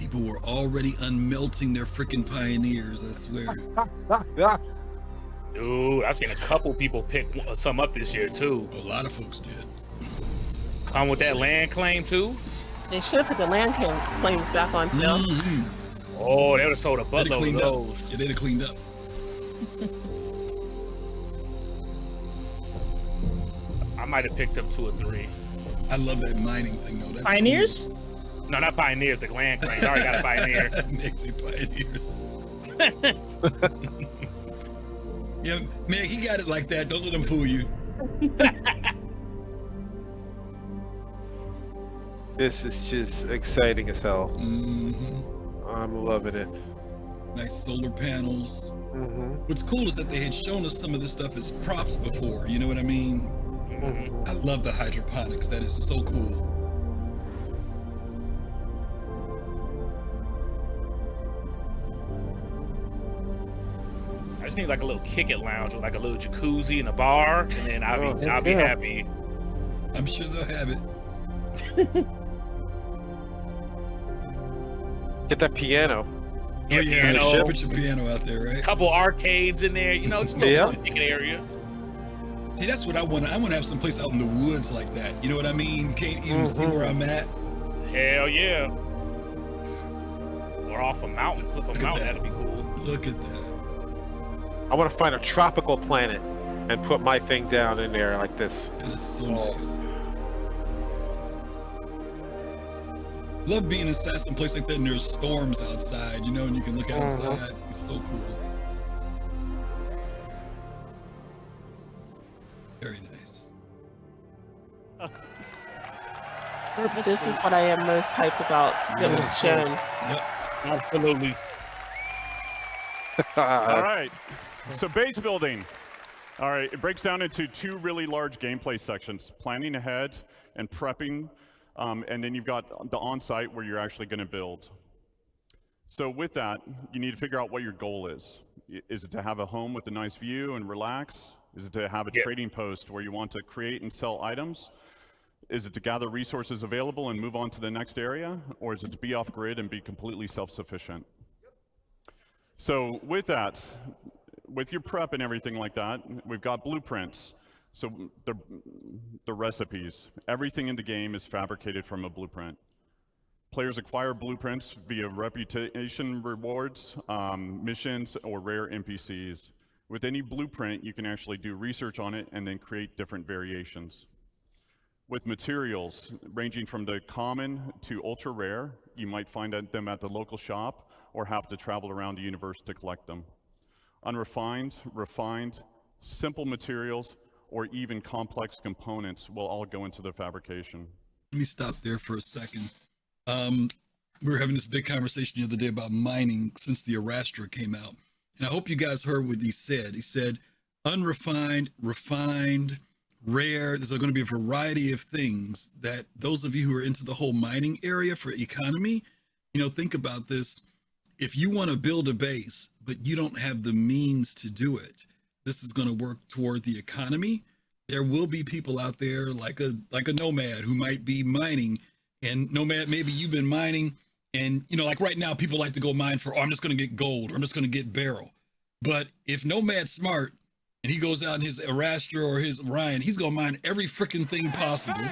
[SPEAKER 4] People were already unmelting their freaking pioneers, I swear.
[SPEAKER 6] Dude, I've seen a couple people pick some up this year too.
[SPEAKER 4] A lot of folks did.
[SPEAKER 6] Come with that land claim too?
[SPEAKER 5] They should have put the land claims back on sale.
[SPEAKER 6] Oh, they would have sold a buttload of those.
[SPEAKER 4] Yeah, they'd have cleaned up.
[SPEAKER 6] I might have picked up 2 or 3.
[SPEAKER 4] I love that mining thing though. That's
[SPEAKER 7] Pioneers?
[SPEAKER 4] Cool.
[SPEAKER 6] No, not Pioneers, the land claims. I already got a Pioneer.
[SPEAKER 4] Makes it Pioneers. Yeah, man, he got it like that. Don't let him fool you.
[SPEAKER 3] This is just exciting as hell. I'm loving it.
[SPEAKER 4] Nice solar panels.
[SPEAKER 3] Mm-hmm.
[SPEAKER 4] What's cool is that they had shown us some of this stuff as props before. You know what I mean?
[SPEAKER 3] Mm-hmm.
[SPEAKER 4] I love the hydroponics. That is so cool.
[SPEAKER 6] I just need like a little kick it lounge with like a little jacuzzi and a bar, and then I'll be happy.
[SPEAKER 4] I'm sure they'll have it.
[SPEAKER 3] Get that piano.
[SPEAKER 6] Yeah,
[SPEAKER 4] piano. Put your piano out there, right?
[SPEAKER 6] Couple arcades in there, you know, just a little ticket area.
[SPEAKER 4] See, that's what I want. I want to have some place out in the woods like that. You know what I mean? Can't even see where I'm at.
[SPEAKER 6] Hell yeah. Or off a mountain, cliff a mountain, that'd be cool.
[SPEAKER 4] Look at that.
[SPEAKER 3] I want to find a tropical planet and put my thing down in there like this.
[SPEAKER 4] That is so nice. Love being inside some place like that and there's storms outside, you know, and you can look outside. It's so cool. Very nice.
[SPEAKER 5] This is what I am most hyped about that was shown.
[SPEAKER 4] Yep.
[SPEAKER 6] Absolutely.
[SPEAKER 8] All right. So base building. All right, it breaks down into 2 really large gameplay sections, planning ahead and prepping, and then you've got the on-site where you're actually going to build. So with that, you need to figure out what your goal is. Is it to have a home with a nice view and relax? Is it to have a trading post where you want to create and sell items? Is it to gather resources available and move on to the next area? Or is it to be off-grid and be completely self-sufficient? So with that, with your prep and everything like that, we've got blueprints. So the recipes, everything in the game is fabricated from a blueprint. Players acquire blueprints via reputation rewards, missions, or rare NPCs. With any blueprint, you can actually do research on it and then create different variations. With materials, ranging from the common to ultra rare, you might find them at the local shop or have to travel around the universe to collect them. Unrefined, refined, simple materials, or even complex components will all go into the fabrication.
[SPEAKER 4] Let me stop there for a second. We were having this big conversation the other day about mining since the Arastra came out. And I hope you guys heard what he said. He said, unrefined, refined, rare. There's going to be a variety of things that those of you who are into the whole mining area for economy, you know, think about this. If you want to build a base, but you don't have the means to do it, this is going to work toward the economy. There will be people out there like a nomad who might be mining, and nomad, maybe you've been mining, and you know, like right now, people like to go mine for, oh, I'm just going to get gold, or I'm just going to get barrel. But if nomad's smart, and he goes out in his Arastra or his Orion, he's going to mine every freaking thing possible,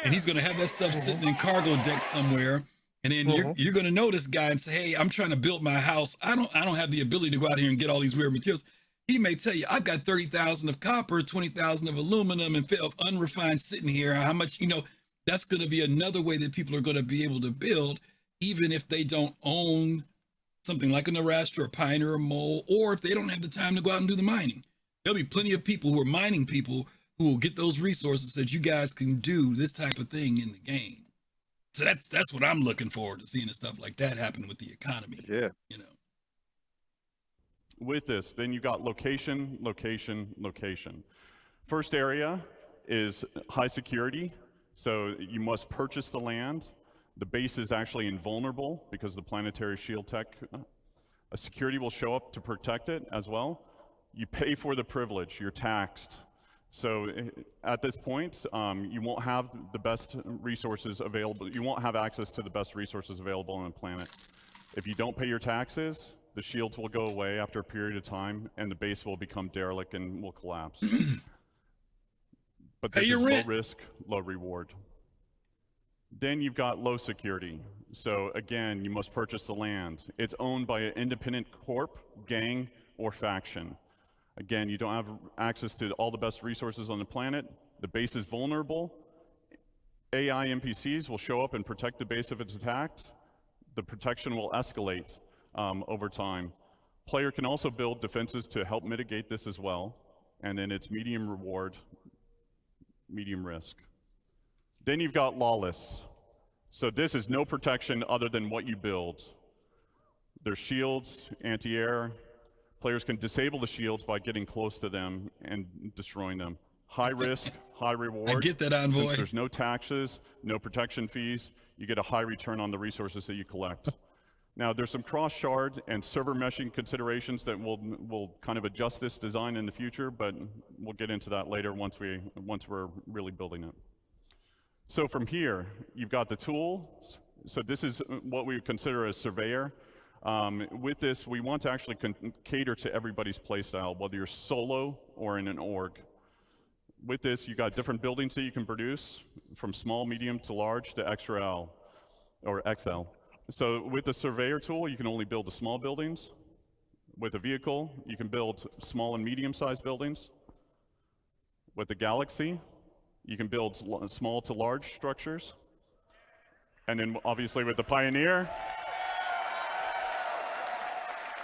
[SPEAKER 4] and he's going to have that stuff sitting in cargo deck somewhere. And then you're going to know this guy and say, hey, I'm trying to build my house. I don't have the ability to go out here and get all these weird materials. He may tell you, I've got 30,000 of copper, 20,000 of aluminum, and of unrefined sitting here. How much, you know, that's going to be another way that people are going to be able to build, even if they don't own something like an Arastra or Pioneer or Mole, or if they don't have the time to go out and do the mining. There'll be plenty of people who are mining people who will get those resources that you guys can do this type of thing in the game. So that's what I'm looking forward to, seeing stuff like that happen with the economy.
[SPEAKER 3] Yeah.
[SPEAKER 4] You know.
[SPEAKER 8] With this, then you've got location, location, location. First area is high security. So you must purchase the land. The base is actually invulnerable because of the planetary shield tech. A security will show up to protect it as well. You pay for the privilege, you're taxed. So at this point, you won't have the best resources available. You won't have access to the best resources available on the planet. If you don't pay your taxes, the shields will go away after a period of time, and the base will become derelict and will collapse. But this is low risk, low reward. Then you've got low security. So again, you must purchase the land. It's owned by an independent corp, gang, or faction. Again, you don't have access to all the best resources on the planet. The base is vulnerable. AI NPCs will show up and protect the base if it's attacked. The protection will escalate over time. Player can also build defenses to help mitigate this as well. And then it's medium reward, medium risk. Then you've got lawless. So this is no protection other than what you build. There's shields, anti-air. Players can disable the shields by getting close to them and destroying them. High risk, high reward.
[SPEAKER 4] I get that, Envoy.
[SPEAKER 8] Since there's no taxes, no protection fees, you get a high return on the resources that you collect. Now, there's some cross-shard and server meshing considerations that will kind of adjust this design in the future, but we'll get into that later once we're really building it. So from here, you've got the tools. So this is what we would consider a surveyor. With this, we want to actually cater to everybody's playstyle, whether you're solo or in an org. With this, you've got different buildings that you can produce, from small, medium to large to XL or XL. So with the surveyor tool, you can only build the small buildings. With a vehicle, you can build small and medium-sized buildings. With the Galaxy, you can build small to large structures. And then obviously with the Pioneer,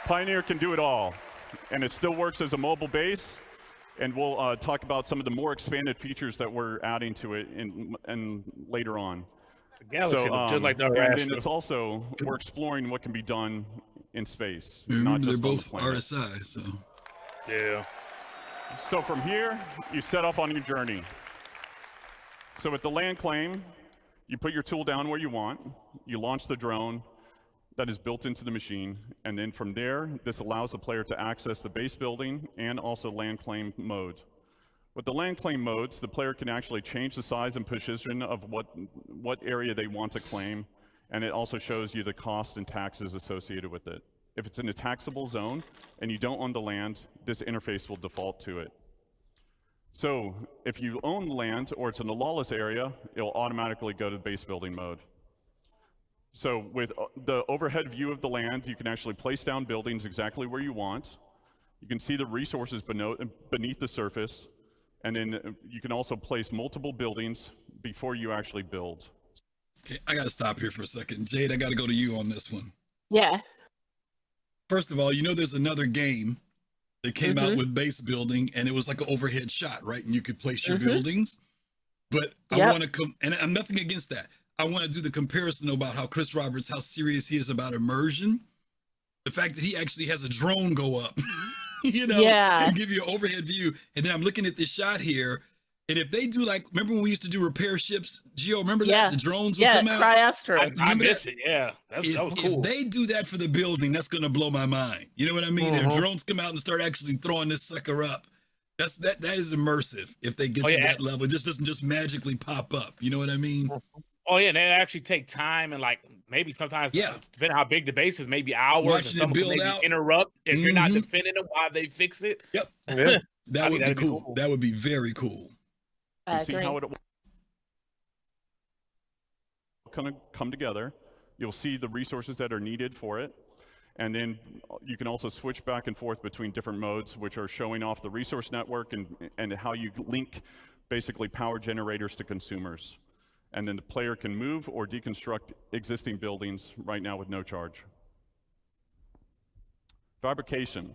[SPEAKER 8] Pioneer can do it all. And it still works as a mobile base. And we'll talk about some of the more expanded features that we're adding to it in later on.
[SPEAKER 6] The Galaxy looks just like the
[SPEAKER 8] and
[SPEAKER 6] rest.
[SPEAKER 8] then it's also, we're exploring what can be done in space.
[SPEAKER 4] Remember,
[SPEAKER 8] not just
[SPEAKER 4] they're
[SPEAKER 8] on the
[SPEAKER 4] both
[SPEAKER 8] planet.
[SPEAKER 4] RSI, so.
[SPEAKER 6] Yeah.
[SPEAKER 8] So from here, you set off on your journey. So with the land claim, you put your tool down where you want, you launch the drone that is built into the machine, and then from there, this allows the player to access the base building and also land claim mode. With the land claim modes, the player can actually change the size and position of what area they want to claim, and it also shows you the cost and taxes associated with it. If it's in a taxable zone and you don't own the land, this interface will default to it. So if you own land or it's in a lawless area, it'll automatically go to base building mode. So with the overhead view of the land, you can actually place down buildings exactly where you want. You can see the resources beneath the surface, and then you can also place multiple buildings before you actually build.
[SPEAKER 4] Okay, I got to stop here for a second. Jade, I got to go to you on this one.
[SPEAKER 5] Yeah.
[SPEAKER 4] First of all, you know there's another game that came out with base building, and it was like an overhead shot, right? And you could place your buildings. But I want to come, and I'm nothing against that. I want to do the comparison about how Chris Roberts, how serious he is about immersion. The fact that he actually has a drone go up, you know, and give you an overhead view. And then I'm looking at this shot here. And if they do, like, remember when we used to do repair ships? Gio, remember that? The drones would come out?
[SPEAKER 5] Cryastro.
[SPEAKER 6] I miss it, yeah. That was cool.
[SPEAKER 4] If they do that for the building, that's going to blow my mind. You know what I mean? If drones come out and start actually throwing this sucker up, that is immersive. If they get to that level, it just doesn't just magically pop up. You know what I mean?
[SPEAKER 6] Oh yeah, they actually take time and like maybe sometimes, depending on how big the base is, maybe hours. And some maybe interrupt if you're not defending them while they fix it.
[SPEAKER 4] Yep. Yeah. That would be cool. That would be very cool.
[SPEAKER 8] You see how it will come together. You'll see the resources that are needed for it. And then you can also switch back and forth between different modes, which are showing off the resource network and how you link basically power generators to consumers. And then the player can move or deconstruct existing buildings right now with no charge. Fabrication.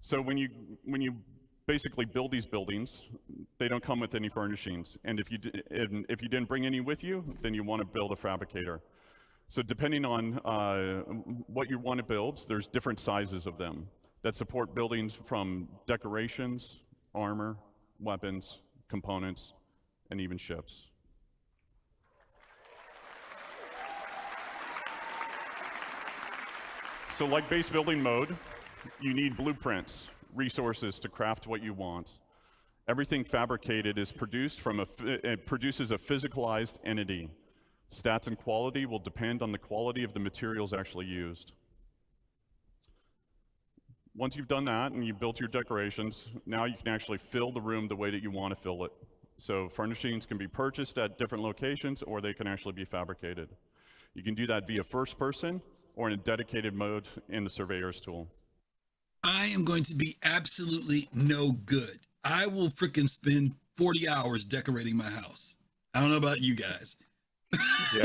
[SPEAKER 8] So when you basically build these buildings, they don't come with any furnishings. And if you didn't bring any with you, then you want to build a fabricator. So depending on what you want to build, there's different sizes of them that support buildings from decorations, armor, weapons, components, and even ships. So like base building mode, you need blueprints, resources to craft what you want.
[SPEAKER 15] Everything fabricated is produced from it produces a physicalized entity. Stats and quality will depend on the quality of the materials actually used. Once you've done that and you've built your decorations, now you can actually fill the room the way that you want to fill it. So furnishings can be purchased at different locations, or they can actually be fabricated. You can do that via first person or in a dedicated mode in the Surveyor's tool.
[SPEAKER 4] I am going to be absolutely no good. I will frickin' spend 40 hours decorating my house. I don't know about you guys.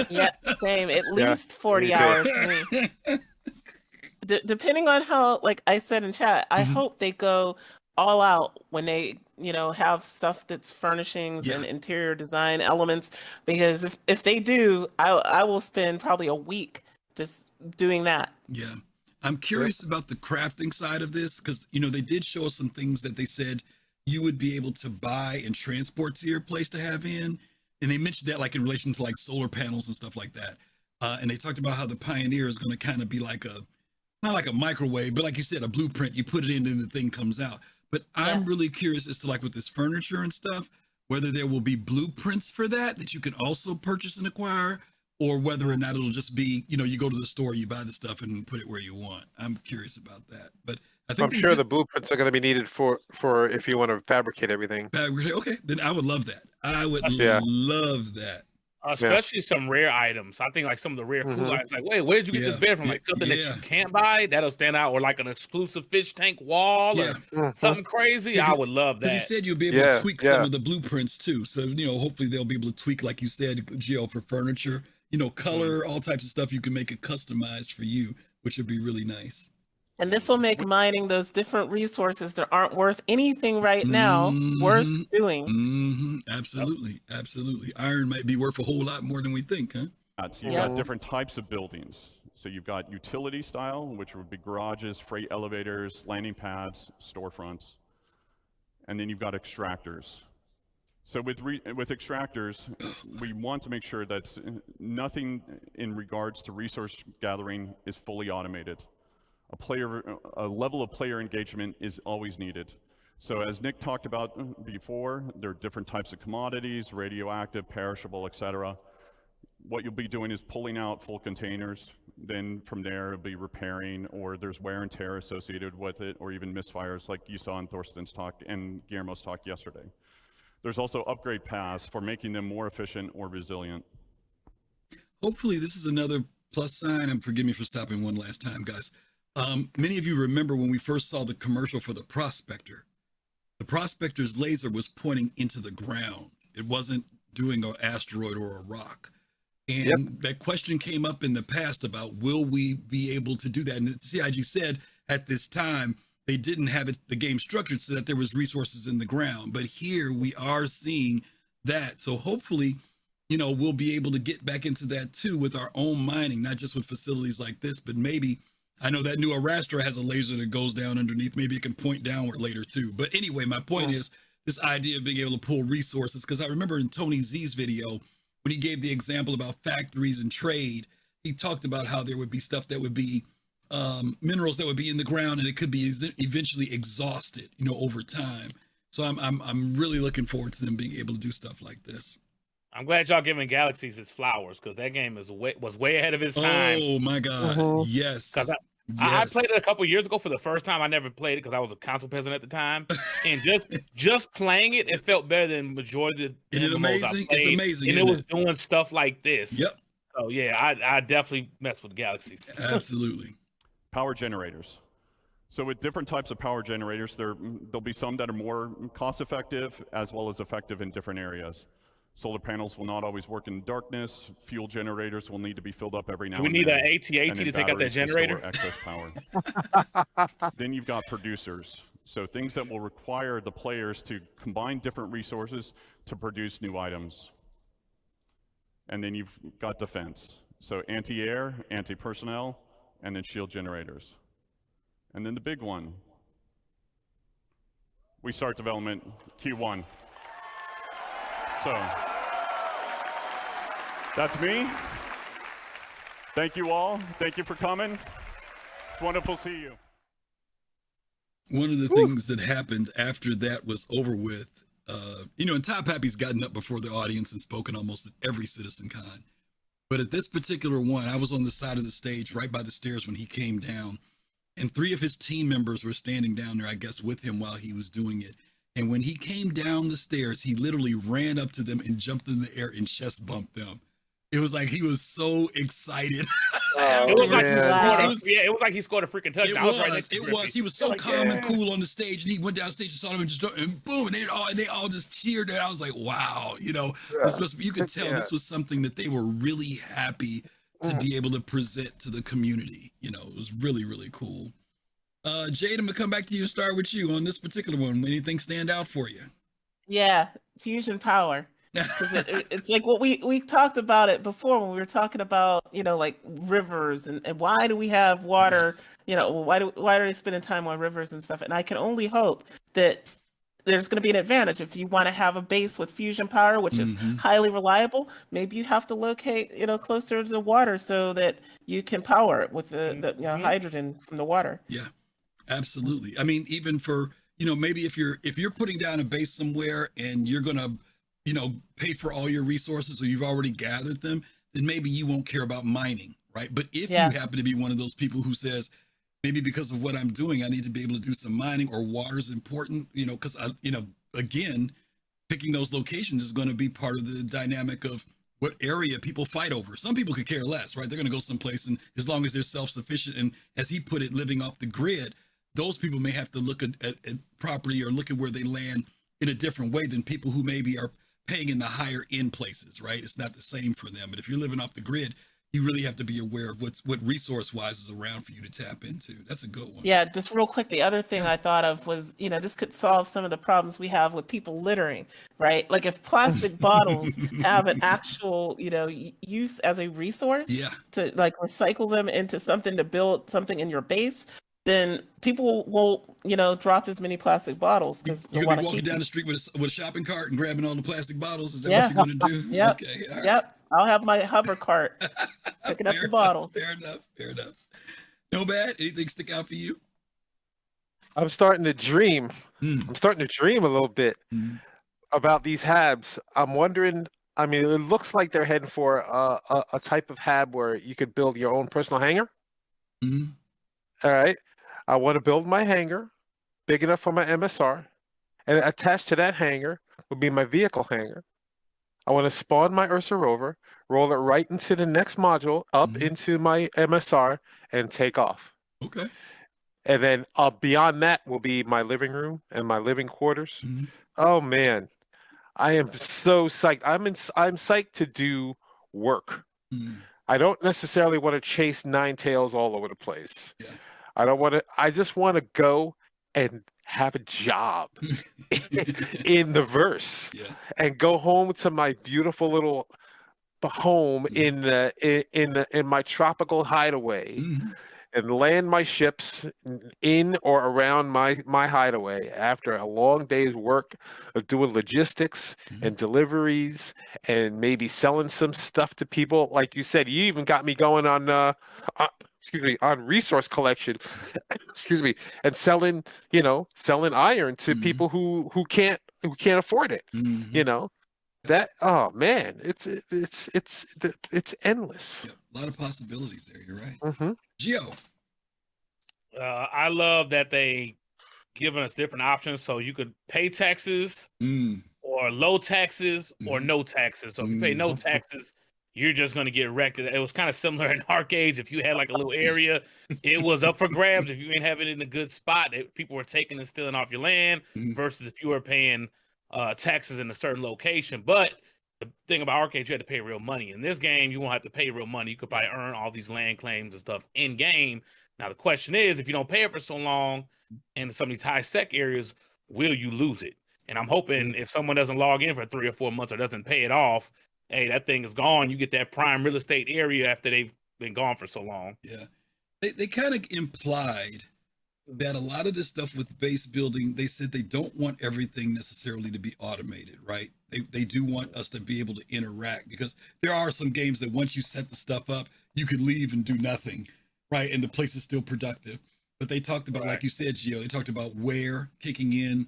[SPEAKER 5] Yeah, same. At least 40 hours for me. Depending on how, like I said in chat, I hope they go all out when they, have stuff that's furnishings and interior design elements. Because if they do, I will spend probably a week just doing that.
[SPEAKER 4] Yeah. I'm curious about the crafting side of this because, they did show us some things that they said you would be able to buy and transport to your place to have in. And they mentioned that like in relation to like solar panels and stuff like that. And they talked about how the Pioneer is going to kind of be like not like a microwave, but like you said, a blueprint. You put it in and the thing comes out. But I'm really curious as to like with this furniture and stuff, whether there will be blueprints for that you can also purchase and acquire, or whether or not it'll just be, you go to the store, you buy the stuff and put it where you want. I'm curious about that. But I think
[SPEAKER 3] I'm sure the blueprints are going to be needed for if you want to fabricate everything.
[SPEAKER 4] Okay, then I would love that. I would love that.
[SPEAKER 6] Especially some rare items. I think like some of the rare cool items. Like, wait, where did you get this bed from? Like something that you can't buy that'll stand out, or like an exclusive fish tank wall, or something crazy. I would love that.
[SPEAKER 4] You said you'll be able to tweak some of the blueprints too. So hopefully they'll be able to tweak, like you said, Gio, for furniture. Color, all types of stuff. You can make it customized for you, which would be really nice.
[SPEAKER 5] And this will make mining those different resources that aren't worth anything right now worth doing.
[SPEAKER 4] Absolutely. Absolutely. Iron might be worth a whole lot more than we think, huh?
[SPEAKER 15] You've got different types of buildings. So you've got utility style, which would be garages, freight elevators, landing pads, storefronts. And then you've got extractors. So with extractors, we want to make sure that nothing in regards to resource gathering is fully automated. A level of player engagement is always needed. So as Nick talked about before, there are different types of commodities, radioactive, perishable, etc. What you'll be doing is pulling out full containers. Then from there, it'll be repairing, or there's wear and tear associated with it, or even misfires like you saw in Thorsten's talk and Guillermo's talk yesterday. There's also upgrade paths for making them more efficient or resilient.
[SPEAKER 4] Hopefully this is another plus sign, and forgive me for stopping one last time, guys. Many of you remember when we first saw the commercial for the Prospector. The Prospector's laser was pointing into the ground. It wasn't doing an asteroid or a rock. And that question came up in the past about, will we be able to do that? And the CIG said at this time, they didn't have the game structured so that there was resources in the ground. But here we are seeing that. So hopefully, we'll be able to get back into that too with our own mining, not just with facilities like this, but maybe, I know that new Arastra has a laser that goes down underneath. Maybe it can point downward later too. But anyway, my point is this idea of being able to pull resources, because I remember in Tony Z's video, when he gave the example about factories and trade, he talked about how there would be stuff that would be minerals that would be in the ground, and it could be eventually exhausted, over time. So I'm really looking forward to them being able to do stuff like this.
[SPEAKER 6] I'm glad y'all giving Galaxies its flowers, because that game was way ahead of its time.
[SPEAKER 4] Oh my God! Yes.
[SPEAKER 6] Because I played it a couple years ago for the first time. I never played it because I was a console peasant at the time, and just playing it, it felt better than majority of the MMOs I played.
[SPEAKER 4] It's amazing,
[SPEAKER 6] and it was doing stuff like this.
[SPEAKER 4] Yep.
[SPEAKER 6] So yeah, I definitely messed with Galaxies.
[SPEAKER 4] Absolutely.
[SPEAKER 15] Power generators. So with different types of power generators, there'll be some that are more cost-effective as well as effective in different areas. Solar panels will not always work in darkness. Fuel generators will need to be filled up every now and then.
[SPEAKER 6] We need an AT-AT to take out that generator.
[SPEAKER 15] Excess power. Then you've got producers. So things that will require the players to combine different resources to produce new items. And then you've got defense. So anti-air, anti-personnel, and then shield generators. And then the big one. We start development Q1. So that's me. Thank you all. Thank you for coming. It's wonderful to see you.
[SPEAKER 4] One of the things that happened after that was over with and Top Happy's gotten up before the audience and spoken almost at every CitizenCon. But at this particular one, I was on the side of the stage right by the stairs when he came down, and 3 of his team members were standing down there, I guess, with him while he was doing it. And when he came down the stairs, he literally ran up to them and jumped in the air and chest bumped them. It was like he was so excited.
[SPEAKER 6] It was like he scored a freaking touchdown.
[SPEAKER 4] It was. He was so calm and cool on the stage, and he went down stage and saw them and boom, and they all just cheered. And I was like, wow, you could tell this was something that they were really happy to be able to present to the community. It was really, really cool. Jade, I'm gonna come back to you and start with you on this particular one. Anything stand out for you?
[SPEAKER 5] Yeah, fusion power. Because it's like what we talked about it before when we were talking about like rivers and why do we have water? Yes. Why are they spending time on rivers and stuff? And I can only hope that there's going to be an advantage if you want to have a base with fusion power, which is highly reliable. Maybe you have to locate closer to the water so that you can power it with the hydrogen from the water.
[SPEAKER 4] Yeah, absolutely. I mean, even for maybe if you're putting down a base somewhere and you're gonna pay for all your resources or you've already gathered them, then maybe you won't care about mining, right? But if you happen to be one of those people who says, maybe because of what I'm doing, I need to be able to do some mining, or water is important, because again, picking those locations is going to be part of the dynamic of what area people fight over. Some people could care less, right? They're going to go someplace, and as long as they're self-sufficient, and as he put it, living off the grid, those people may have to look at property or look at where they land in a different way than people who maybe are paying in the higher end places, right? It's not the same for them. But if you're living off the grid, you really have to be aware of what resource wise is around for you to tap into. That's a good one.
[SPEAKER 5] Yeah, just real quick, the other thing I thought of was, this could solve some of the problems we have with people littering, right? Like if plastic bottles have an actual, use as a resource to like recycle them into something to build something in your base, then people won't, drop as many plastic bottles because
[SPEAKER 4] you're gonna be walking down the street with a shopping cart and grabbing all the plastic bottles. Is that what you're gonna do?
[SPEAKER 5] Yep.
[SPEAKER 4] Okay. All right.
[SPEAKER 5] Yep. I'll have my hover cart picking up the bottles.
[SPEAKER 4] Fair enough. No bad. Anything stick out for you?
[SPEAKER 3] I'm starting to dream. I'm starting to dream a little bit about these HABs. I'm wondering. I mean, it looks like they're heading for a type of HAB where you could build your own personal hangar. All right. I want to build my hangar big enough for my MSR, and attached to that hangar would be my vehicle hangar. I want to spawn my Ursa rover, roll it right into the next module, up into my MSR, and take off.
[SPEAKER 4] Okay.
[SPEAKER 3] And then beyond that will be my living room and my living quarters. Oh man, I am so psyched. I'm psyched to do work. I don't necessarily want to chase nine tails all over the place.
[SPEAKER 4] Yeah.
[SPEAKER 3] I just want to go and have a job in the verse and go home to my beautiful little home in my tropical hideaway and land my ships in or around my hideaway after a long day's work of doing logistics and deliveries and maybe selling some stuff to people. Like you said, you even got me going on on resource collection, and selling iron to people who can't afford it. That, oh man, it's endless.
[SPEAKER 4] Yeah, a lot of possibilities there. You're right. Gio.
[SPEAKER 6] I love that they giving us different options, so you could pay taxes or low taxes or no taxes. So if you pay no taxes, you're just going to get wrecked. It was kind of similar in arcades. If you had like a little area, it was up for grabs. If you didn't have it in a good spot, people were taking and stealing off your land versus if you were paying taxes in a certain location. But the thing about arcades, you had to pay real money. In this game, you won't have to pay real money. You could probably earn all these land claims and stuff in game. Now, the question is, if you don't pay it for so long in some of these high sec areas, will you lose it? And I'm hoping if someone doesn't log in for 3 or 4 months or doesn't pay it off, hey, that thing is gone. You get that prime real estate area after they've been gone for so long.
[SPEAKER 4] Yeah. They kind of implied that a lot of this stuff with base building, they said they don't want everything necessarily to be automated, right? They do want us to be able to interact, because there are some games that once you set the stuff up, you could leave and do nothing, right? And the place is still productive. But they talked about, like you said, Gio, they talked about where kicking in,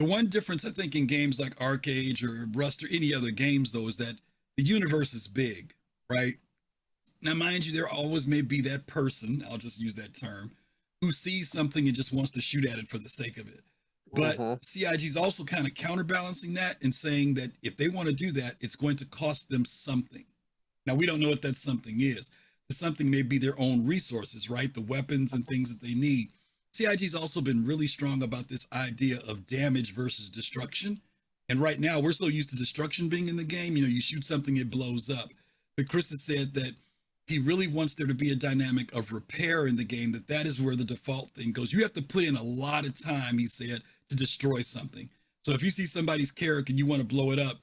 [SPEAKER 4] The one difference I think in games like Arcade or Rust or any other games, though, is that the universe is big, right? Now, mind you, there always may be that person, I'll just use that term, who sees something and just wants to shoot at it for the sake of it. But CIG is also kind of counterbalancing that and saying that if they want to do that, it's going to cost them something. Now, we don't know what that something is. The something may be their own resources, right? The weapons and things that they need. CIG's also been really strong about this idea of damage versus destruction. And right now, we're so used to destruction being in the game. You know, you shoot something, it blows up. But Chris has said that he really wants there to be a dynamic of repair in the game, that is where the default thing goes. You have to put in a lot of time, he said, to destroy something. So if you see somebody's character and you want to blow it up,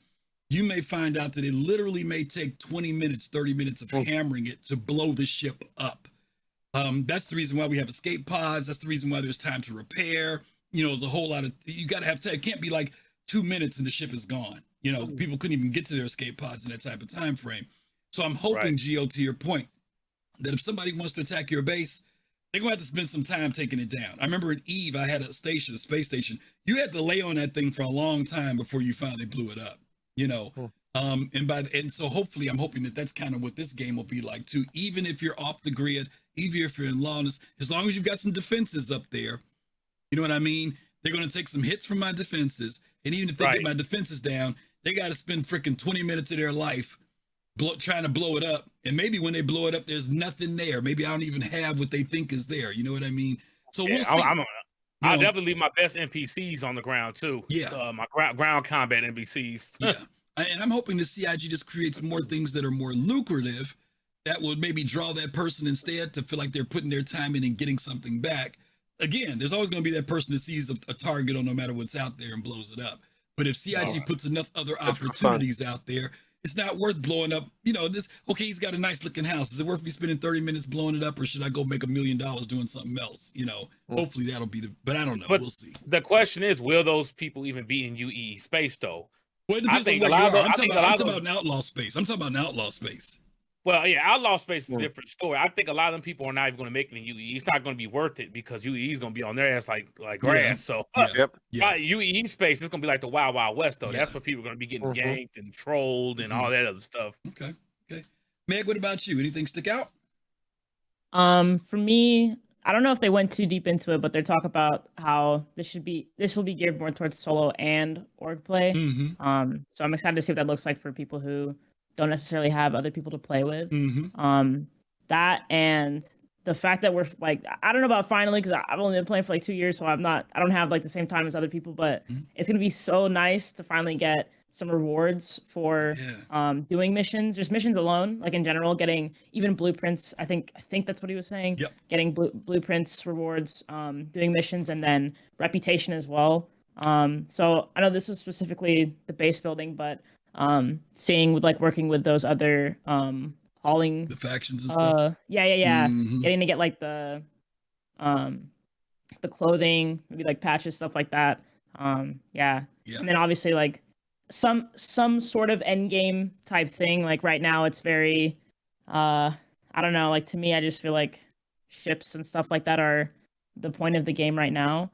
[SPEAKER 4] you may find out that it literally may take 20 minutes, 30 minutes of hammering it to blow the ship up. That's the reason why we have escape pods. That's the reason why there's time to repair. You know, there's a whole lot of, you got to have time. It can't be like 2 minutes and the ship is gone. You know, people couldn't even get to their escape pods in that type of time frame. So I'm hoping, Gio, to your point, that if somebody wants to attack your base, they're going to have to spend some time taking it down. I remember in Eve, I had a space station. You had to lay on that thing for a long time before you finally blew it up, you know? And so hopefully I'm hoping that that's kind of what this game will be like too. Even if you're off the grid, even if you're in lawless, as long as you've got some defenses up there, you know what I mean? They're going to take some hits from my defenses. And even if they get my defenses down, they got to spend freaking 20 minutes of their life trying to blow it up. And maybe when they blow it up, there's nothing there. Maybe I don't even have what they think is there. You know what I mean? So we'll see.
[SPEAKER 6] I'll definitely leave my best NPCs on the ground too.
[SPEAKER 4] Yeah.
[SPEAKER 6] My ground combat NPCs.
[SPEAKER 4] Yeah. And I'm hoping the CIG just creates more things that are more lucrative that would maybe draw that person instead to feel like they're putting their time in and getting something back. Again, there's always going to be that person that sees a target on no matter what's out there and blows it up. But if CIG puts enough other opportunities out there, it's not worth blowing up, you know, this, okay, he's got a nice looking house. Is it worth me spending 30 minutes blowing it up, or should I go make $1 million doing something else? You know, hopefully that'll be but I don't know. We'll see.
[SPEAKER 6] The question is, will those people even be in UE space though?
[SPEAKER 4] Well, it depends on where you are. I'm talking about an outlaw space. I'm talking about an outlaw space.
[SPEAKER 6] Well, yeah, outlaw space is a different story. I think a lot of them people are not even going to make it in UE. It's not going to be worth it because UE is going to be on their ass like grass. So UE space is going to be like the Wild Wild West, though. That's where people are going to be getting ganked and trolled and all that other stuff.
[SPEAKER 4] Okay. Meg, what about you? Anything stick out?
[SPEAKER 7] For me, I don't know if they went too deep into it, but they talk about how this will be geared more towards solo and org play. So I'm excited to see what that looks like for people who don't necessarily have other people to play with. That and the fact that we're like, I don't know about finally, because I've only been playing for like 2 years, so I don't have like the same time as other people, but it's gonna be so nice to finally get some rewards for doing missions, just missions alone, like in general, getting even blueprints. I think that's what he was saying. Getting blueprints, rewards, doing missions, and then reputation as well. So I know this was specifically the base building, but seeing with like working with those other hauling
[SPEAKER 4] the factions and stuff.
[SPEAKER 7] Getting to get like the clothing, maybe like patches, stuff like that. And then obviously like some sort of end game type thing. Like right now it's very I don't know, like to me I just feel like ships and stuff like that are the point of the game right now.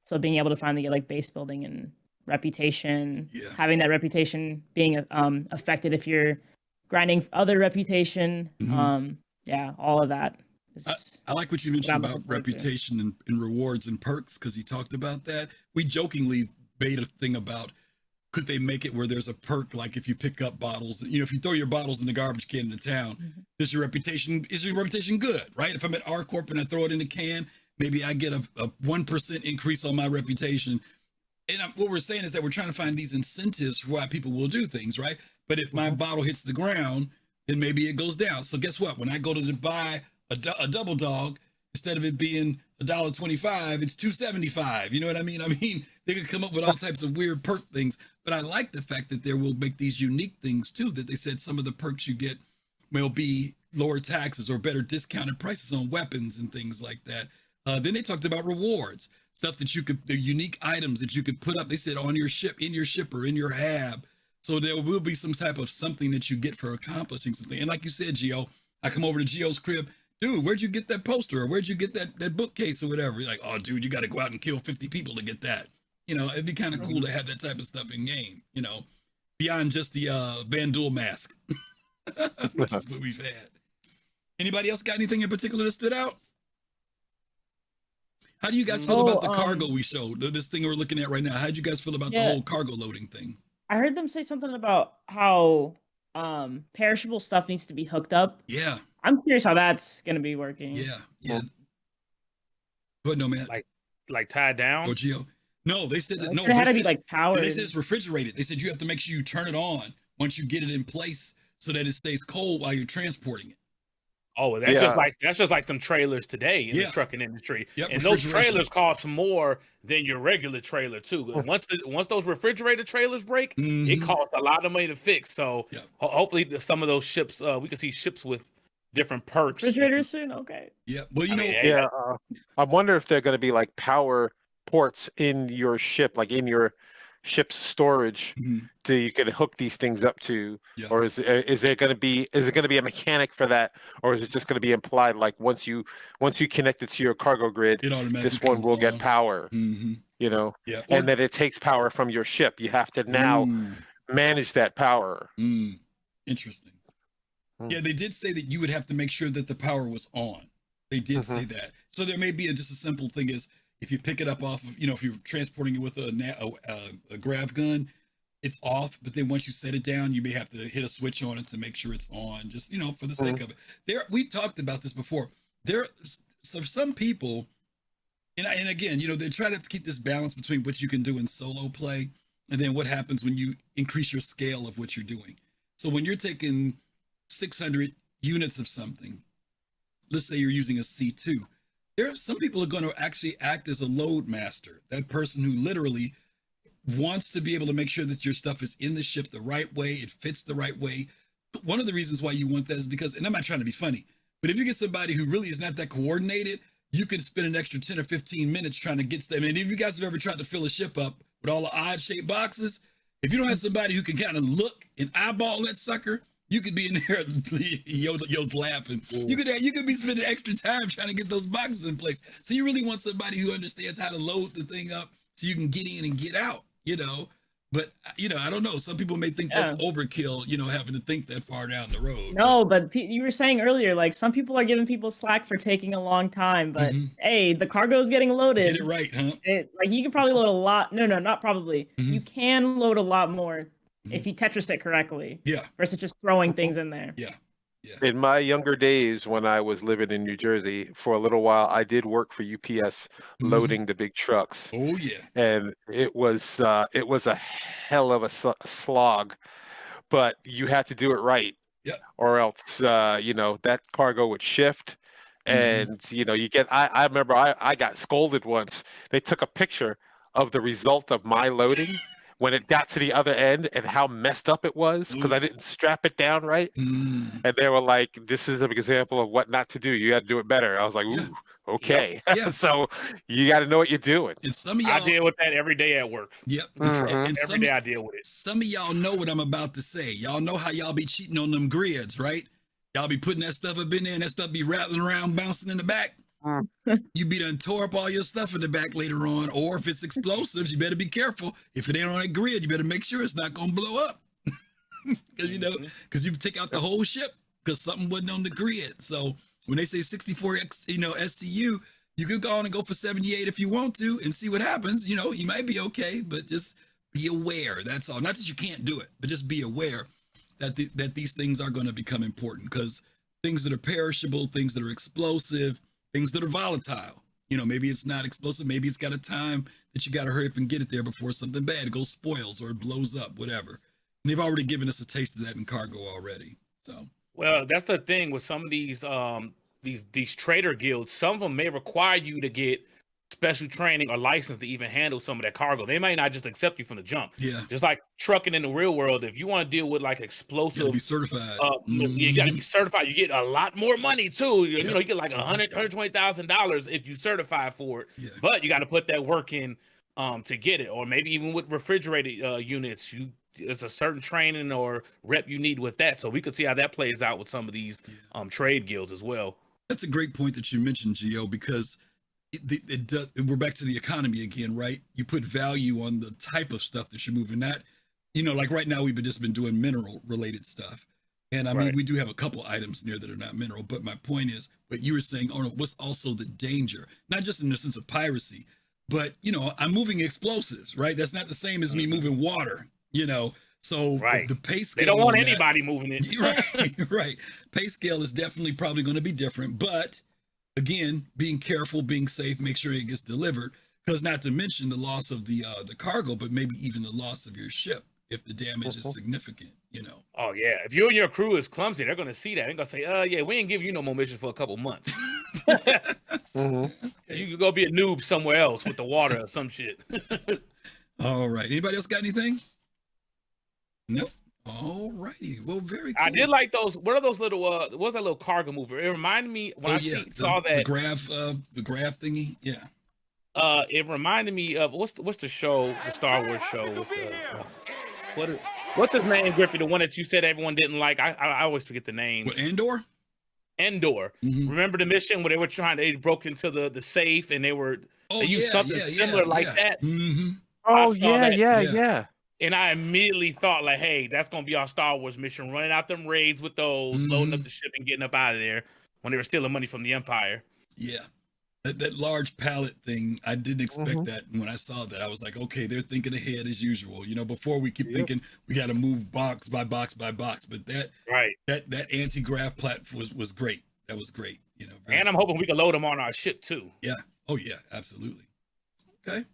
[SPEAKER 7] So being able to finally get like base building and reputation, having that reputation being affected if you're grinding other reputation, all of that.
[SPEAKER 4] I like what you mentioned about reputation and rewards and perks, because he talked about that. We jokingly made a thing about, could they make it where there's a perk, like if you pick up bottles, you know, if you throw your bottles in the garbage can in the town, is your reputation good, right? If I'm at R Corp and I throw it in the can, maybe I get a 1% increase on my reputation. And what we're saying is that we're trying to find these incentives for why people will do things, right? But if my bottle hits the ground, then maybe it goes down. So guess what? When I go to buy a double dog, instead of it being $1.25, it's $2.75. You know what I mean? I mean, they could come up with all types of weird perk things. But I like the fact that they will make these unique things too, that they said some of the perks you get will be lower taxes or better discounted prices on weapons and things like that. Then they talked about rewards. Stuff that the unique items that you could put up, they said on your ship, in your shipper, in your hab. So there will be some type of something that you get for accomplishing something. And like you said, Gio, I come over to Gio's crib, dude, where'd you get that poster? Or where'd you get that bookcase or whatever? You're like, oh, dude, you got to go out and kill 50 people to get that. You know, it'd be kind of cool to have that type of stuff in game. You know, beyond just the Van Duel mask, which is what we've had. Anybody else got anything in particular that stood out? How do you guys feel about the cargo we showed? This thing we're looking at right now. How do you guys feel about the whole cargo loading thing?
[SPEAKER 7] I heard them say something about how perishable stuff needs to be hooked up.
[SPEAKER 4] Yeah.
[SPEAKER 7] I'm curious how that's going to be working.
[SPEAKER 4] Yeah. Go ahead, Nomad.
[SPEAKER 6] Like tied down?
[SPEAKER 4] Or Geo. No, they said that. No,
[SPEAKER 7] it had to be like powered.
[SPEAKER 4] They said it's refrigerated. They said you have to make sure you turn it on once you get it in place so that it stays cold while you're transporting it.
[SPEAKER 6] Oh, that's just like some trailers today in the trucking industry.
[SPEAKER 4] Yep,
[SPEAKER 6] and those trailers cost more than your regular trailer too. Once those refrigerator trailers break, it costs a lot of money to fix. So hopefully some of those ships, we can see ships with different perks.
[SPEAKER 7] Refrigerators soon, okay.
[SPEAKER 4] Yeah, well,
[SPEAKER 3] I wonder if they're going to be like power ports in your ship, like in your ship's storage, so you can hook these things up to, or is it going to be a mechanic for that, or is it just going to be implied like once you connect it to your cargo grid, this one will get power, you know, and then it takes power from your ship. You have to now manage that power.
[SPEAKER 4] Interesting. Yeah, they did say that you would have to make sure that the power was on. They did say that. So there may be just a simple thing is, if you pick it up off of, if you're transporting it with a grav gun, it's off. But then once you set it down, you may have to hit a switch on it to make sure it's on, just, for the sake of it. We talked about this before. So some people, and again, they try to keep this balance between what you can do in solo play and then what happens when you increase your scale of what you're doing. So when you're taking 600 units of something, let's say you're using a C2, there are some people are going to actually act as a load master, that person who literally wants to be able to make sure that your stuff is in the ship the right way, it fits the right way. One of the reasons why you want that is because, and I'm not trying to be funny, but if you get somebody who really is not that coordinated, you could spend an extra 10 or 15 minutes trying to get them. And if you guys have ever tried to fill a ship up with all the odd shaped boxes, if you don't have somebody who can kind of look and eyeball that sucker, you could be in there, yo's laughing. You could be spending extra time trying to get those boxes in place. So you really want somebody who understands how to load the thing up so you can get in and get out, But, I don't know. Some people may think that's overkill, having to think that far down the road.
[SPEAKER 7] No, but you were saying earlier, like, some people are giving people slack for taking a long time. But, hey, the cargo is getting loaded.
[SPEAKER 4] Get it right, huh?
[SPEAKER 7] You can probably load a lot. No, not probably. You can load a lot more if you Tetris it correctly.
[SPEAKER 4] Yeah.
[SPEAKER 7] Versus just throwing things in there.
[SPEAKER 4] Yeah.
[SPEAKER 3] In my younger days, when I was living in New Jersey, for a little while, I did work for UPS loading the big trucks.
[SPEAKER 4] Oh yeah,
[SPEAKER 3] and it was a hell of a slog, but you had to do it right, or else that cargo would shift, and you get. I remember I got scolded once. They took a picture of the result of my loading when it got to the other end and how messed up it was because I didn't strap it down right. And they were like, this is an example of what not to do. You got to do it better. I was like, ooh, okay. So you got to know what you're doing.
[SPEAKER 4] And some of y'all,
[SPEAKER 6] I deal with that every day at work.
[SPEAKER 4] Yep.
[SPEAKER 6] And every day I deal with it.
[SPEAKER 4] Some of y'all know what I'm about to say. Y'all know how y'all be cheating on them grids, right? Y'all be putting that stuff up in there and that stuff be rattling around, bouncing in the back. You be done tore up all your stuff in the back later on, or if it's explosives, you better be careful. If it ain't on a grid, you better make sure it's not gonna blow up, because you take out the whole ship because something wasn't on the grid. So when they say 64 SCU, you could go on and go for 78 if you want to and see what happens. You might be okay, but just be aware. That's all. Not that you can't do it, but just be aware that these things are going to become important, because things that are perishable, things that are explosive, things that are volatile, maybe it's not explosive, maybe it's got a time that you got to hurry up and get it there before something bad goes spoils or it blows up, whatever. And they've already given us a taste of that in cargo already. So,
[SPEAKER 6] well, that's the thing with some of these trader guilds. Some of them may require you to get special training or license to even handle some of that cargo. They may not just accept you from the jump.
[SPEAKER 4] Yeah.
[SPEAKER 6] Just like trucking in the real world, if you want to deal with like explosive,
[SPEAKER 4] you gotta be certified.
[SPEAKER 6] You got to be certified. You get a lot more money too. You get like $120,000 if you certify for it.
[SPEAKER 4] Yeah.
[SPEAKER 6] But you got to put that work in to get it. Or maybe even with refrigerated units, it's a certain training or rep you need with that. So we could see how that plays out with some of these trade guilds as well.
[SPEAKER 4] That's a great point that you mentioned, Gio, because it does. We're back to the economy again, right? You put value on the type of stuff that you're moving, not, like right now we've just been doing mineral related stuff. And I mean, we do have a couple items in there that are not mineral, but my point is, what you were saying, what's also the danger, not just in the sense of piracy, but, I'm moving explosives, right? That's not the same as me moving water, So the pay scale.
[SPEAKER 6] They don't want anybody moving it.
[SPEAKER 4] Right. Pay scale is definitely probably going to be different, but again, being careful, being safe, make sure it gets delivered, because not to mention the loss of the cargo, but maybe even the loss of your ship if the damage is significant,
[SPEAKER 6] Oh yeah, if you and your crew is clumsy, they're gonna see that. They're gonna say, yeah, we ain't giving you no more missions for a couple months. You could go be a noob somewhere else with the water or some shit.
[SPEAKER 4] All right. Anybody else got anything? Nope. All righty. Well, very cool.
[SPEAKER 6] I did like those. What are those little? What was that little cargo mover? It reminded me when saw that
[SPEAKER 4] the grav thingy. Yeah.
[SPEAKER 6] It reminded me of what's the show, the Star Wars show with what's his name, Griffey? The one that you said everyone didn't like. I always forget the name.
[SPEAKER 4] What, Andor?
[SPEAKER 6] Endor. Mm-hmm. Remember the mission where they broke into the safe and they used something similar like that.
[SPEAKER 4] Mm-hmm.
[SPEAKER 3] Oh yeah.
[SPEAKER 6] And I immediately thought, like, hey, that's gonna be our Star Wars mission, running out them raids with those, loading up the ship and getting up out of there when they were stealing money from the Empire.
[SPEAKER 4] Yeah. That large pallet thing, I didn't expect that. And when I saw that, I was like, okay, they're thinking ahead as usual. Before we keep thinking we got to move box by box by box, but that anti-grav platform was great. That was great.
[SPEAKER 6] And I'm hoping we can load them on our ship too.
[SPEAKER 4] Yeah. Oh yeah, absolutely. Okay.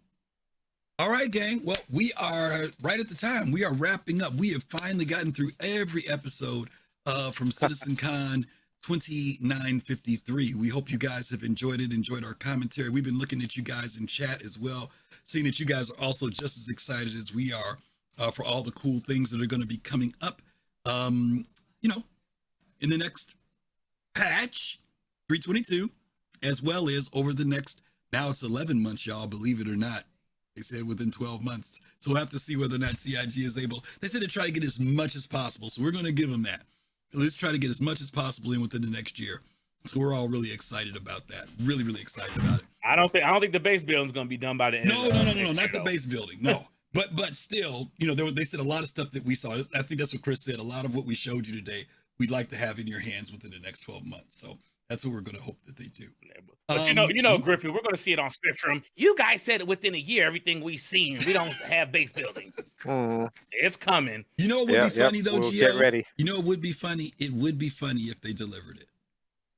[SPEAKER 4] All right, gang. Well, we are right at the time. We are wrapping up. We have finally gotten through every episode from CitizenCon 2953. We hope you guys have enjoyed it, enjoyed our commentary. We've been looking at you guys in chat as well, seeing that you guys are also just as excited as we are for all the cool things that are going to be coming up, in the next patch, 322, as well as over the next, now it's 11 months, y'all, believe it or not. They said within 12 months. So we'll have to see whether or not CIG is able. They said to try to get as much as possible. So we're going to give them that. Let's try to get as much as possible in within the next year. So we're all really excited about that. Really, really excited about it.
[SPEAKER 6] I don't think the base building is going to be done by the end.
[SPEAKER 4] No, not the base building. No. But still, they said a lot of stuff that we saw. I think that's what Chris said. A lot of what we showed you today, we'd like to have in your hands within the next 12 months. So that's what we're going to hope that they do.
[SPEAKER 6] But Griffey, we're going to see it on Spectrum. You guys said it within a year. Everything we've seen, we don't have base building. It's coming.
[SPEAKER 4] You know what would be funny though,
[SPEAKER 3] we'll
[SPEAKER 4] Gio?
[SPEAKER 3] Get ready.
[SPEAKER 4] You know what would be funny? It would be funny if they delivered it.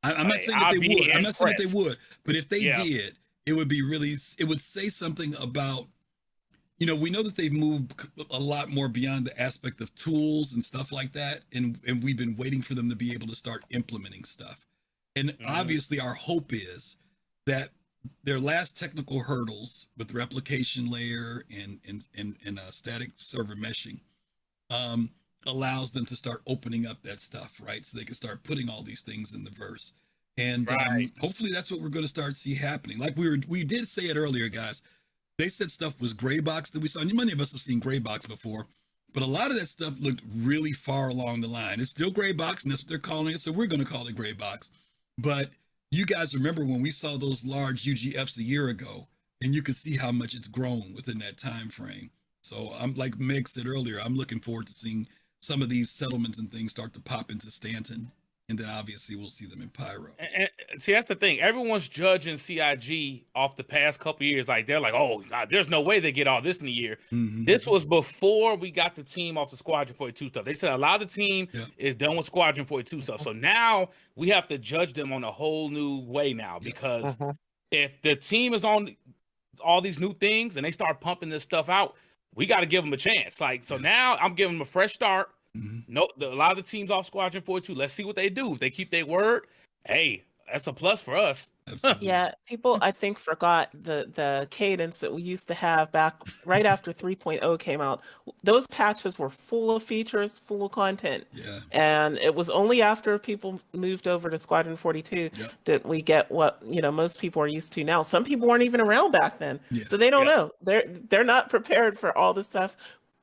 [SPEAKER 4] I'm not saying that they would. I'm not saying that they would. But if they did, it would be really. It would say something about. We know that they've moved a lot more beyond the aspect of tools and stuff like that, and we've been waiting for them to be able to start implementing stuff. And obviously, our hope is that their last technical hurdles with replication layer and static server meshing allows them to start opening up that stuff, right? So they can start putting all these things in the verse. And hopefully that's what we're going to start see happening. Like we did say it earlier, guys. They said stuff was gray box that we saw. And many of us have seen gray box before, but a lot of that stuff looked really far along the line. It's still gray box, and that's what they're calling it. So we're going to call it gray box. But you guys remember when we saw those large UGFs a year ago, and you could see how much it's grown within that time frame. So I'm like Meg said earlier, I'm looking forward to seeing some of these settlements and things start to pop into Stanton. And then obviously we'll see them in Pyro.
[SPEAKER 6] And see, that's the thing. Everyone's judging CIG off the past couple of years. Like they're like, oh, God, there's no way they get all this in a year. This was before we got the team off the Squadron 42 stuff. They said a lot of the team is done with Squadron 42 stuff. So now we have to judge them on a whole new way now, because if the team is on all these new things and they start pumping this stuff out, we got to give them a chance. Like, so now I'm giving them a fresh start. No, a lot of the teams off Squadron 42. Let's see what they do. If they keep their word, hey, that's a plus for us.
[SPEAKER 5] Yeah, people I think forgot the cadence that we used to have back right after 3.0 came out. Those patches were full of features, full of content.
[SPEAKER 4] Yeah.
[SPEAKER 5] And it was only after people moved over to Squadron 42 that we get what most people are used to now. Some people weren't even around back then, so they don't know. They're not prepared for all the stuff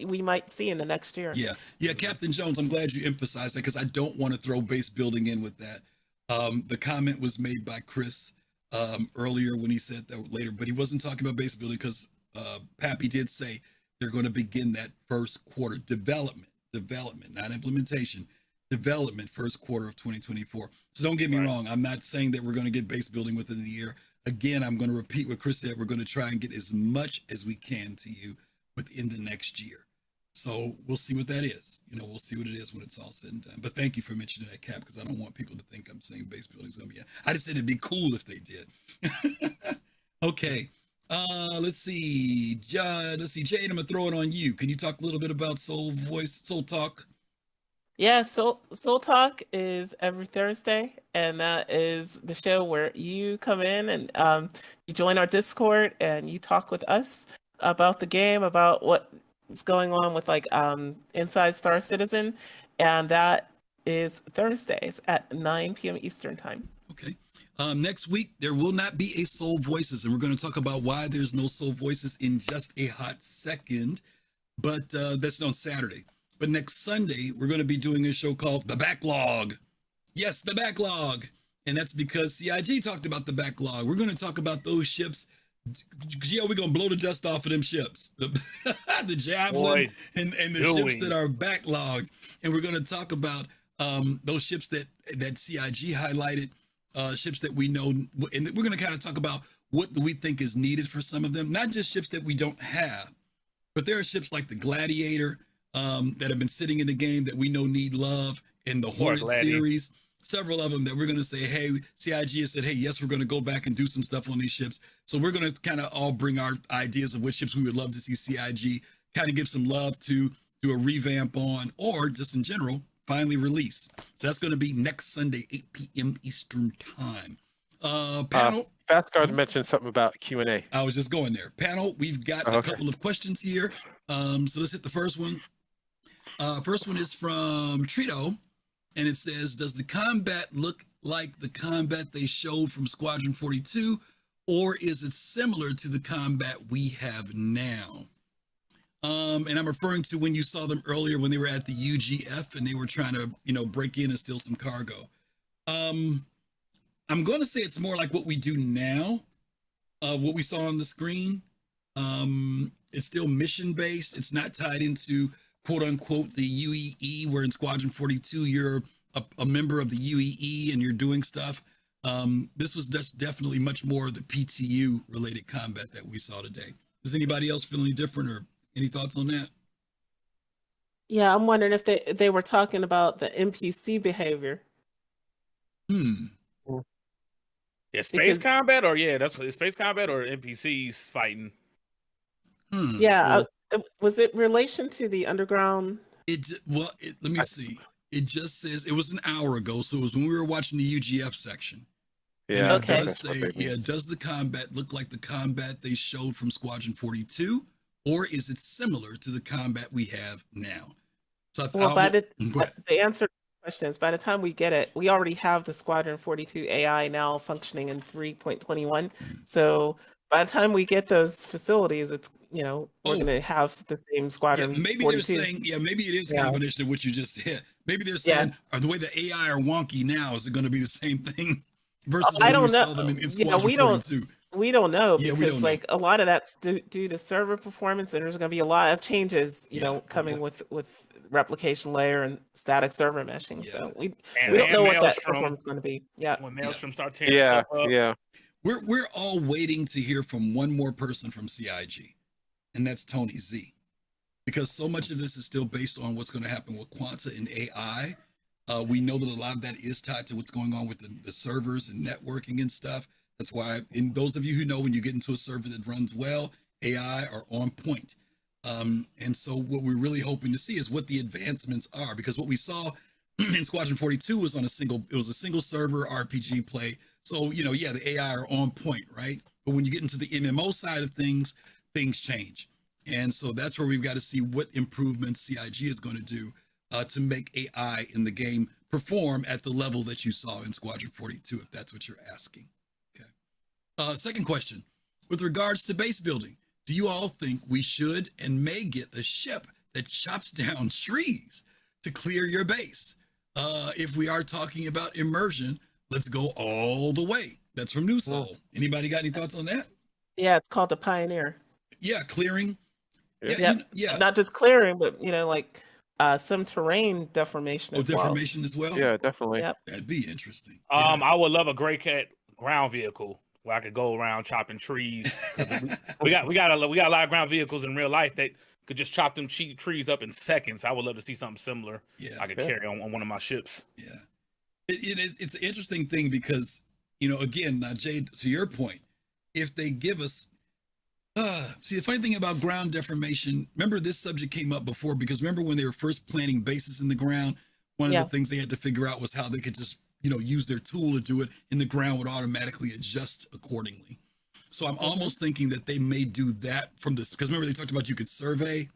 [SPEAKER 5] we might see in the next year.
[SPEAKER 4] Yeah, Captain Jones, I'm glad you emphasized that, because I don't want to throw base building in with that. The comment was made by Chris earlier when he said that later, but he wasn't talking about base building because Pappy did say they're going to begin that first quarter development, not implementation, development first quarter of 2024. So don't get me wrong. I'm not saying that we're going to get base building within the year. Again, I'm going to repeat what Chris said. We're going to try and get as much as we can to you within the next year. So we'll see what that is. We'll see what it is when it's all said and done. But thank you for mentioning that, Cap, because I don't want people to think I'm saying base building is going to be. I just said it'd be cool if they did. Okay. Let's see. Jade, I'm going to throw it on you. Can you talk a little bit about Soul Talk?
[SPEAKER 5] Yeah, Soul Talk is every Thursday, and that is the show where you come in and you join our Discord and you talk with us about the game, about what's going on with Inside Star Citizen, and that is Thursdays at 9 p.m. Eastern Time.
[SPEAKER 4] Okay. Next week, there will not be a Soul Voices, and we're going to talk about why there's no Soul Voices in just a hot second, but that's on Saturday. But next Sunday, we're going to be doing a show called The Backlog. Yes, The Backlog. And that's because CIG talked about the backlog. We're going to talk about those ships. Yeah, we're going to blow the dust off of them ships. The Javelin and the ships that are backlogged. And we're going to talk about those ships that CIG highlighted, ships that we know. And we're going to kind of talk about what we think is needed for some of them. Not just ships that we don't have, but there are ships like the Gladiator, that have been sitting in the game that we know need love, in the Hornet series, several of them that we're going to say, hey, CIG has said, hey, yes, we're going to go back and do some stuff on these ships. So we're going to kind of all bring our ideas of which ships we would love to see CIG kind of give some love to, do a revamp on, or just in general, finally release. So that's going to be next Sunday, 8 p.m. Eastern Time. Panel.
[SPEAKER 3] Fastguard mentioned something about Q&A.
[SPEAKER 4] I was just going there. Panel, we've got a couple of questions here. So let's hit the first one. First one is from Trito, and it says, does the combat look like the combat they showed from Squadron 42, or is it similar to the combat we have now? And I'm referring to when you saw them earlier when they were at the UGF and they were trying to, break in and steal some cargo. I'm going to say it's more like what we do now, what we saw on the screen. It's still mission-based. It's not tied into, quote-unquote, the UEE, where in Squadron 42, you're a member of the UEE and you're doing stuff. This was just definitely much more the PTU-related combat that we saw today. Does anybody else feel any different, or any thoughts on that?
[SPEAKER 5] Yeah, I'm wondering if they were talking about the NPC behavior.
[SPEAKER 6] Yeah, space combat, or that's space combat or NPCs fighting.
[SPEAKER 5] Yeah, was it relation to the underground?
[SPEAKER 4] Let me see. It just says it was an hour ago, so it was when we were watching the UGF section.
[SPEAKER 3] Yeah.
[SPEAKER 4] And it does say, does the combat look like the combat they showed from Squadron 42, or is it similar to the combat we have now? So
[SPEAKER 5] the answer to the question is, by the time we get it, we already have the Squadron 42 AI now functioning in 3.21. So by the time we get those facilities, it's we're going to have the same Squadron.
[SPEAKER 4] Yeah, maybe
[SPEAKER 5] 42.
[SPEAKER 4] they're saying, maybe it is a combination of what you just hit. Maybe they're saying, the way the AI are wonky now, is it going to be the same thing versus
[SPEAKER 5] I
[SPEAKER 4] when
[SPEAKER 5] don't
[SPEAKER 4] we
[SPEAKER 5] know.
[SPEAKER 4] saw them in Squadron 42?
[SPEAKER 5] We don't know,
[SPEAKER 4] Yeah,
[SPEAKER 5] because a lot of that's due to server performance, and there's going to be a lot of changes, coming with replication layer and static server meshing. So we don't know what that performance is going to be. Yeah.
[SPEAKER 6] When Maelstrom starts tearing stuff up.
[SPEAKER 4] We're all waiting to hear from one more person from CIG, and that's Tony Z, because so much of this is still based on what's going to happen with Quanta and AI. We know that a lot of that is tied to what's going on with the servers and networking and stuff. That's why, and those of you who know, when you get into a server that runs well, AI are on point. And so what we're really hoping to see is what the advancements are, because what we saw in Squadron 42 was a single server RPG play. So, the AI are on point, right? But when you get into the MMO side of things, things change. And so that's where we've got to see what improvements CIG is going to do to make AI in the game perform at the level that you saw in Squadron 42, if that's what you're asking. Okay. Second question, with regards to base building, do you all think we should and may get a ship that chops down trees to clear your base? If we are talking about immersion, let's go all the way. That's from New Soul. Anybody got any thoughts on that?
[SPEAKER 5] Yeah, it's called the Pioneer.
[SPEAKER 4] Yeah, clearing.
[SPEAKER 5] Yeah, yeah. Not just clearing, but like some terrain deformation as well.
[SPEAKER 4] Deformation as well?
[SPEAKER 3] Yeah, definitely.
[SPEAKER 5] Yep.
[SPEAKER 4] That'd be interesting.
[SPEAKER 6] I would love a Gray Cat ground vehicle where I could go around chopping trees. we got a lot of ground vehicles in real life that could just chop them trees up in seconds. I would love to see something similar.
[SPEAKER 4] Yeah,
[SPEAKER 6] I could carry on one of my ships.
[SPEAKER 4] Yeah, it's an interesting thing because again, now Jade, to your point, if they give us, see the funny thing about ground deformation. Remember this subject came up before because remember when they were first planting bases in the ground, one of the things they had to figure out was how they could just use their tool to do it, and the ground would automatically adjust accordingly. So I'm almost thinking that they may do that from this, because remember they talked about you could survey.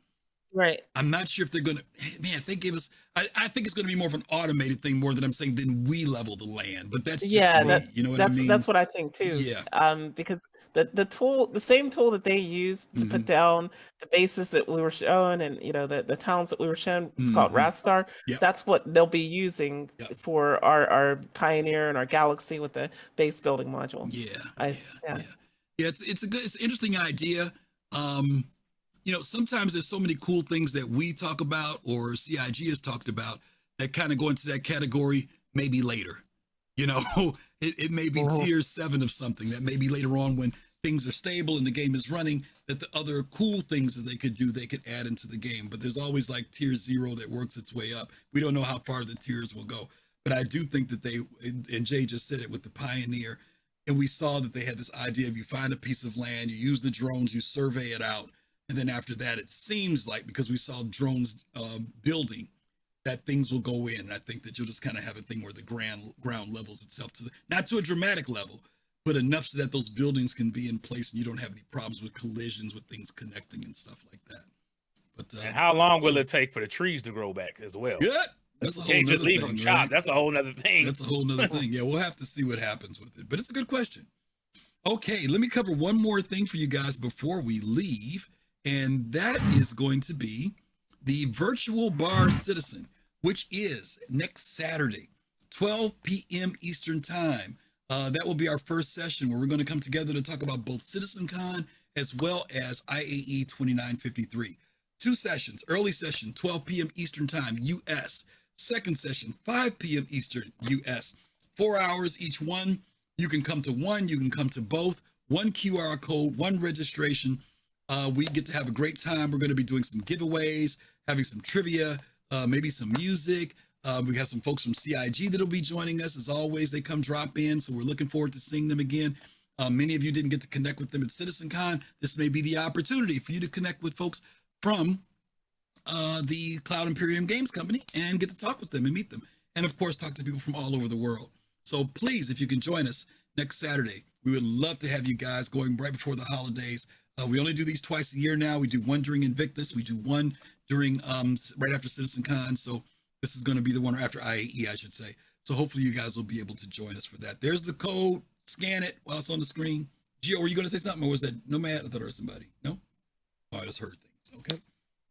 [SPEAKER 5] Right.
[SPEAKER 4] I'm not sure if they're going to, if they give us, I think it's going to be more of an automated thing more than I'm saying then we level the land, but that's just me, you know what I mean?
[SPEAKER 5] That's what I think too.
[SPEAKER 4] Yeah.
[SPEAKER 5] Because the same tool that they used to put down the bases that we were showing and, the towns that we were showing, it's called Rastar. Yep. That's what they'll be using for our Pioneer and our Galaxy with the base building module.
[SPEAKER 4] Yeah. It's an interesting idea. Sometimes there's so many cool things that we talk about or CIG has talked about that kind of go into that category maybe later. It may be tier 7 of something that maybe later on when things are stable and the game is running, that the other cool things that they could do, they could add into the game. But there's always like tier 0 that works its way up. We don't know how far the tiers will go. But I do think that and Jay just said it with the Pioneer, and we saw that they had this idea of you find a piece of land, you use the drones, you survey it out. And then after that, it seems like, because we saw drones building, that things will go in. And I think that you'll just kind of have a thing where the ground levels itself not to a dramatic level, but enough so that those buildings can be in place and you don't have any problems with collisions with things connecting and stuff like that. But
[SPEAKER 6] and how long will it take for the trees to grow back as well?
[SPEAKER 4] Yeah, that's a whole
[SPEAKER 6] can't just leave
[SPEAKER 4] thing,
[SPEAKER 6] them chopped.
[SPEAKER 4] Right?
[SPEAKER 6] That's a whole nother thing.
[SPEAKER 4] That's a whole nother thing. Yeah, we'll have to see what happens with it. But it's a good question. Okay, let me cover one more thing for you guys before we leave. And that is going to be the Virtual Bar Citizen, which is next Saturday, 12 p.m. Eastern Time. That will be our first session where we're going to come together to talk about both CitizenCon as well as IAE 2953. 2 sessions, early session, 12 p.m. Eastern Time, U.S. Second session, 5 p.m. Eastern, U.S. 4 hours each one. You can come to one, you can come to both. 1 QR code, 1 registration. We get to have a great time. We're going to be doing some giveaways, having some trivia, maybe some music. We have some folks from CIG that'll be joining us. As always, they come drop in, so we're looking forward to seeing them again. Many of you didn't get to connect with them at CitizenCon. This may be the opportunity for you to connect with folks from the Cloud Imperium Games company and get to talk with them and meet them. And of course, talk to people from all over the world. So please, if you can join us next Saturday, we would love to have you guys going right before the holidays. We only do these twice a year now. We do one during Invictus. We do one during right after CitizenCon. So this is going to be the one after IAE, I should say. So hopefully you guys will be able to join us for that. There's the code. Scan it while it's on the screen. Gio, were you going to say something, or was that Nomad? I thought it was somebody. No? Oh, I just heard things. Okay.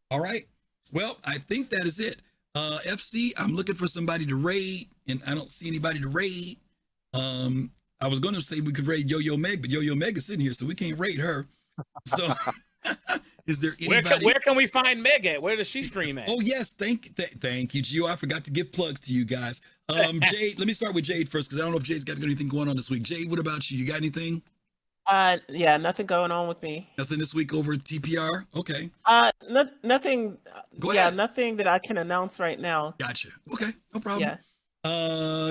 [SPEAKER 4] All right. Well, I think that is it. FC, I'm looking for somebody to raid, and I don't see anybody to raid. I was going to say we could raid yoyoMeg, but yoyoMeg is sitting here, so we can't raid her. So, is there anybody?
[SPEAKER 6] Where can we find Meg at? Where does she stream at?
[SPEAKER 4] Oh yes, thank you, Gio. I forgot to give plugs to you guys. Jade, let me start with Jade first because I don't know if Jade's got anything going on this week. Jade, what about you? You got anything?
[SPEAKER 5] Yeah, nothing going on with me.
[SPEAKER 4] Nothing this week over at TPR. Okay.
[SPEAKER 5] Nothing.
[SPEAKER 4] Go ahead.
[SPEAKER 5] Nothing that I can announce right now.
[SPEAKER 4] Gotcha. Okay, no problem.
[SPEAKER 5] Yeah.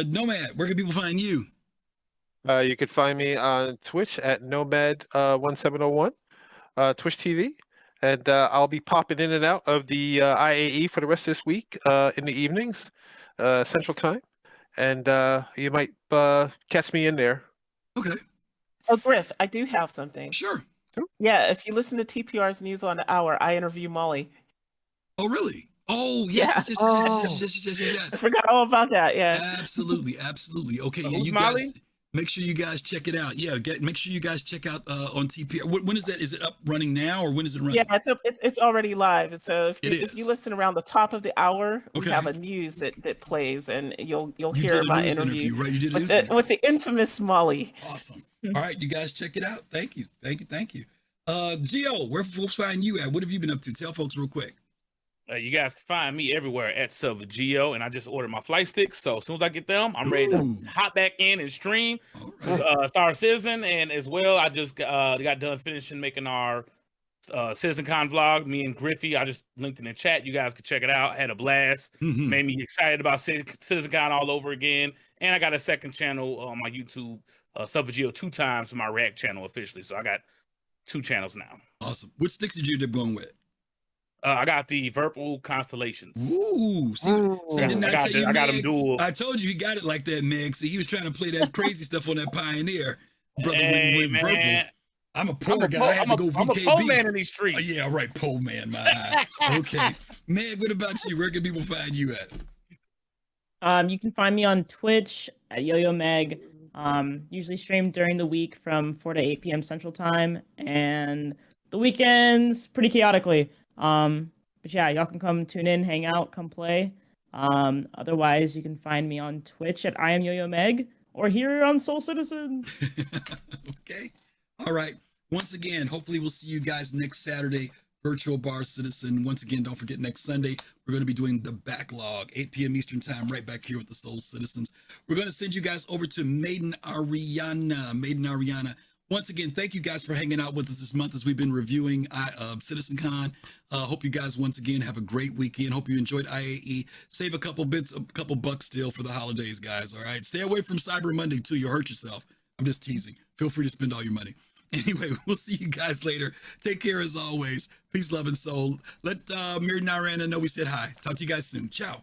[SPEAKER 4] Nomad, where can people find you?
[SPEAKER 3] You could find me on Twitch at Nomad1701, Twitch TV. And I'll be popping in and out of the IAE for the rest of this week in the evenings, Central Time. And you might catch me in there.
[SPEAKER 4] Okay.
[SPEAKER 5] Oh, Griff, I do have something.
[SPEAKER 4] Sure.
[SPEAKER 5] Yeah, if you listen to TPR's News on the Hour, I interview Molly.
[SPEAKER 4] Oh, really? Oh, yes. Yes.
[SPEAKER 5] I forgot all about that. Yeah.
[SPEAKER 4] Absolutely. Okay.
[SPEAKER 6] Who's Molly?
[SPEAKER 4] Make sure you guys check it out. Yeah, make sure you guys check out on TP. When is that? Is it up running now, or when is it running?
[SPEAKER 5] Yeah, it's already live. And so if you listen around the top of the hour, we have a news that plays, and you'll hear my interview,
[SPEAKER 4] right? You did a
[SPEAKER 5] with, with the infamous Molly.
[SPEAKER 4] Awesome. All right, you guys check it out. Thank you. Gio, where folks find you at? What have you been up to? Tell folks real quick.
[SPEAKER 6] You guys can find me everywhere at SubVeGio, and I just ordered my flight sticks. So as soon as I get them, I'm ready to hop back in and stream Star Citizen. And as well, I just got done finishing making our CitizenCon vlog. Me and Griffey, I just linked in the chat. You guys can check it out. I had a blast. Made me excited about CitizenCon all over again. And I got a second channel on my YouTube, SubVeGio 2 times for my React channel officially. So I got 2 channels now.
[SPEAKER 4] Awesome. Which sticks did you end up going with?
[SPEAKER 6] I got the Virtual Constellations.
[SPEAKER 4] Ooh, see,
[SPEAKER 6] I got him dual.
[SPEAKER 4] I told you he got it like that, Meg. See, he was trying to play that crazy stuff on that Pioneer. Brother went Virtual. I'm a pro guy. I had to go VKB.
[SPEAKER 6] I'm a pole man in these streets.
[SPEAKER 4] Yeah, right, pole man, my eye. Okay. Meg, what about you? Where can people find you at?
[SPEAKER 7] You can find me on Twitch at yoyoMeg. Usually stream during the week from 4 to 8 p.m. Central Time, and the weekends pretty chaotically. But yeah, y'all can come tune in, hang out, come play. Otherwise, you can find me on Twitch at I am yoyoMeg or here on Soul Citizens.
[SPEAKER 4] Okay. All right. Once again, hopefully we'll see you guys next Saturday, Virtual Bar Citizen. Once again, don't forget next Sunday, we're going to be doing the backlog, 8 p.m. Eastern Time, right back here with the Soul Citizens. We're going to send you guys over to Maiden Ariana. Once again, thank you guys for hanging out with us this month as we've been reviewing CitizenCon. Hope you guys once again have a great weekend. Hope you enjoyed IAE. Save a couple bucks still for the holidays, guys. All right. Stay away from Cyber Monday too. You'll hurt yourself. I'm just teasing. Feel free to spend all your money. Anyway, we'll see you guys later. Take care as always. Peace, love, and soul. Let Mary Narana know we said hi. Talk to you guys soon. Ciao.